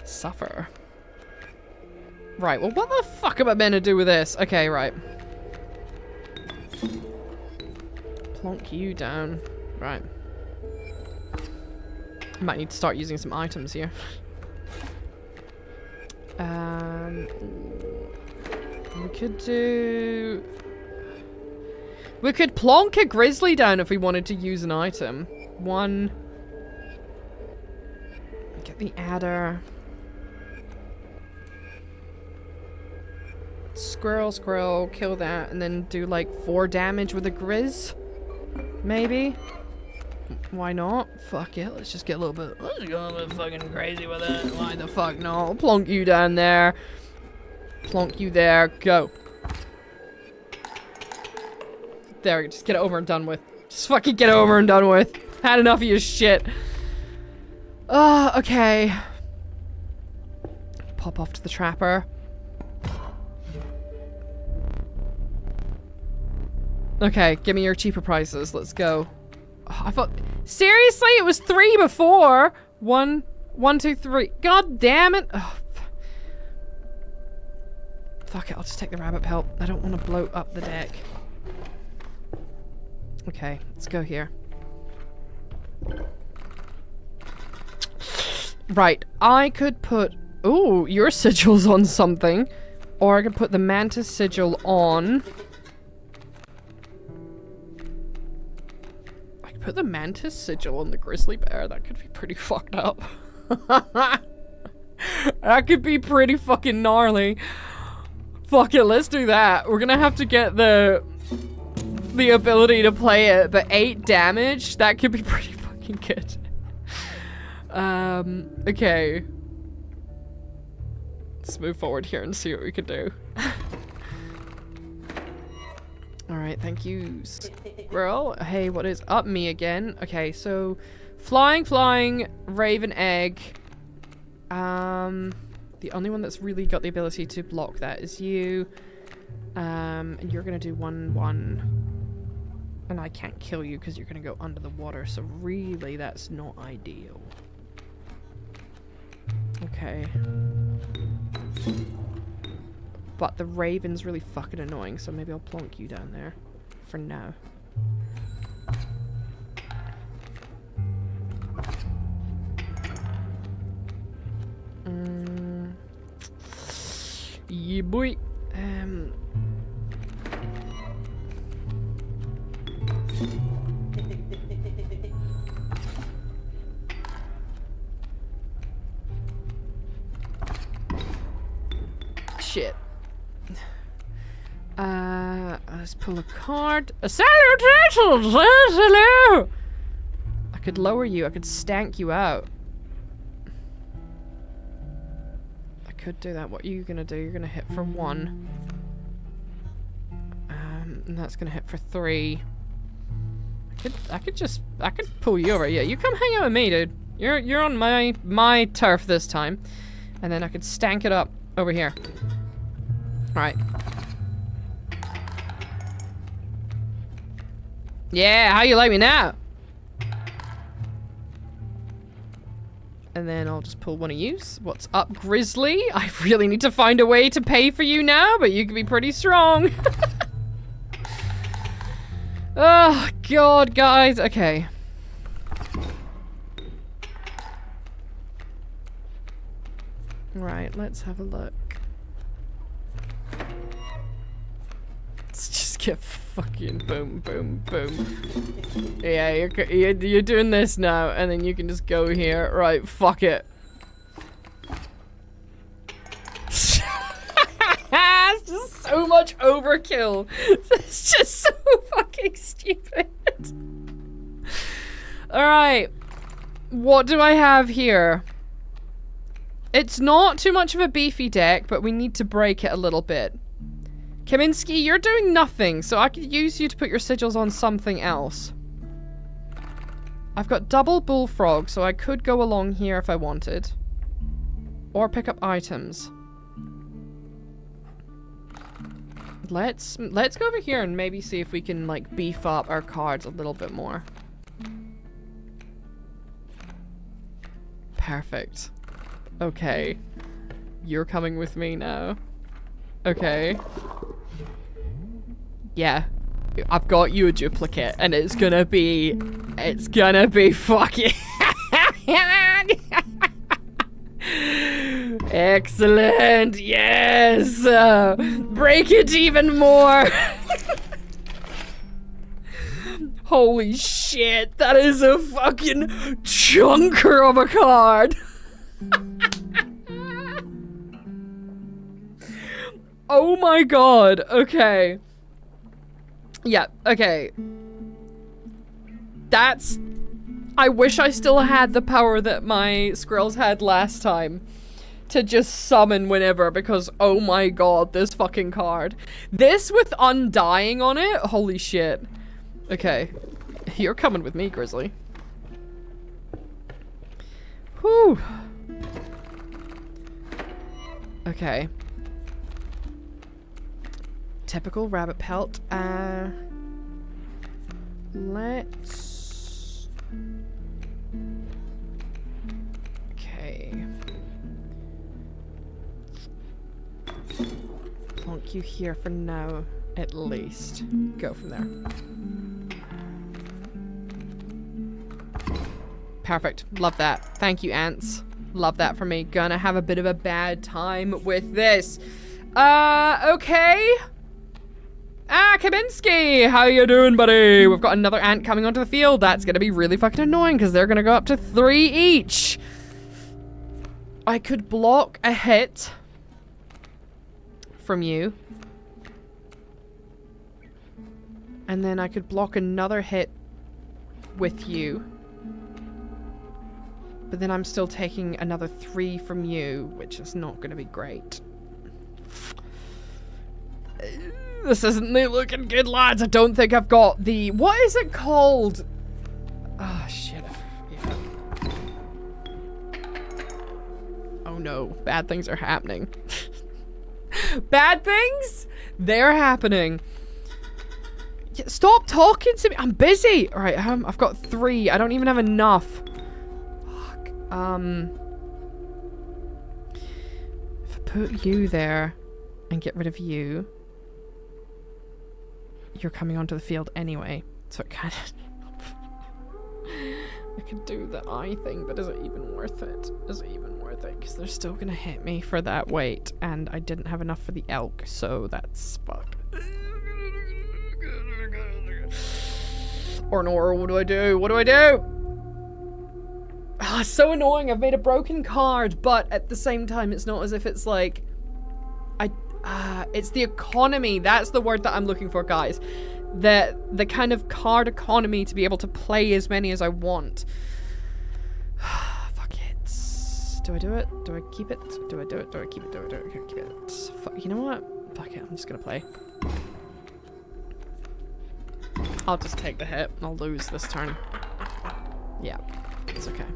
Suffer. Right, well, what the fuck am I meant to do with this? Okay, right. Plonk you down. Right. Might need to start using some items here. We could do We could plonk a grizzly down if we wanted to use an item. 1. Get the adder. Squirrel, kill that, and then do like 4 damage with a grizz? Maybe? Why not? Fuck it, let's just get a little bit. Let's go a bit fucking crazy with it. Why the fuck not? Plonk you down there. Plonk you there. Go. There, just get it over and done with. Just fucking get it over and done with. Had enough of your shit. Okay. Pop off to the trapper. Okay, give me your cheaper prices. Let's go. Oh, I thought... Seriously? It was 3 before. 1, 2, 3. God damn it. Oh, fuck it, I'll just take the rabbit pelt. I don't want to bloat up the deck. Okay, let's go here. Right, I could put... Ooh, your sigil's on something. Or I could put the mantis sigil on... Put the mantis sigil on the grizzly bear. That could be pretty fucked up. That could be pretty fucking gnarly. Fuck it, let's do that. We're gonna have to get the ability to play it, but 8 damage, that could be pretty fucking good. Okay. Let's move forward here and see what we can do. Alright, thank you, squirrel. Hey, what is up? Me again. Okay, so flying, raven egg. The only one that's really got the ability to block that is you. And you're gonna do 1/1. And I can't kill you because you're gonna go under the water, so really that's not ideal. Okay. But the raven's really fucking annoying, so maybe I'll plonk you down there for now. Yeah, boy. Shit. Let's pull a card. A salutations! Hello! I could lower you. I could stank you out. I could do that. What are you gonna do? You're gonna hit for 1. And that's gonna hit for 3. I could pull you over. Yeah, you come hang out with me, dude. You're on my turf this time. And then I could stank it up over here. Alright. Yeah, how you like me now? And then I'll just pull one of you. What's up, Grizzly? I really need to find a way to pay for you now, but you can be pretty strong. Oh, God, guys. Okay. Right, let's have a look. Let's just get fucking boom, boom, boom. Yeah, you're doing this now, and then you can just go here. Right, fuck it. It's just so much overkill. It's just so fucking stupid. Alright. What do I have here? It's not too much of a beefy deck, but we need to break it a little bit. Kaminsky, you're doing nothing, so I could use you to put your sigils on something else. I've got double bullfrog, so I could go along here if I wanted. Or pick up items. Let's go over here and maybe see if we can, like, beef up our cards a little bit more. Perfect. Okay. You're coming with me now. Okay. Yeah. I've got you a duplicate, and it's gonna be fucking excellent. Yes. Break it even more. Holy shit, that is a fucking chunker of a card. Oh my god, okay. Yeah, okay. That's... I wish I still had the power that my squirrels had last time to just summon whenever, because oh my god, this fucking card. This with Undying on it? Holy shit. Okay. You're coming with me, Grizzly. Whew. Okay. Typical rabbit pelt. Let's... Okay. Plonk you here for now, at least. Go from there. Perfect. Love that. Thank you, ants. Love that for me. Gonna have a bit of a bad time with this. Okay. Kaminsky, how you doing, buddy? We've got another ant coming onto the field. That's gonna be really fucking annoying because they're gonna go up to 3 each. I could block a hit from you. And then I could block another hit with you. But then I'm still taking another 3 from you, which is not going to be great. This isn't looking good, lads. I don't think I've got the... What is it called? Oh, shit. Yeah. Oh, no. Bad things are happening. Bad things? They're happening. Stop talking to me. I'm busy. All right, I've got 3. I don't even have enough. If I put you there and get rid of you, you're coming onto the field anyway, so it kind of... I could do the eye thing, but is it even worth it? Is it even worth it? Because they're still gonna hit me for that weight, and I didn't have enough for the elk, so that's fucked. Or what do I do? What do I do? Oh, it's so annoying. I've made a broken card, but at the same time, it's not as if it's like... it's the economy. That's the word that I'm looking for, guys. The kind of card economy to be able to play as many as I want. Fuck it. Do I do it? Do I keep it? Do I do it? Do I keep it? Do I keep it? Fuck, you know what? Fuck it. I'm just gonna play. I'll just take the hit. I'll lose this turn. Yeah. It's okay.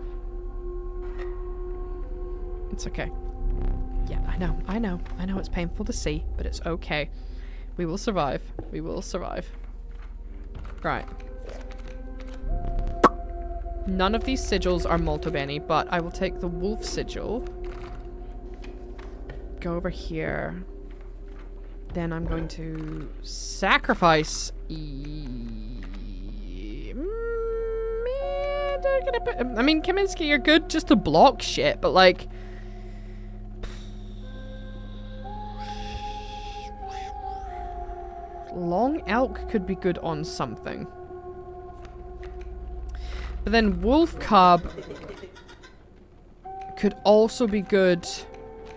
It's okay. Yeah, I know it's painful to see, but it's okay. We will survive. We will survive. Right. None of these sigils are molto bene, but I will take the wolf sigil. Go over here. Then I'm going to sacrifice... I mean, Kaminsky, you're good just to block shit, but like... Long elk could be good on something. But then wolf cub could also be good.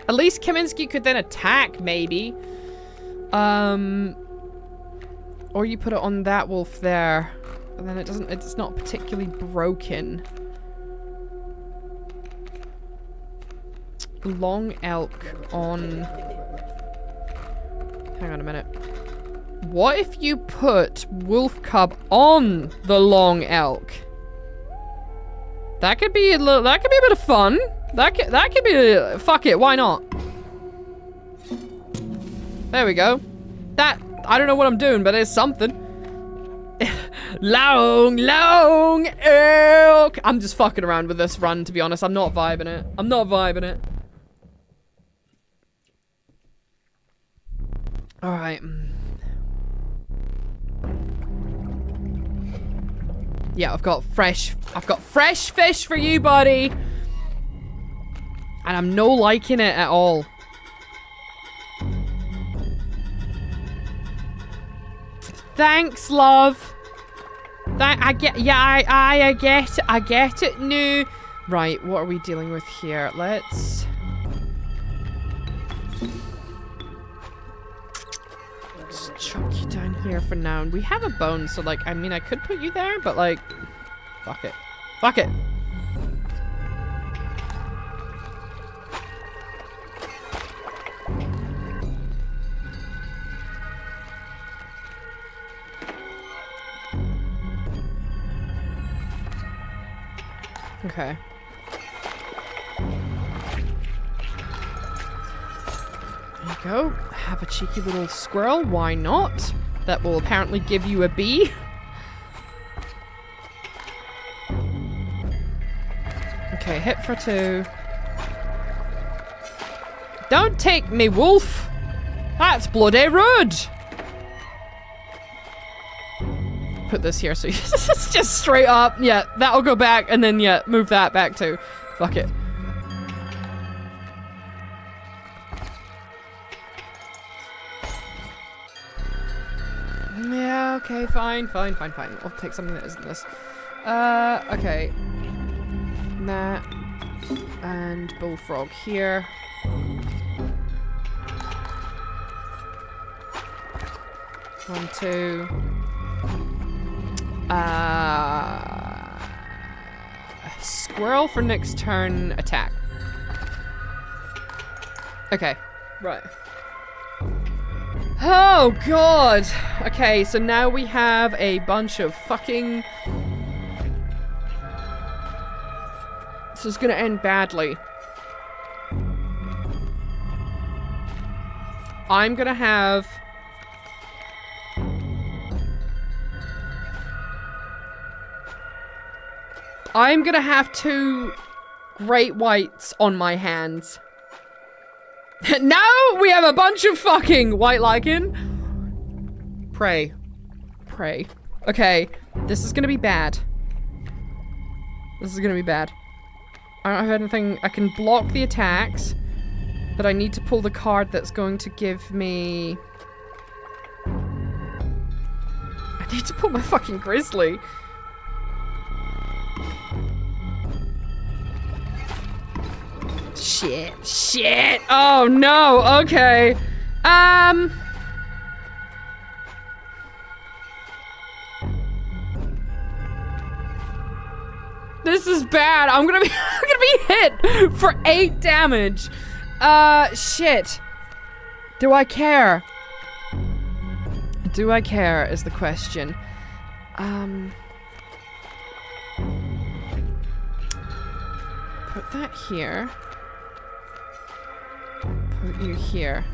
At least Kaminsky could then attack, maybe. Or you put it on that wolf there. And then it's not particularly broken. Long elk on... Hang on a minute. What if you put wolf cub on the long elk? That could be a little, that could be a bit of fun. That could be, fuck it, why not? There we go. That, I don't know what I'm doing, but it's something. long elk. I'm just fucking around with this run, to be honest. I'm not vibing it. I'm not vibing it. All right. Yeah, I've got fresh fish for you, buddy. And I'm no liking it at all. Thanks, love. I get, yeah, I get it. No. Right, what are we dealing with here? Let's chuck you down here for now. And we have a bone, so like, I mean, I could put you there, but like, fuck it. Fuck it. Okay. There you go. Have a cheeky little squirrel. Why not? That will apparently give you a bee. Okay, hit for 2. Don't take me, wolf! That's bloody rude! Put this here so it's just straight up. Yeah, that'll go back, and then, yeah, move that back too. Fuck it. Yeah, okay, fine. I'll take something that isn't this. Okay. That. And bullfrog here. One, 2. Squirrel for next turn attack. Okay, right. Oh god! Okay, so now we have a bunch of fucking... This is gonna end badly. I'm gonna have... I'm gonna have 2 great whites on my hands. Now we have a bunch of fucking white lichen. Pray. Okay, this is gonna be bad. I don't have anything. I can block the attacks, but I need to pull the card that's going to give me... I need to pull my fucking grizzly. Shit. Oh no, okay. This is bad. I'm gonna be hit for 8 damage. Shit. Do I care? Do I care is the question. Put that here. Put you here.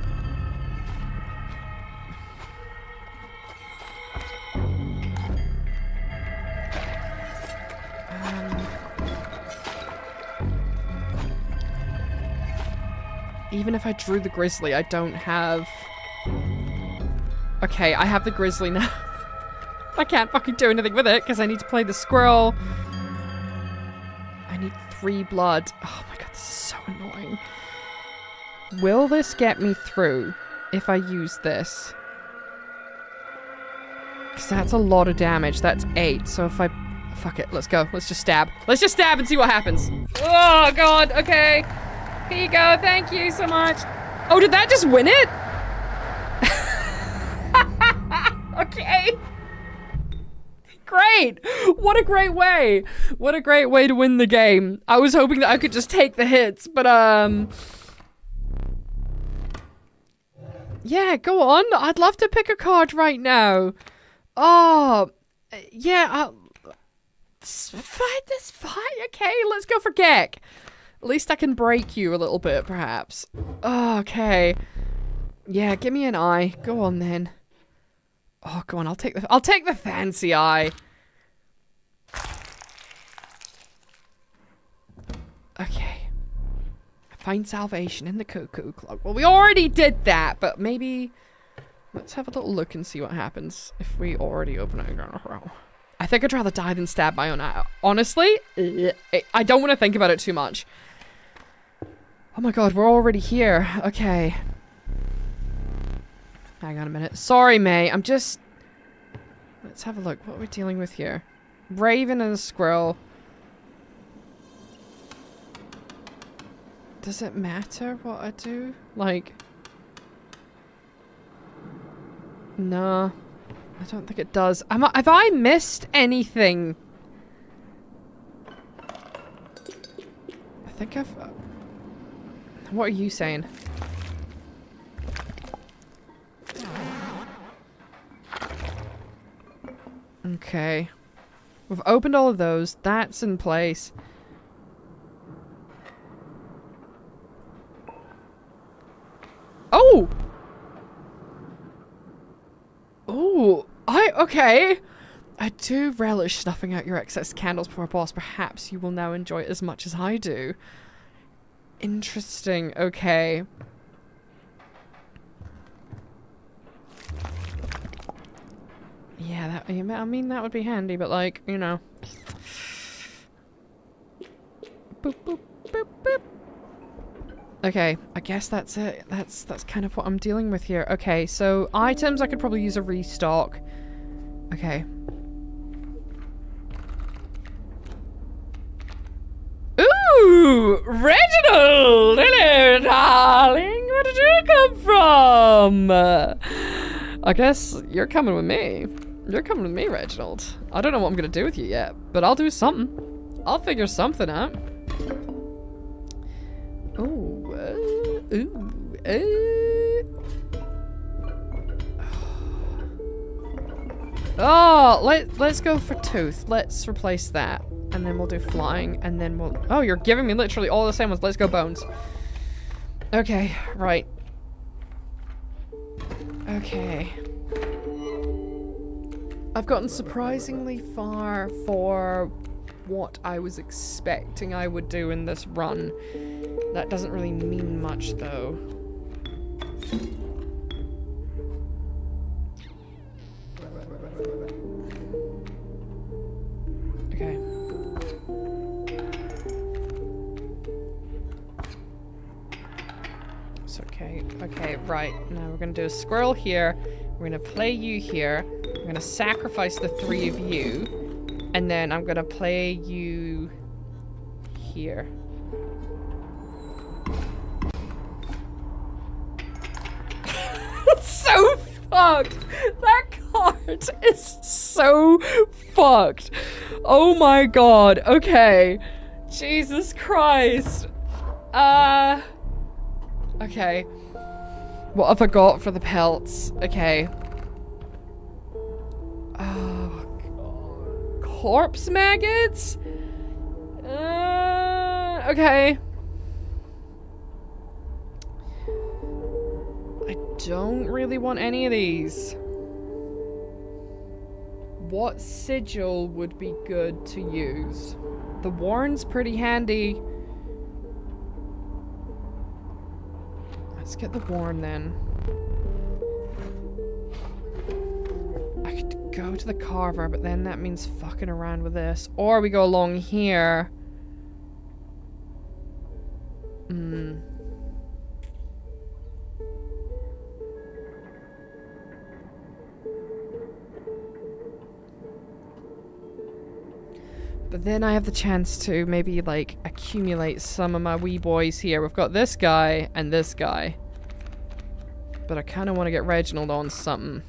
Even if I drew the grizzly, I don't have... Okay, I have the grizzly now. I can't fucking do anything with it because I need to play the squirrel. I need 3 blood. Oh my god, this is so annoying. Will this get me through if I use this? Because that's a lot of damage. That's 8. So if I... Fuck it. Let's go. Let's just stab. Let's just stab and see what happens. Oh, God. Okay. Here you go. Thank you so much. Oh, did that just win it? Okay. Great. What a great way. What a great way to win the game. I was hoping that I could just take the hits, but, yeah, go on. I'd love to pick a card right now. Oh, yeah. It's fine. Okay, let's go for Gek. At least I can break you a little bit, perhaps. Oh, okay. Yeah, give me an eye. Go on then. Oh, go on. I'll take the fancy eye. Okay. Find salvation in the cuckoo clock. Well, we already did that, but maybe... Let's have a little look and see what happens if we already open it again. I think I'd rather die than stab my own eye. Honestly, I don't want to think about it too much. Oh my god, we're already here. Okay. Hang on a minute. Sorry, May. I'm just... Let's have a look. What are we dealing with here? Raven and a squirrel. Does it matter what I do? Like... No. I don't think it does. Have I missed anything? I think I've... What are you saying? Okay. We've opened all of those. That's in place. Oh! Oh! Okay. I do relish snuffing out your excess candles before a boss. Perhaps you will now enjoy it as much as I do. Interesting. Okay. Yeah, that, I mean, that would be handy, but like, you know. Boop, boop, boop, boop. Okay, I guess that's it. That's kind of what I'm dealing with here. Okay, so items, I could probably use a restock. Okay. Ooh! Reginald! Hello, darling! Where did you come from? I guess you're coming with me. You're coming with me, Reginald. I don't know what I'm gonna do with you yet, but I'll do something. I'll figure something out. Ooh, Oh, let's go for tooth. Let's replace that. And then we'll do flying, and then we'll... Oh, you're giving me literally all the same ones. Let's go bones. Okay, right. Okay. I've gotten surprisingly far for what I was expecting I would do in this run. That doesn't really mean much, though. Okay. It's okay. Okay, right. Now we're gonna do a squirrel here. We're gonna play you here. I'm gonna sacrifice the 3 of you. And then I'm gonna play you here. So fucked! That card is so fucked. Oh my god. Okay. Jesus Christ. Okay. What have I got for the pelts? Okay. Oh god. Corpse maggots? Okay. I don't really want any of these. What sigil would be good to use? The warren's pretty handy. Let's get the warren then. I could go to the carver, but then that means fucking around with this. Or we go along here. But then I have the chance to maybe, like, accumulate some of my wee boys here. We've got this guy and this guy. But I kind of want to get Reginald on something.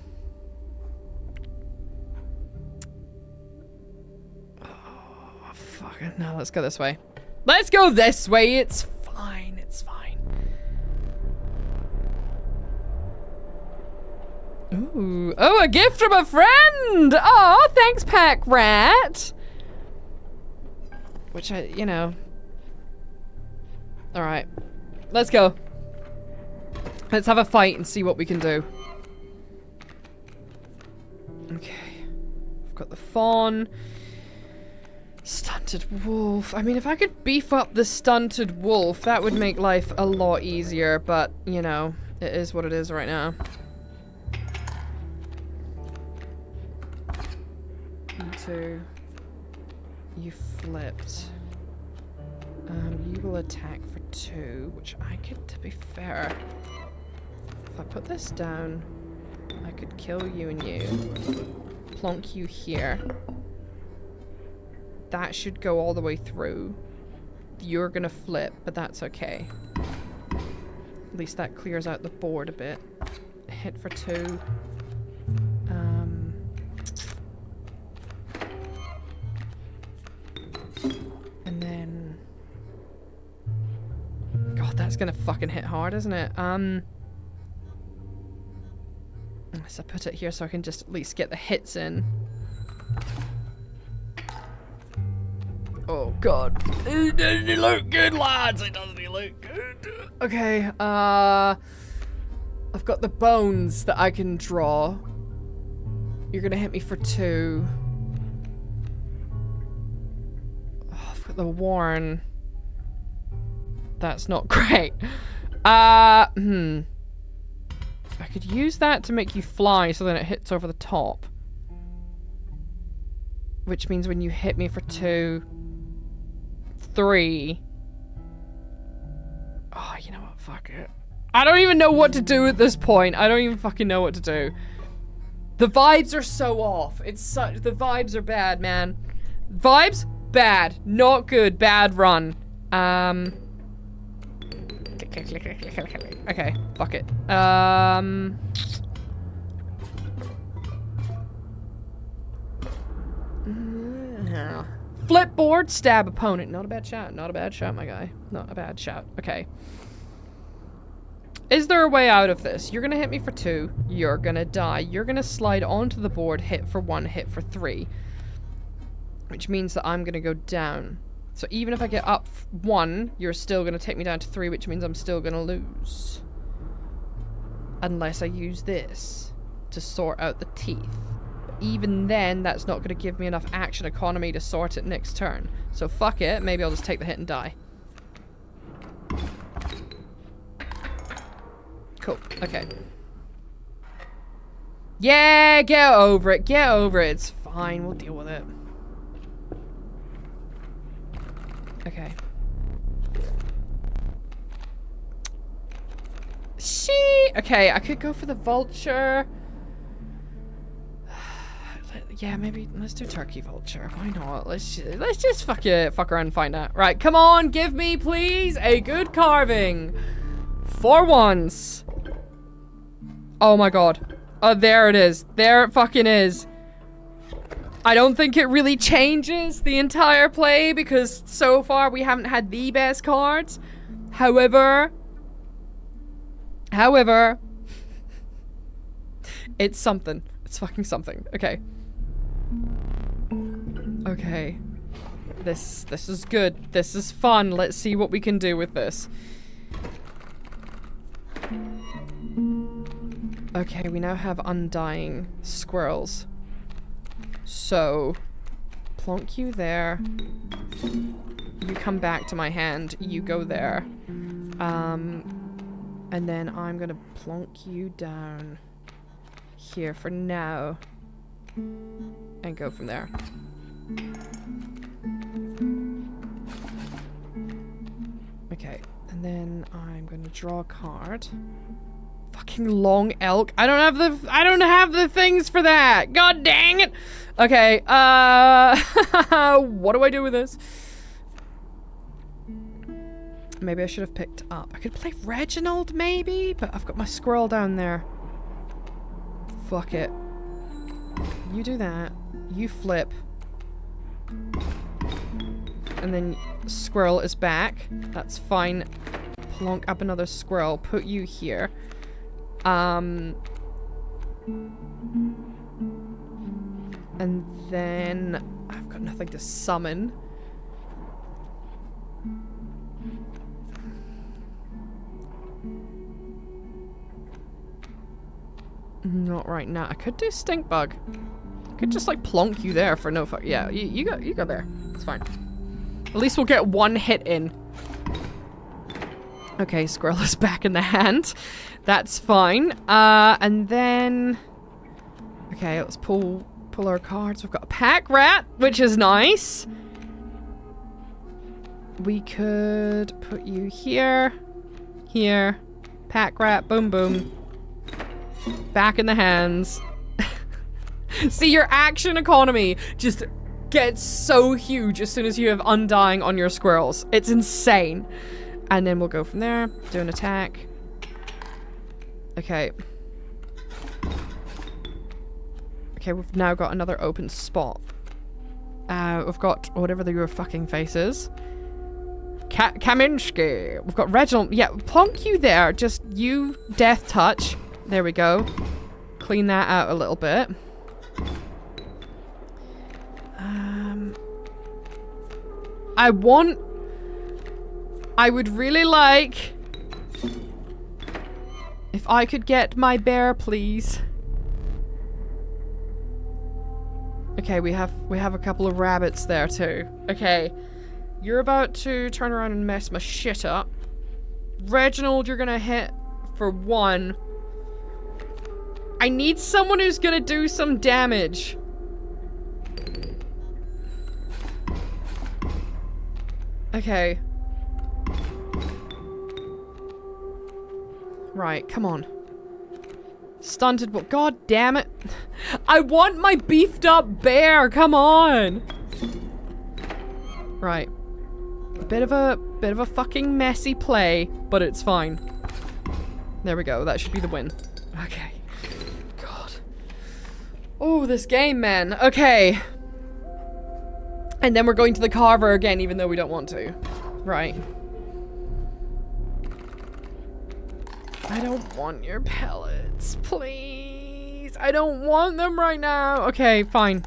Oh, fuck it. No, let's go this way. Let's go this way. It's fine. It's fine. Ooh. Oh, a gift from a friend! Oh, thanks, Pack Rat! Which I, you know. Alright. Let's go. Let's have a fight and see what we can do. Okay. We've got the fawn. Stunted wolf. I mean, if I could beef up the stunted wolf, that would make life a lot easier. But, you know, it is what it is right now. You two. You flipped. You will attack for 2, which I could, to be fair, if I put this down, I could kill you and you. Plonk you here. that should go all the way through. You're gonna flip, but that's okay. At least that clears out the board a bit. Hit for 2. And then... God, that's gonna fucking hit hard, isn't it? Unless I put it here so I can just at least get the hits in. Oh god. It doesn't look good, lads! It doesn't look good. Okay, I've got the bones that I can draw. You're gonna hit me for 2. Oh, I've got the worn. That's not great. I could use that to make you fly so then it hits over the top. Which means when you hit me for 2, 3. Oh, you know what? Fuck it. I don't even know what to do at this point. I don't even fucking know what to do. The vibes are so off. It's such... The vibes are bad, man. Vibes? Bad. Not good. Bad run. Okay, fuck it. Flip board, stab opponent. Not a bad shot. Not a bad shot, my guy. Not a bad shot. Okay. Is there a way out of this? You're gonna hit me for 2. You're gonna die. You're gonna slide onto the board, hit for 1, hit for 3. Which means that I'm gonna go down. So even if I get up 1, you're still gonna take me down to 3, which means I'm still gonna lose. Unless I use this to sort out the teeth. But even then, that's not gonna give me enough action economy to sort it next turn. So fuck it, maybe I'll just take the hit and die. Cool, okay. Yeah, get over it, get over it. It's fine, we'll deal with it. Okay. Okay, I could go for the vulture. Yeah, maybe let's do turkey vulture. Why not? Let's just fuck around and find out. Right, come on, give me please a good carving. For once. Oh my god. Oh, there it is. There it fucking is. I don't think it really changes the entire play because so far we haven't had the best cards. However, it's something. It's fucking something. Okay. Okay. This is good. This is fun. Let's see what we can do with this. Okay, we now have undying squirrels. So, plonk you there. You come back to my hand. You go there. And then I'm gonna plonk you down here for now. And go from there. Okay, and then I'm gonna draw a card. Fucking long elk. I don't have the things for that. God dang it. Okay, what do I do with this? Maybe I should have picked up. I could play Reginald maybe, but I've got my squirrel down there. Fuck it. You do that. You flip. And then squirrel is back. That's fine. Plonk up another squirrel. Put you here. And then I've got nothing to summon. Not right now. I could do stink bug. I could just like plonk you there for no fuck. Yeah, you go there. It's fine. At least we'll get 1 hit in. Okay, squirrel is back in the hand. That's fine. And then... Okay, let's pull our cards. We've got a pack rat, which is nice. We could put you here. Here. Pack rat. Boom, boom. Back in the hands. See, your action economy just gets so huge as soon as you have Undying on your squirrels. It's insane. And then we'll go from there. Do an attack. Okay. Okay, we've now got another open spot. We've got whatever your fucking face is. Kaminsky. We've got Reginald. Yeah, plonk you there. Just you death touch. There we go. Clean that out a little bit. I would really like if I could get my bear, please. Okay, we have a couple of rabbits there too. Okay. You're about to turn around and mess my shit up. Reginald, you're gonna hit for 1. I need someone who's gonna do some damage. Okay. Right, come on. Stunted, but god damn it. I want my beefed up bear, come on. Right. A bit of a fucking messy play, but it's fine. There we go, that should be the win. Okay. God. Oh, this game, man. Okay. And then we're going to the carver again, even though we don't want to. Right. I don't want your pellets, please. I don't want them right now. Okay, fine.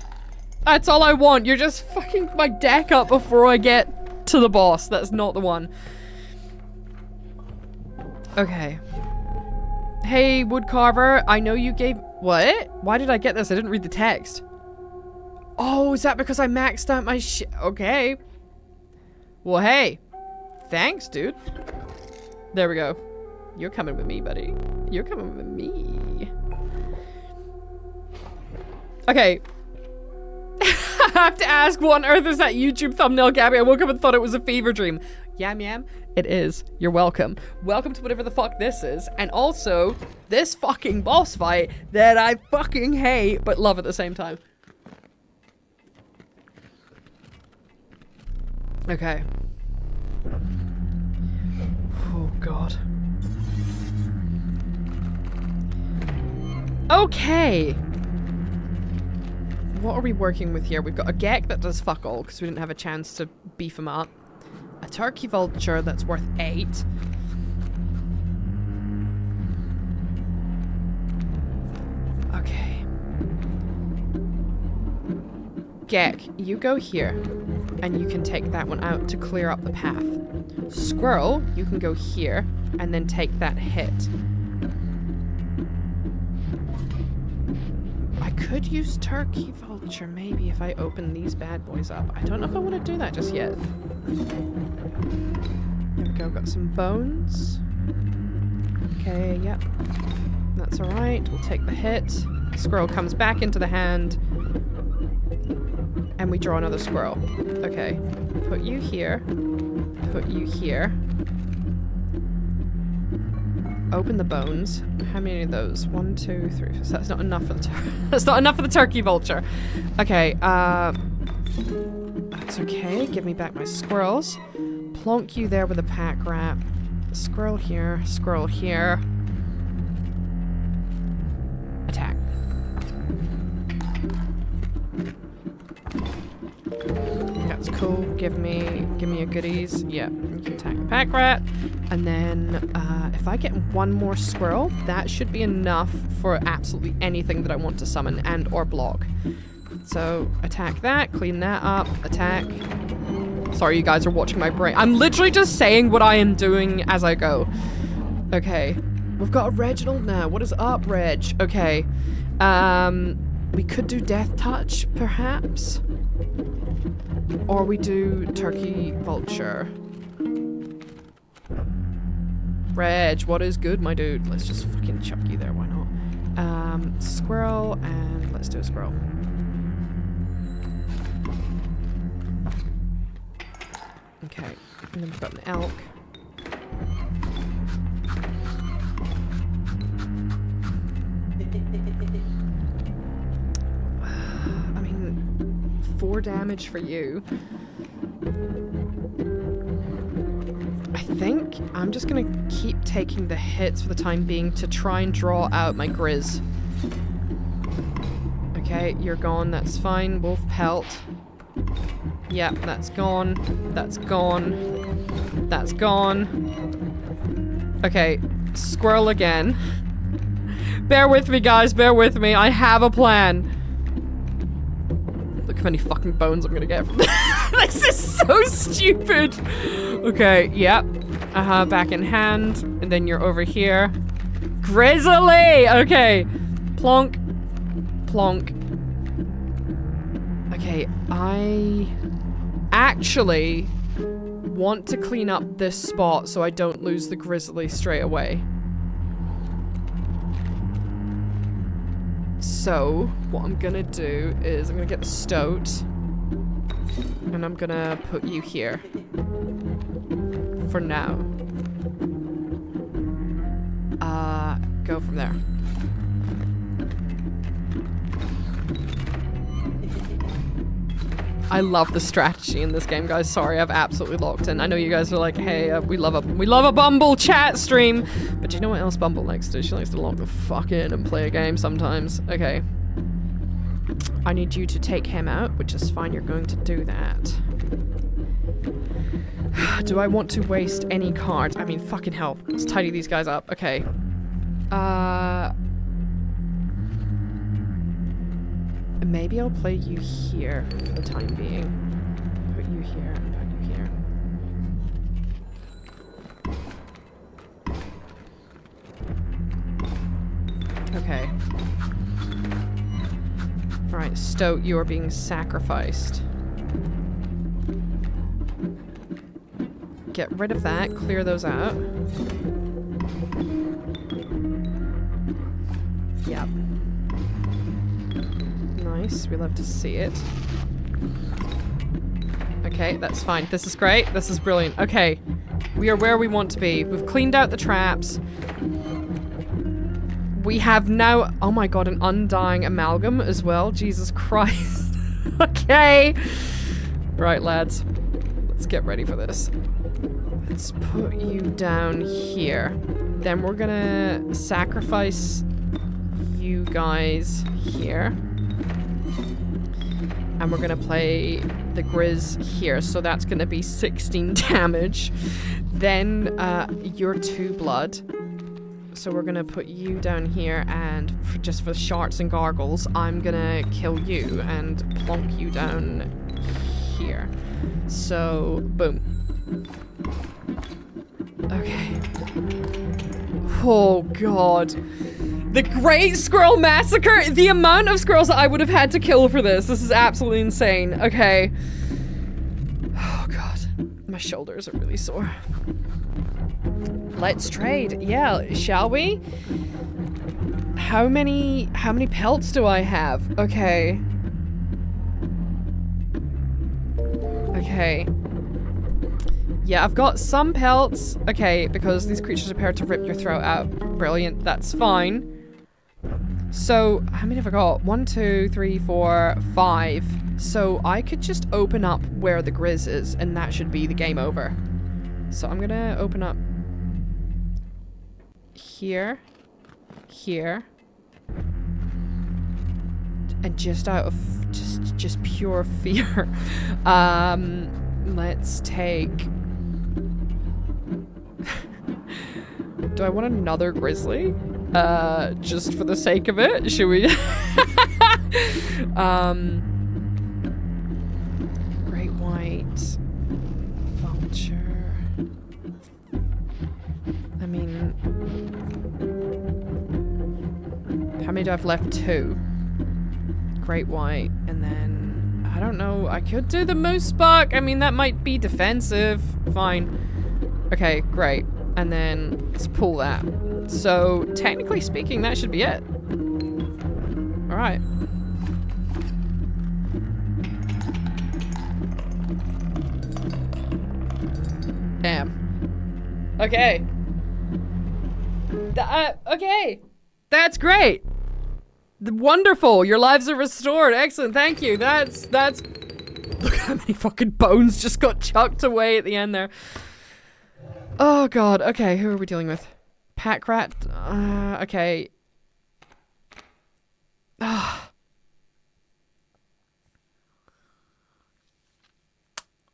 That's all I want. You're just fucking my deck up before I get to the boss. That's not the one. Okay. Hey, woodcarver, I know you gave... What? Why did I get this? I didn't read the text. Oh, is that because I maxed out my shit? Okay. Well, hey. Thanks, dude. There we go. You're coming with me, buddy. You're coming with me. Okay. I have to ask, what on earth is that YouTube thumbnail, Gabby? I woke up and thought it was a fever dream. Yam yam. It is. You're welcome. Welcome to whatever the fuck this is. And also, this fucking boss fight that I fucking hate, but love at the same time. Okay. Oh, God. Okay. What are we working with here? We've got a Gek that does fuck all because we didn't have a chance to beef him up. A turkey vulture that's worth 8. Okay. Gek, you go here. And you can take that one out to clear up the path. Squirrel, you can go here and then take that hit. I could use turkey vulture maybe if I open these bad boys up. I don't know if I want to do that just yet. There we go, got some bones. Okay, yep. That's alright, we'll take the hit. Squirrel comes back into the hand. And we draw another squirrel. Okay. Put you here. Put you here. Open the bones. How many of those? 1, 2, 3. So that's not enough for the that's not enough for the turkey vulture. Okay, that's okay. Give me back my squirrels. Plonk you there with a pack rat. Squirrel here. Squirrel here. Attack. That's cool. Give me your goodies. Yeah, you can attack the pack rat. And then if I get one more squirrel, that should be enough for absolutely anything that I want to summon and or block. So attack that, clean that up, attack. Sorry, you guys are watching my brain. I'm literally just saying what I am doing as I go. Okay, we've got a Reginald now. What is up, Reg? Okay, we could do Death Touch, perhaps. Or we do Turkey Vulture. Reg, what is good, my dude? Let's just fucking chuck you there, why not? Squirrel, and let's do a squirrel. Okay, and then we've got an elk. I mean, 4 damage for you. I think I'm just gonna keep taking the hits for the time being to try and draw out my Grizz. Okay, you're gone, that's fine. Wolf pelt. Yep, that's gone. That's gone. That's gone. Okay, squirrel again. Bear with me, guys, bear with me. I have a plan. Look how many fucking bones I'm gonna get from this. This is so stupid. Okay, yep. Back in hand. And then you're over here. Grizzly! Okay. Plonk. Plonk. Okay, I actually want to clean up this spot so I don't lose the grizzly straight away. So, what I'm gonna do is I'm gonna get the stoat and I'm gonna put you here for now. Go from there. I love the strategy in this game, guys. Sorry, I've absolutely locked in. I know you guys are like, hey, we love a Bumble chat stream. But you know what else Bumble likes to do? She likes to lock the fuck in and play a game sometimes. Okay. I need you to take him out, which is fine. You're going to do that. Do I want to waste any cards? I mean, fucking hell. Let's tidy these guys up. Okay. Maybe I'll play you here for the time being. Put you here and put you here. Okay. Alright, Stoat, you are being sacrificed. Get rid of that, clear those out. Yep. Nice, we love to see it. Okay, that's fine. This is great. This is brilliant. Okay, we are where we want to be. We've cleaned out the traps. We have now, oh my god, an undying amalgam as well. Jesus Christ. Okay. Right, lads. Let's get ready for this. Let's put you down here. Then we're gonna sacrifice you guys here. And we're gonna play the Grizz here, so that's gonna be 16 damage. Then, you're 2 blood. So we're gonna put you down here, and just for sharts and gargles, I'm gonna kill you and plonk you down here. So, boom. Okay. Oh god. The Great Squirrel Massacre! The amount of squirrels that I would have had to kill for this. This is absolutely insane. Okay. Oh god. My shoulders are really sore. Let's trade. Yeah, shall we? How many pelts do I have? Okay. Okay. Yeah, I've got some pelts. Okay, because these creatures appear to rip your throat out. Brilliant, that's fine. So, how many have I got? 1, 2, 3, 4, 5. So, I could just open up where the Grizz is, and that should be the game over. So, I'm gonna open up here, here, and just out of just pure fear, let's take. Do I want another grizzly? Just for the sake of it, should we? Great white vulture. I mean, how many do I have left? 2. Great white, and then I don't know. I could do the moose buck. I mean, that might be defensive. Fine. Okay, great. And then let's pull that. So technically speaking, that should be it. All right. Damn. Okay. Okay. That's great. Wonderful. Your lives are restored. Excellent. Thank you. That's Look how many fucking bones just got chucked away at the end there. Oh god, okay, who are we dealing with? Pack rat? Okay.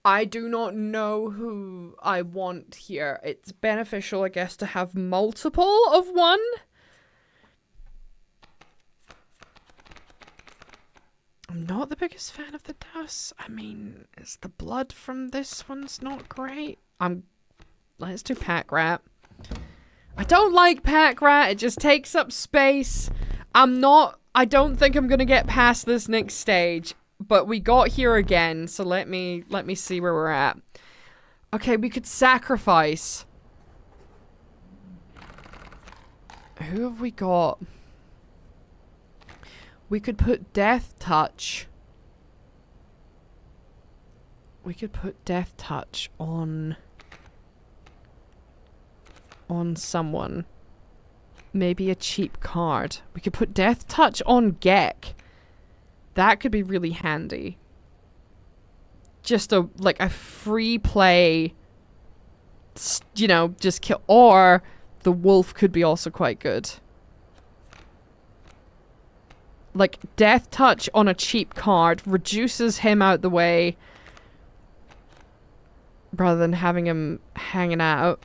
I do not know who I want here. It's beneficial, I guess, to have multiple of one. I'm not the biggest fan of the dust. I mean, it's the blood from this one's not great. Let's do pack rat. I don't like pack rat. It just takes up space. I don't think I'm gonna get past this next stage. But we got here again, so let me see where we're at. Okay, we could sacrifice. Who have we got? We could put Death Touch. We could put Death Touch on someone. Maybe a cheap card. We could put Death Touch on Gek. That could be really handy. Just a free play, you know, just kill. Or the wolf could be also quite good. Like, Death Touch on a cheap card reduces him out the way rather than having him hanging out.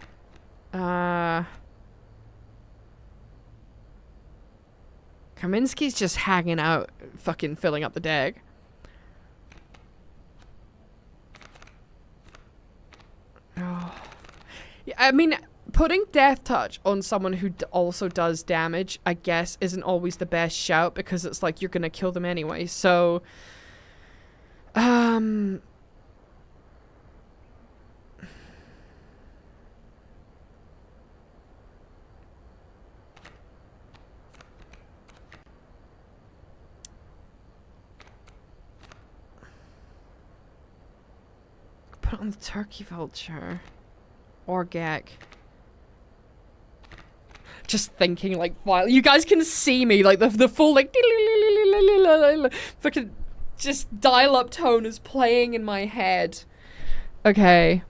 Kaminsky's just hanging out, fucking filling up the deck. Oh. Yeah, I mean, putting Death Touch on someone who also does damage, I guess, isn't always the best shout because it's like you're gonna kill them anyway. So, put on the Turkey Vulture. Or Gek. Just thinking, like, while you guys can see me, like, the full, like, fucking just dial-up tone is playing in my head. Okay.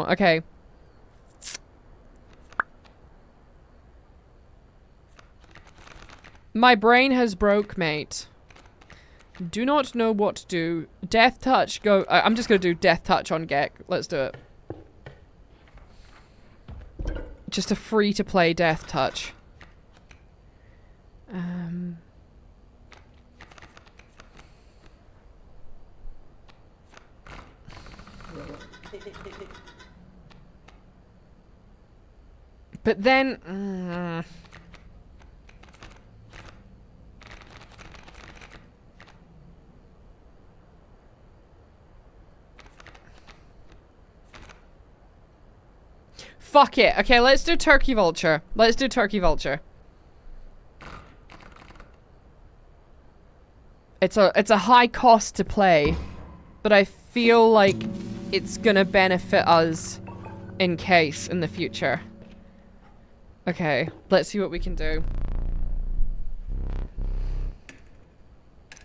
Okay. My brain has broke, mate. Do not know what to do. Death Touch, go. I'm just gonna do Death Touch on Gek. Let's do it. Just a free-to-play Death Touch. But then... Fuck it. Okay, let's do Turkey Vulture. Let's do Turkey Vulture. It's a high cost to play, but I feel like it's gonna benefit us in case in the future. Okay, let's see what we can do.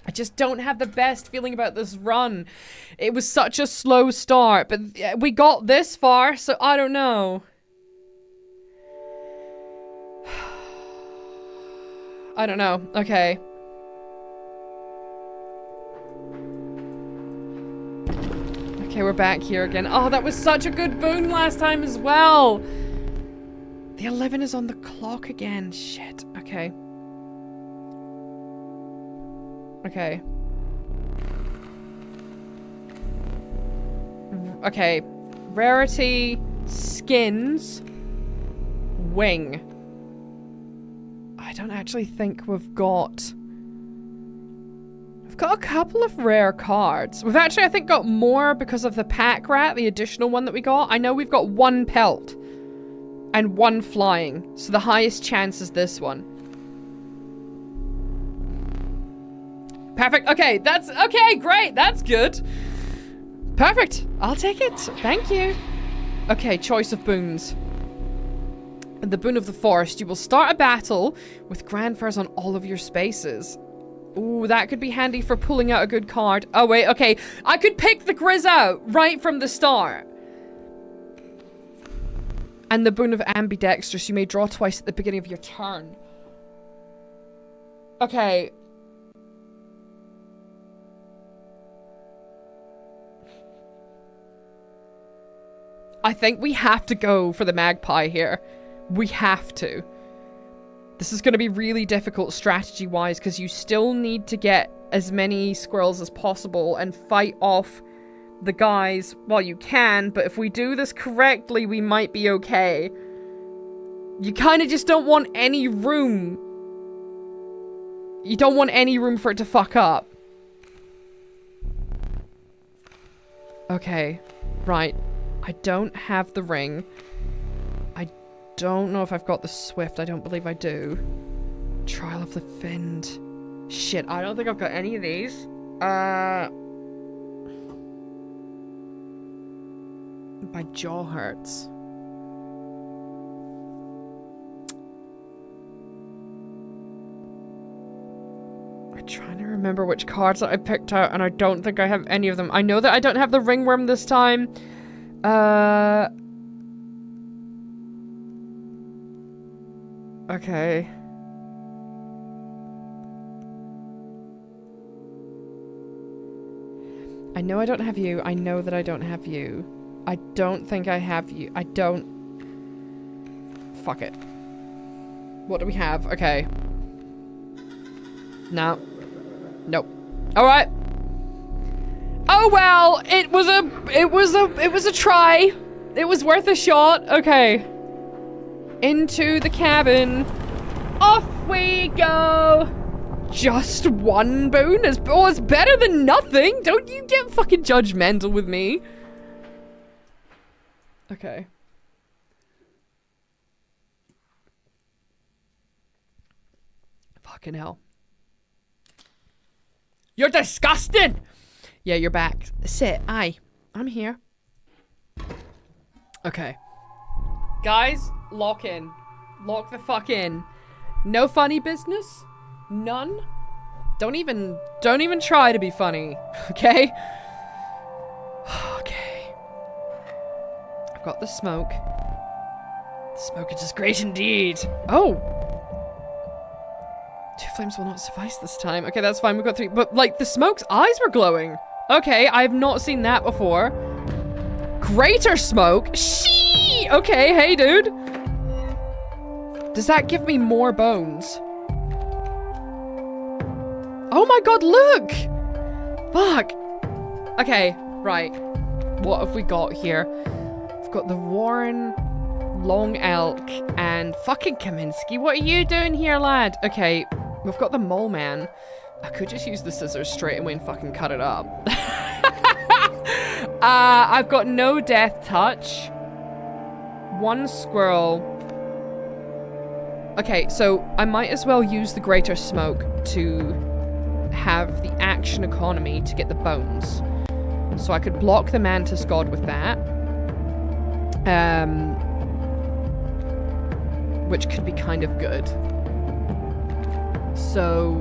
I just don't have the best feeling about this run. It was such a slow start, but we got this far, so I don't know. I don't know. Okay. Okay, we're back here again. Oh, that was such a good boon last time as well. The 11 is on the clock again. Shit. Okay. Okay. Okay. Rarity, skins, wing. I don't actually think we've got a couple of rare cards. We've actually, I think, got more because of the pack rat, the additional one that we got. I know we've got one pelt and one flying, so the highest chance is this one. Perfect. Okay, that's okay. Great. That's good. Perfect. I'll take it. Thank you. Okay, choice of boons. The boon of the forest. You will start a battle with grand furs on all of your spaces. Ooh, that could be handy for pulling out a good card. Oh, wait, okay. I could pick the Grizz out right from the start. And the boon of ambidextrous. You may draw twice at the beginning of your turn. Okay. I think we have to go for the magpie here. We have to. This is going to be really difficult strategy-wise because you still need to get as many squirrels as possible and fight off the guys while you can, but if we do this correctly, we might be okay. You kind of just don't want any room. You don't want any room for it to fuck up. Okay, right. I don't have the ring. I don't know if I've got the swift. I don't believe I do. Trial of the Fiend. Shit, I don't think I've got any of these. My jaw hurts. I'm trying to remember which cards that I picked out, and I don't think I have any of them. I know that I don't have the ringworm this time. Okay. I know I don't have you. I know that I don't have you. I don't think I have you. I don't... Fuck it. What do we have? Okay. No. Nope. Alright. Oh well! It was a try. It was worth a shot. Okay. Into the cabin. Off we go! Just one boon is... Oh, it's better than nothing! Don't you get fucking judgmental with me. Okay. Fucking hell. You're disgusting! Yeah, you're back. Sit. Aye. I'm here. Okay. Guys, lock in. Lock the fuck in. No funny business? None? Don't even try to be funny. Okay? Okay. I've got the smoke. The smoke is great indeed. Oh! 2 flames will not suffice this time. Okay, that's fine. We've got 3. But, like, the smoke's eyes were glowing. Okay, I've not seen that before. Greater smoke? Shee! Okay, hey, dude. Does that give me more bones? Oh my god, look! Fuck. Okay, right. What have we got here? We've got the Warren, Long Elk, and fucking Kaminsky. What are you doing here, lad? Okay, we've got the Mole Man. I could just use the scissors straight away and fucking cut it up. I've got no death touch. 1 squirrel. Okay, so I might as well use the greater smoke to have the action economy to get the bones. So I could block the Mantis God with that. Which could be kind of good. So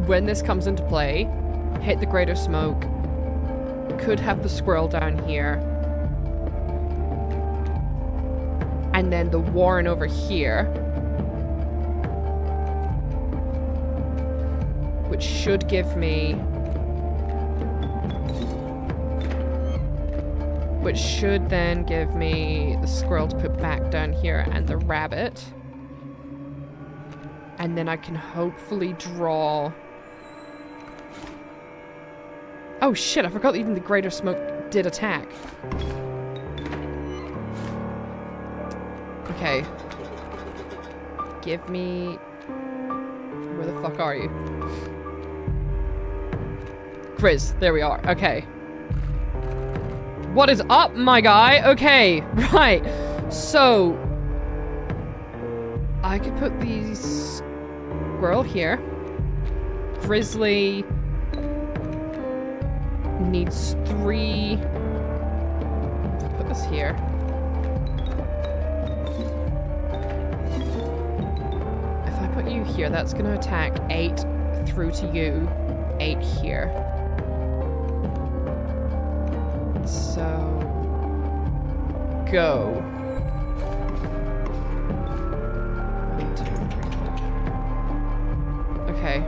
when this comes into play, hit the greater smoke, could have the squirrel down here, and then the Warren over here, which should give me, which should then give me the squirrel to put back down here and the rabbit. And then I can hopefully draw... Oh shit, I forgot that even the greater smoke did attack. Okay. Give me... Where the fuck are you? Grizz, there we are. Okay. What is up, my guy? Okay, right. So... I could put these... Squirrel here. Grizzly... needs 3... Put this here. here. That's gonna attack 8 through to you. 8 here. So... go. 1, 2, 3, 4. Okay.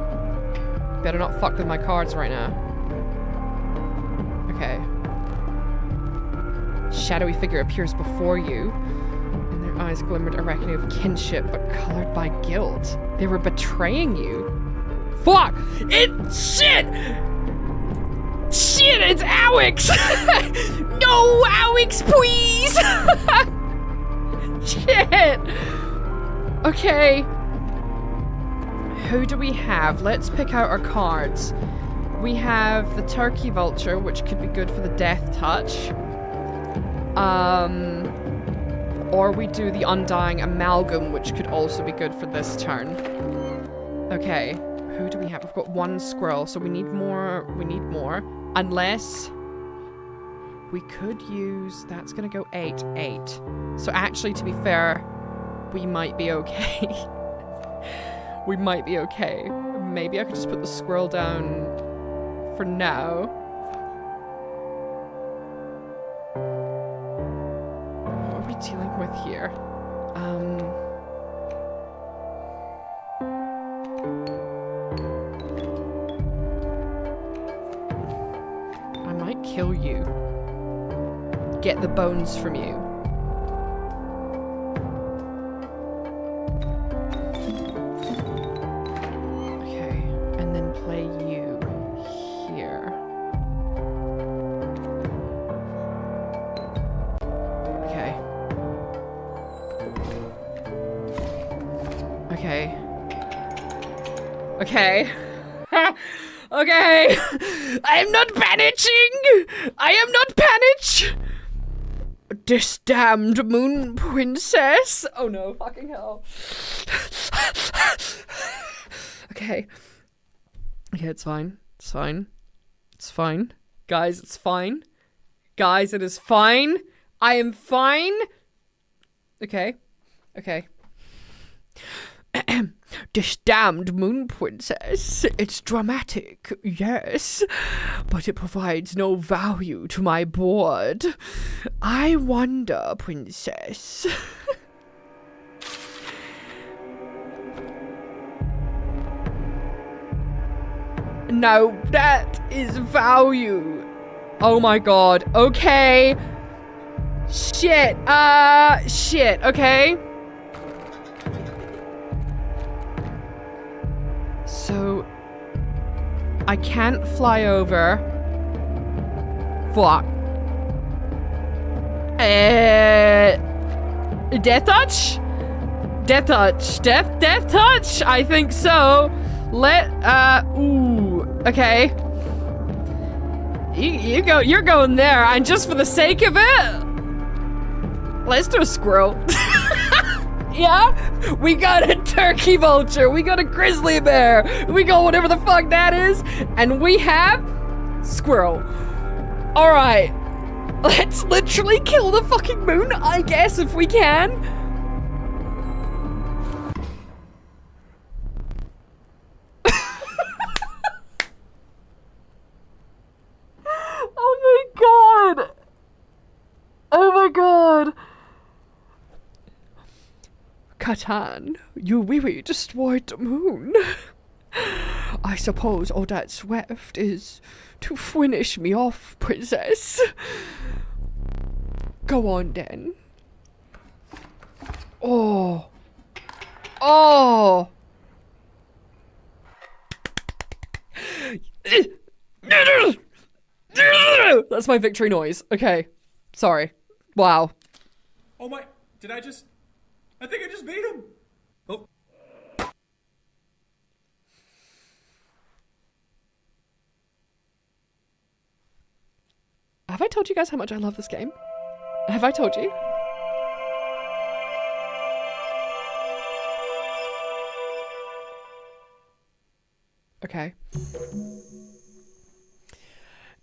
Better not fuck with my cards right now. Okay. Shadowy figure appears before you. And their eyes glimmered a reckoning of kinship, but colored by guilt. They were betraying you. Fuck! Shit! Shit, it's Alex! No, Alex, please! Shit! Okay. Who do we have? Let's pick out our cards. We have the Turkey Vulture, which could be good for the Death Touch. Or we do the Undying Amalgam, which could also be good for this turn. Okay. Who do we have? We've got 1 squirrel, so we need more. We need more. Unless we could use... That's gonna go 8, 8. So actually, to be fair, we might be okay. We might be okay. Maybe I could just put the squirrel down for now. What are we dealing with here? I might kill you. Get the bones from you. Okay, and then play you here. Okay. Okay. Okay. Okay. I am not panicking. I am not panic. This damned moon princess. Oh no, fucking hell. Okay. Okay, it's fine. It's fine. It's fine. Guys, it's fine. Guys, it is fine. I am fine. Okay. Okay. This damned moon princess. It's dramatic, yes, but it provides no value to my board. I wonder, princess. No, that is value. Oh my god. Okay. Shit. Shit. Okay. So, I can't fly over. Fuck. Death touch? Death touch. Death touch? I think so. Ooh. Okay. You're going there. And just for the sake of it, let's do a squirrel. Yeah? We got a turkey vulture. We got a grizzly bear. We got whatever the fuck that is. And we have squirrel. Alright. Let's literally kill the fucking moon, I guess, if we can. Oh my god. Oh my god. Catan, you really destroyed the moon. I suppose all that's left is to finish me off, princess. Go on then. Oh. Oh. That's my victory noise. Okay. Sorry. Wow. Oh my, I think I just beat him. Oh. Have I told you guys how much I love this game? Have I told you? Okay.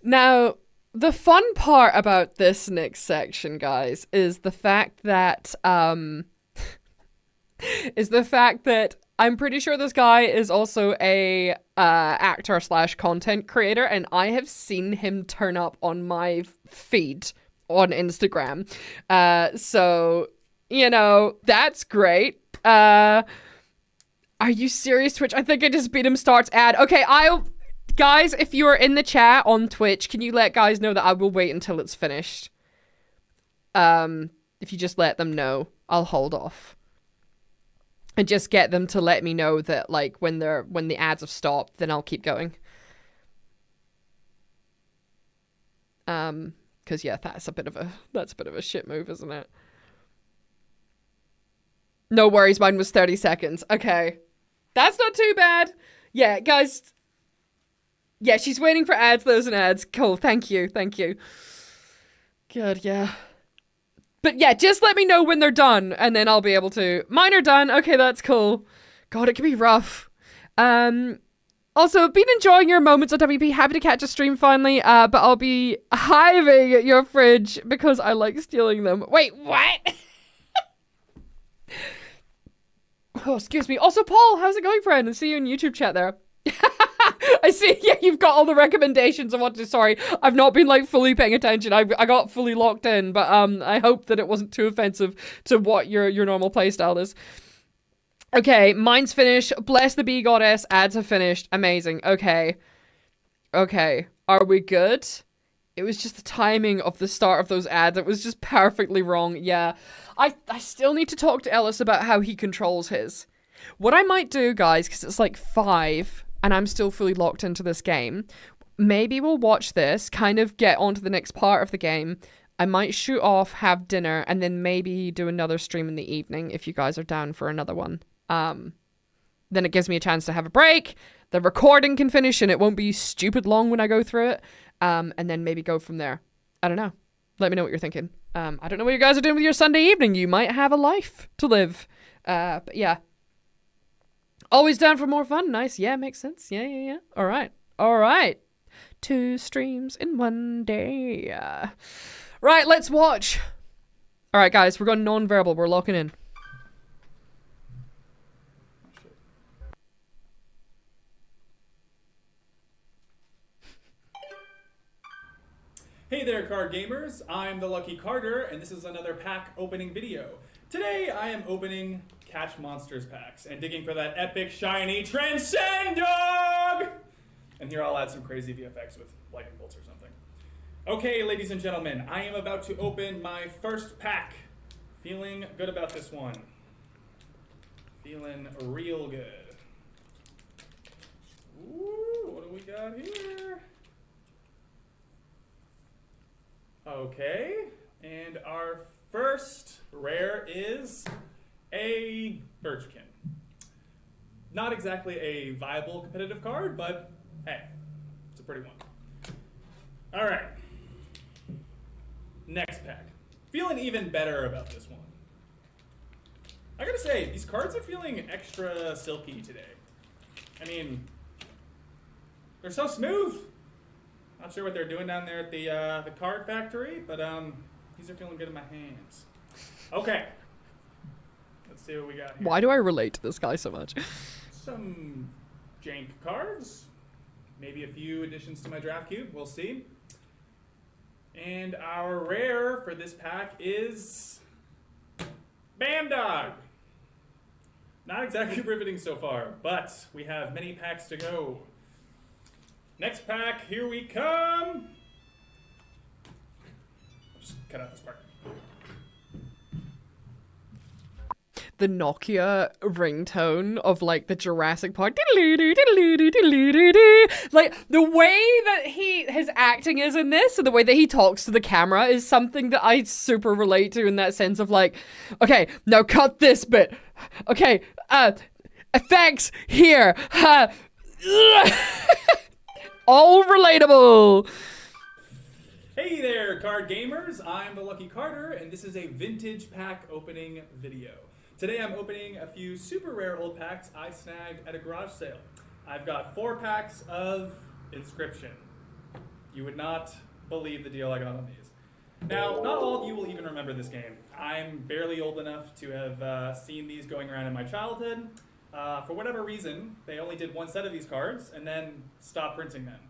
Now, the fun part about this next section, guys, is the fact that, I'm pretty sure this guy is also a actor slash content creator, and I have seen him turn up on my feed on Instagram. So, you know, that's great. Are you serious, Twitch? I think I just beat him starts ad. Okay, guys, if you are in the chat on Twitch, can you let guys know that I will wait until it's finished? If you just let them know, I'll hold off. And just get them to let me know that, like, when the ads have stopped, then I'll keep going. Because yeah, that's a bit of a shit move, isn't it? No worries, mine was 30 seconds. Okay. That's not too bad. Yeah, guys. Yeah, she's waiting for ads. Those and ads. Cool. Thank you. Thank you. Good, yeah. But yeah, just let me know when they're done, and then I'll be able to. Mine are done. Okay, that's cool. God, it can be rough. Also, been enjoying your moments on WP. Happy to catch a stream finally, but I'll be hiving your fridge because I like stealing them. Wait, what? Oh, excuse me. Also, Paul, how's it going, friend? I see you in YouTube chat there. I see, yeah, you've got all the recommendations of what to do. Sorry, I've not been, like, fully paying attention. I got fully locked in, but I hope that it wasn't too offensive to what your normal playstyle is. Okay, mine's finished. Bless the bee goddess. Ads have finished. Amazing. Okay. Okay. Are we good? It was just the timing of the start of those ads. It was just perfectly wrong. Yeah. I still need to talk to Ellis about how he controls his. What I might do, guys, because it's like 5 and I'm still fully locked into this game, maybe we'll watch this, kind of get onto the next part of the game. I might shoot off, have dinner, and then maybe do another stream in the evening if you guys are down for another one. Then it gives me a chance to have a break. The recording can finish and it won't be stupid long when I go through it. And then maybe go from there. I don't know. Let me know what you're thinking. I don't know what you guys are doing with your Sunday evening. You might have a life to live. But yeah. Always down for more fun. Nice. Yeah, makes sense. Yeah. All right. 2 streams in one day. Right, let's watch. All right, guys, we're going non-verbal. We're locking in. Hey there, card gamers. I'm the Lucky Carter, and this is another pack opening video. Today, I am opening Catch Monsters packs and digging for that epic, shiny Transcend Dog! And here I'll add some crazy VFX with lightning bolts or something. Okay, ladies and gentlemen, I am about to open my first pack. Feeling good about this one. Feeling real good. Ooh, what do we got here? Okay, and our first rare is a Birchkin. Not exactly a viable competitive card, but hey, it's a pretty one. All right, next pack. Feeling even better about this one. I gotta say, these cards are feeling extra silky today. I mean, they're so smooth. Not sure what they're doing down there at the card factory, but these are feeling good in my hands. Okay. Let's see what we got here. Why do I relate to this guy so much? Some jank cards. Maybe a few additions to my draft cube. We'll see. And our rare for this pack is Bandog. Not exactly riveting so far, but we have many packs to go. Next pack, here we come. I'll just cut out this part. The Nokia ringtone of, like, the Jurassic Park. Like, the way that his acting is in this and the way that he talks to the camera is something that I super relate to, in that sense of, like, okay, now cut this bit. Okay, effects here. All relatable. Hey there, card gamers. I'm the Lucky Carter, and this is a vintage pack opening video. Today I'm opening a few super rare old packs I snagged at a garage sale. I've got 4 packs of Inscryption. You would not believe the deal I got on these. Now, not all of you will even remember this game. I'm barely old enough to have seen these going around in my childhood. For whatever reason, they only did one set of these cards and then stopped printing them.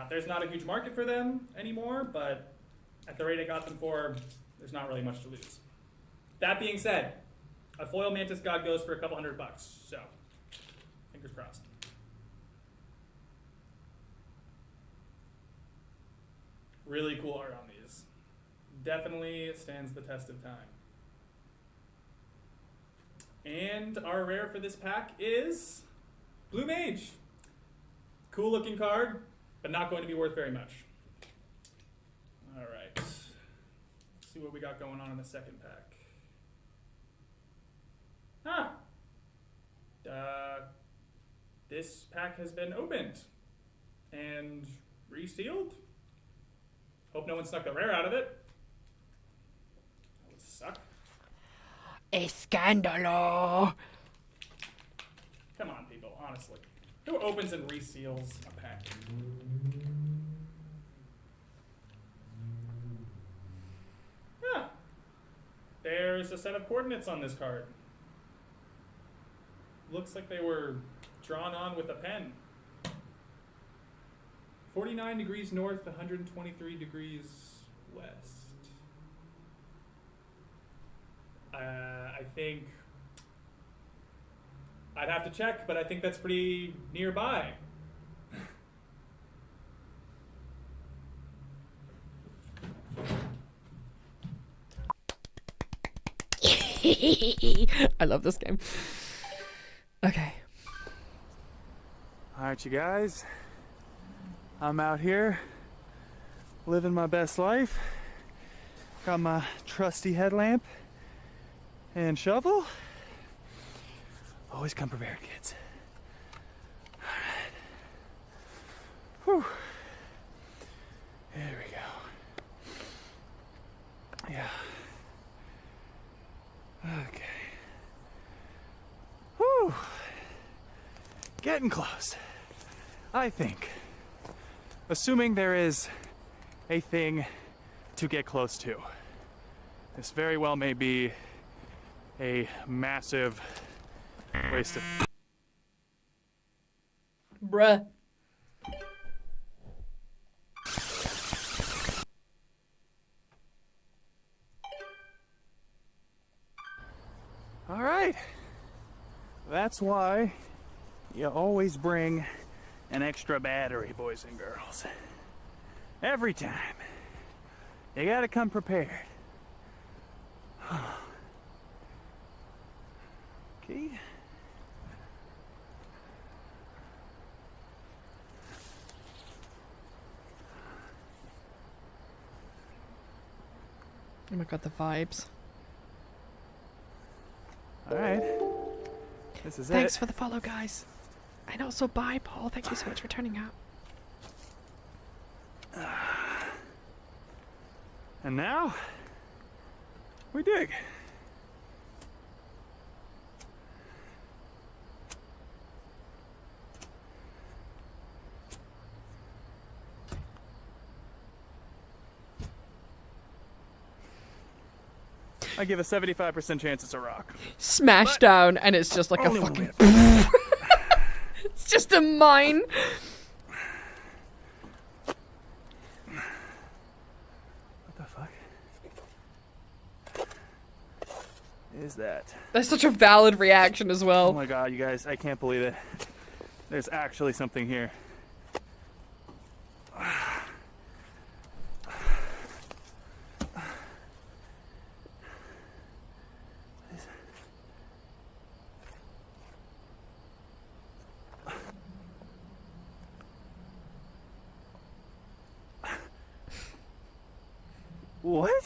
There's not a huge market for them anymore, but at the rate I got them for, there's not really much to lose. That being said, a foil Mantis God goes for a couple $100, so fingers crossed. Really cool art on these. Definitely stands the test of time. And our rare for this pack is Blue Mage. Cool looking card, but not going to be worth very much. All right. Let's see what we got going on in the second pack. This pack has been opened and resealed. Hope no one snuck the rare out of it. That would suck. Escándalo. Come on, people, honestly. Who opens and reseals a pack? There's a set of coordinates on this card. Looks like they were drawn on with a pen. 49 degrees north, 123 degrees west. I think I'd have to check, but I think that's pretty nearby. I love this game. Okay. All right, you guys. I'm out here living my best life. Got my trusty headlamp and shovel. Always come prepared, kids. All right. Whew. There we go. Yeah. Okay. Whew. Getting close. I think. Assuming there is a thing to get close to. This very well may be a massive waste of... Bruh. All right. That's why you always bring an extra battery, boys and girls. Every time. You gotta come prepared. Okay. Oh my god, the vibes. All right. This is Thanks it. for the follow, guys. And also, bye, Paul. Thank you so much for turning up. And now, we dig. I give a 75% chance it's a rock. Smash down, and it's just like a Only one fucking... way. It's just a mine. What the fuck is that? That's such a valid reaction as Oh well. my god, you guys, I can't believe it. There's actually something here. What?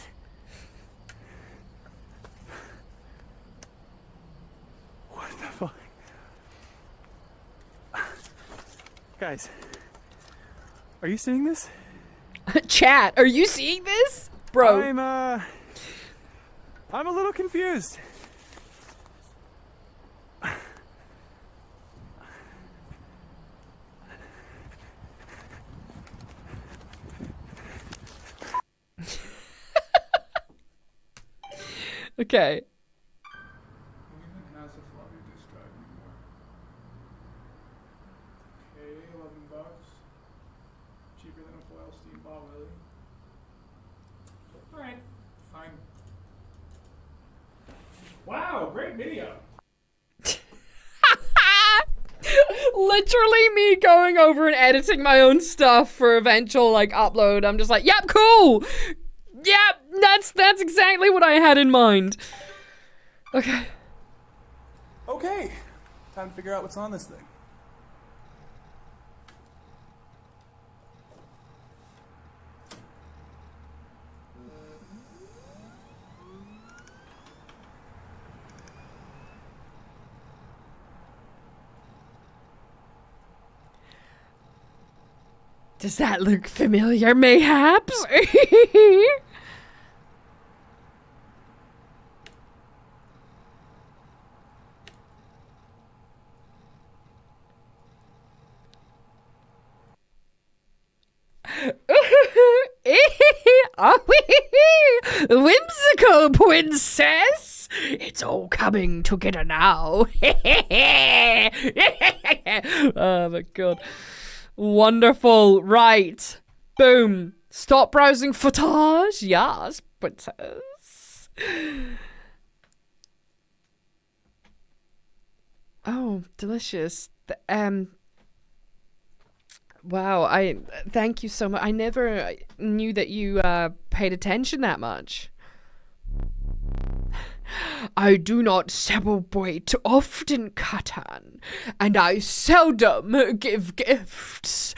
What the fuck? Guys, are you seeing this? Chat, are you seeing this? Bro. I'm a little confused. Okay. Wow, great video. Literally me going over and editing my own stuff for eventual like upload. I'm just like, yep, cool. Yep, that's exactly what I had in mind. Okay. Okay, time to figure out what's on this thing. Does that look familiar, mayhaps? Whimsical princess! It's all coming together now. Oh my god. Wonderful. Right. Boom. Stop browsing footage. Yes, princess. Oh, delicious. Wow, thank you so much. I never knew that you paid attention that much. I do not celebrate often, Catan, and I seldom give gifts.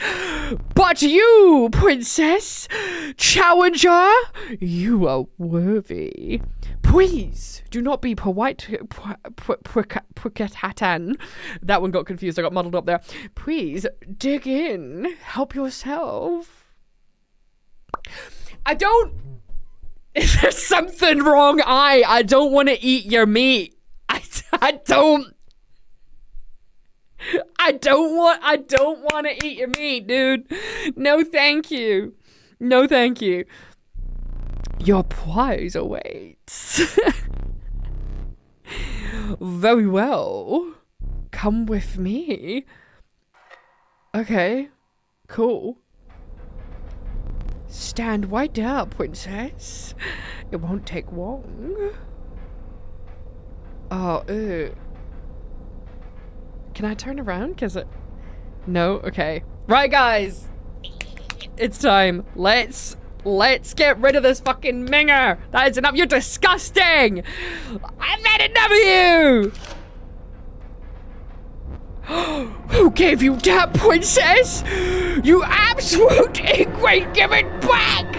But you, princess, challenger, you are worthy. Please do not be polite, Catan. That one got confused. I got muddled up there. Please dig in. Help yourself. I don't. Is there something wrong? I don't want to eat your meat. I don't want to eat your meat, dude. No, thank you. No, thank you. Your prize awaits. Very well. Come with me. Okay. Cool. Stand right there, princess. It won't take long. Oh, Can I turn around? No? Okay. Right, guys. It's time. Let's get rid of this fucking minger. That is enough. You're disgusting. I've had enough of you. Who gave you that, princess? You absolute ingrate, give it back!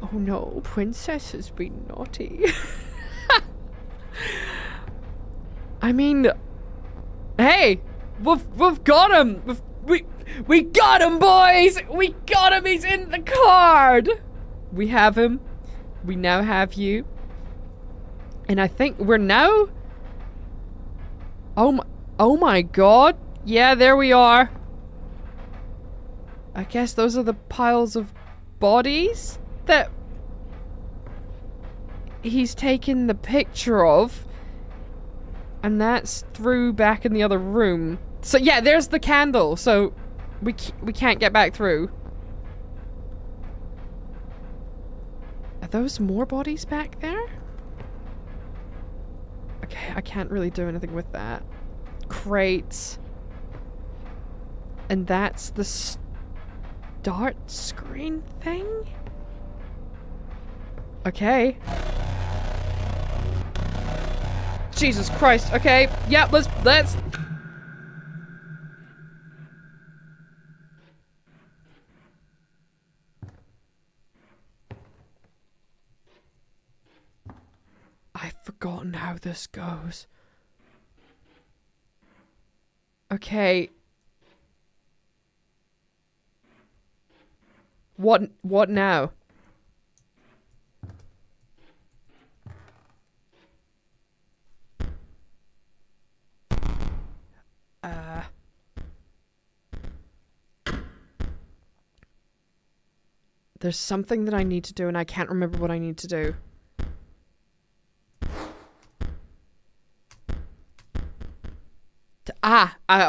Oh no, princess has been naughty. I mean, hey, we've got him. We got him, boys. We got him. He's in the card. We have him. We now have you. And I think we're now... Oh my god. Yeah, there we are. I guess those are the piles of bodies that he's taken the picture of. And that's through back in the other room. So yeah, there's the candle. So we can't get back through. Are those more bodies back there? Okay, I can't really do anything with that. Crates. And that's the start screen thing? Okay. Jesus Christ. Okay. Yeah, let's I've forgotten how this goes. Okay. What now? There's something that I need to do and I can't remember what I need to do.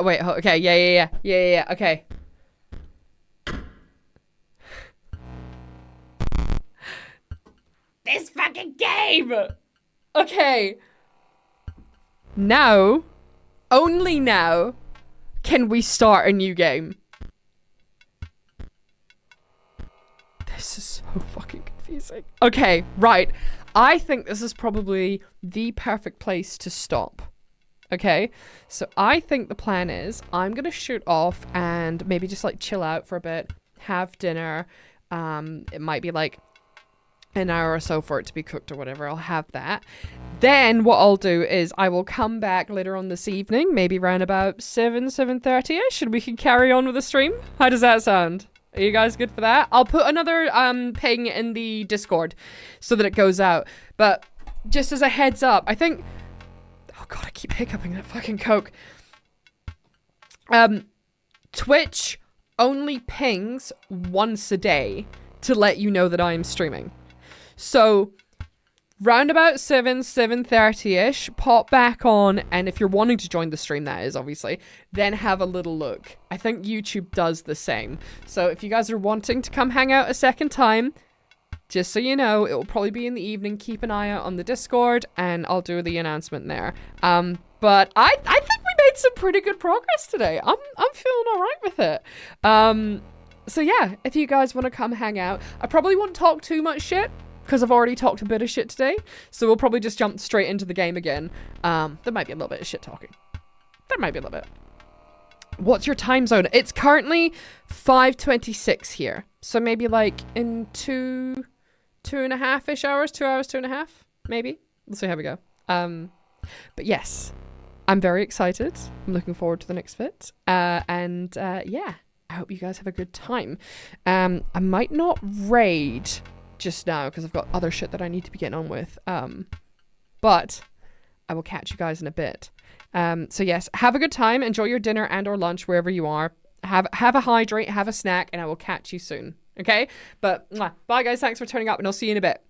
Wait, okay, yeah, okay. this fucking game. Okay. Now, only now, can we start a new game. This is so fucking confusing. Okay, right. I think this is probably the perfect place to stop. Okay, so I think the plan is I'm gonna shoot off and maybe just like chill out for a bit, have dinner. It might be like an hour or so for it to be cooked or whatever. I'll have that. Then what I'll do is I will come back later on this evening, maybe around about 7:30ish, and we can carry on with the stream. How does that sound? Are you guys good for that? I'll put another ping in the Discord so that it goes out. But just as a heads up, I think... Oh god, I keep hiccuping that fucking Coke. Twitch only pings once a day to let you know that I am streaming. So, round about 7:30ish, pop back on, and if you're wanting to join the stream, that is, obviously, then have a little look. I think YouTube does the same. So, if you guys are wanting to come hang out a second time, just so you know, it will probably be in the evening. Keep an eye out on the Discord, and I'll do the announcement there. But I think we made some pretty good progress today. I'm feeling all right with it. So yeah, if you guys want to come hang out, I probably won't talk too much shit because I've already talked a bit of shit today. So we'll probably just jump straight into the game again. There might be a little bit of shit talking. There might be a little bit. What's your time zone? It's currently 5:26 here. So maybe like in 2.5-ish hours, 2 hours, 2.5, maybe. We'll see how we go. But yes, I'm very excited. I'm looking forward to the next bit. Yeah, I hope you guys have a good time. I might not raid just now because I've got other shit that I need to be getting on with. But I will catch you guys in a bit. So yes, have a good time. Enjoy your dinner and or lunch wherever you are. Have a hydrate, have a snack, and I will catch you soon. Okay? But bye guys, thanks for turning up, and I'll see you in a bit.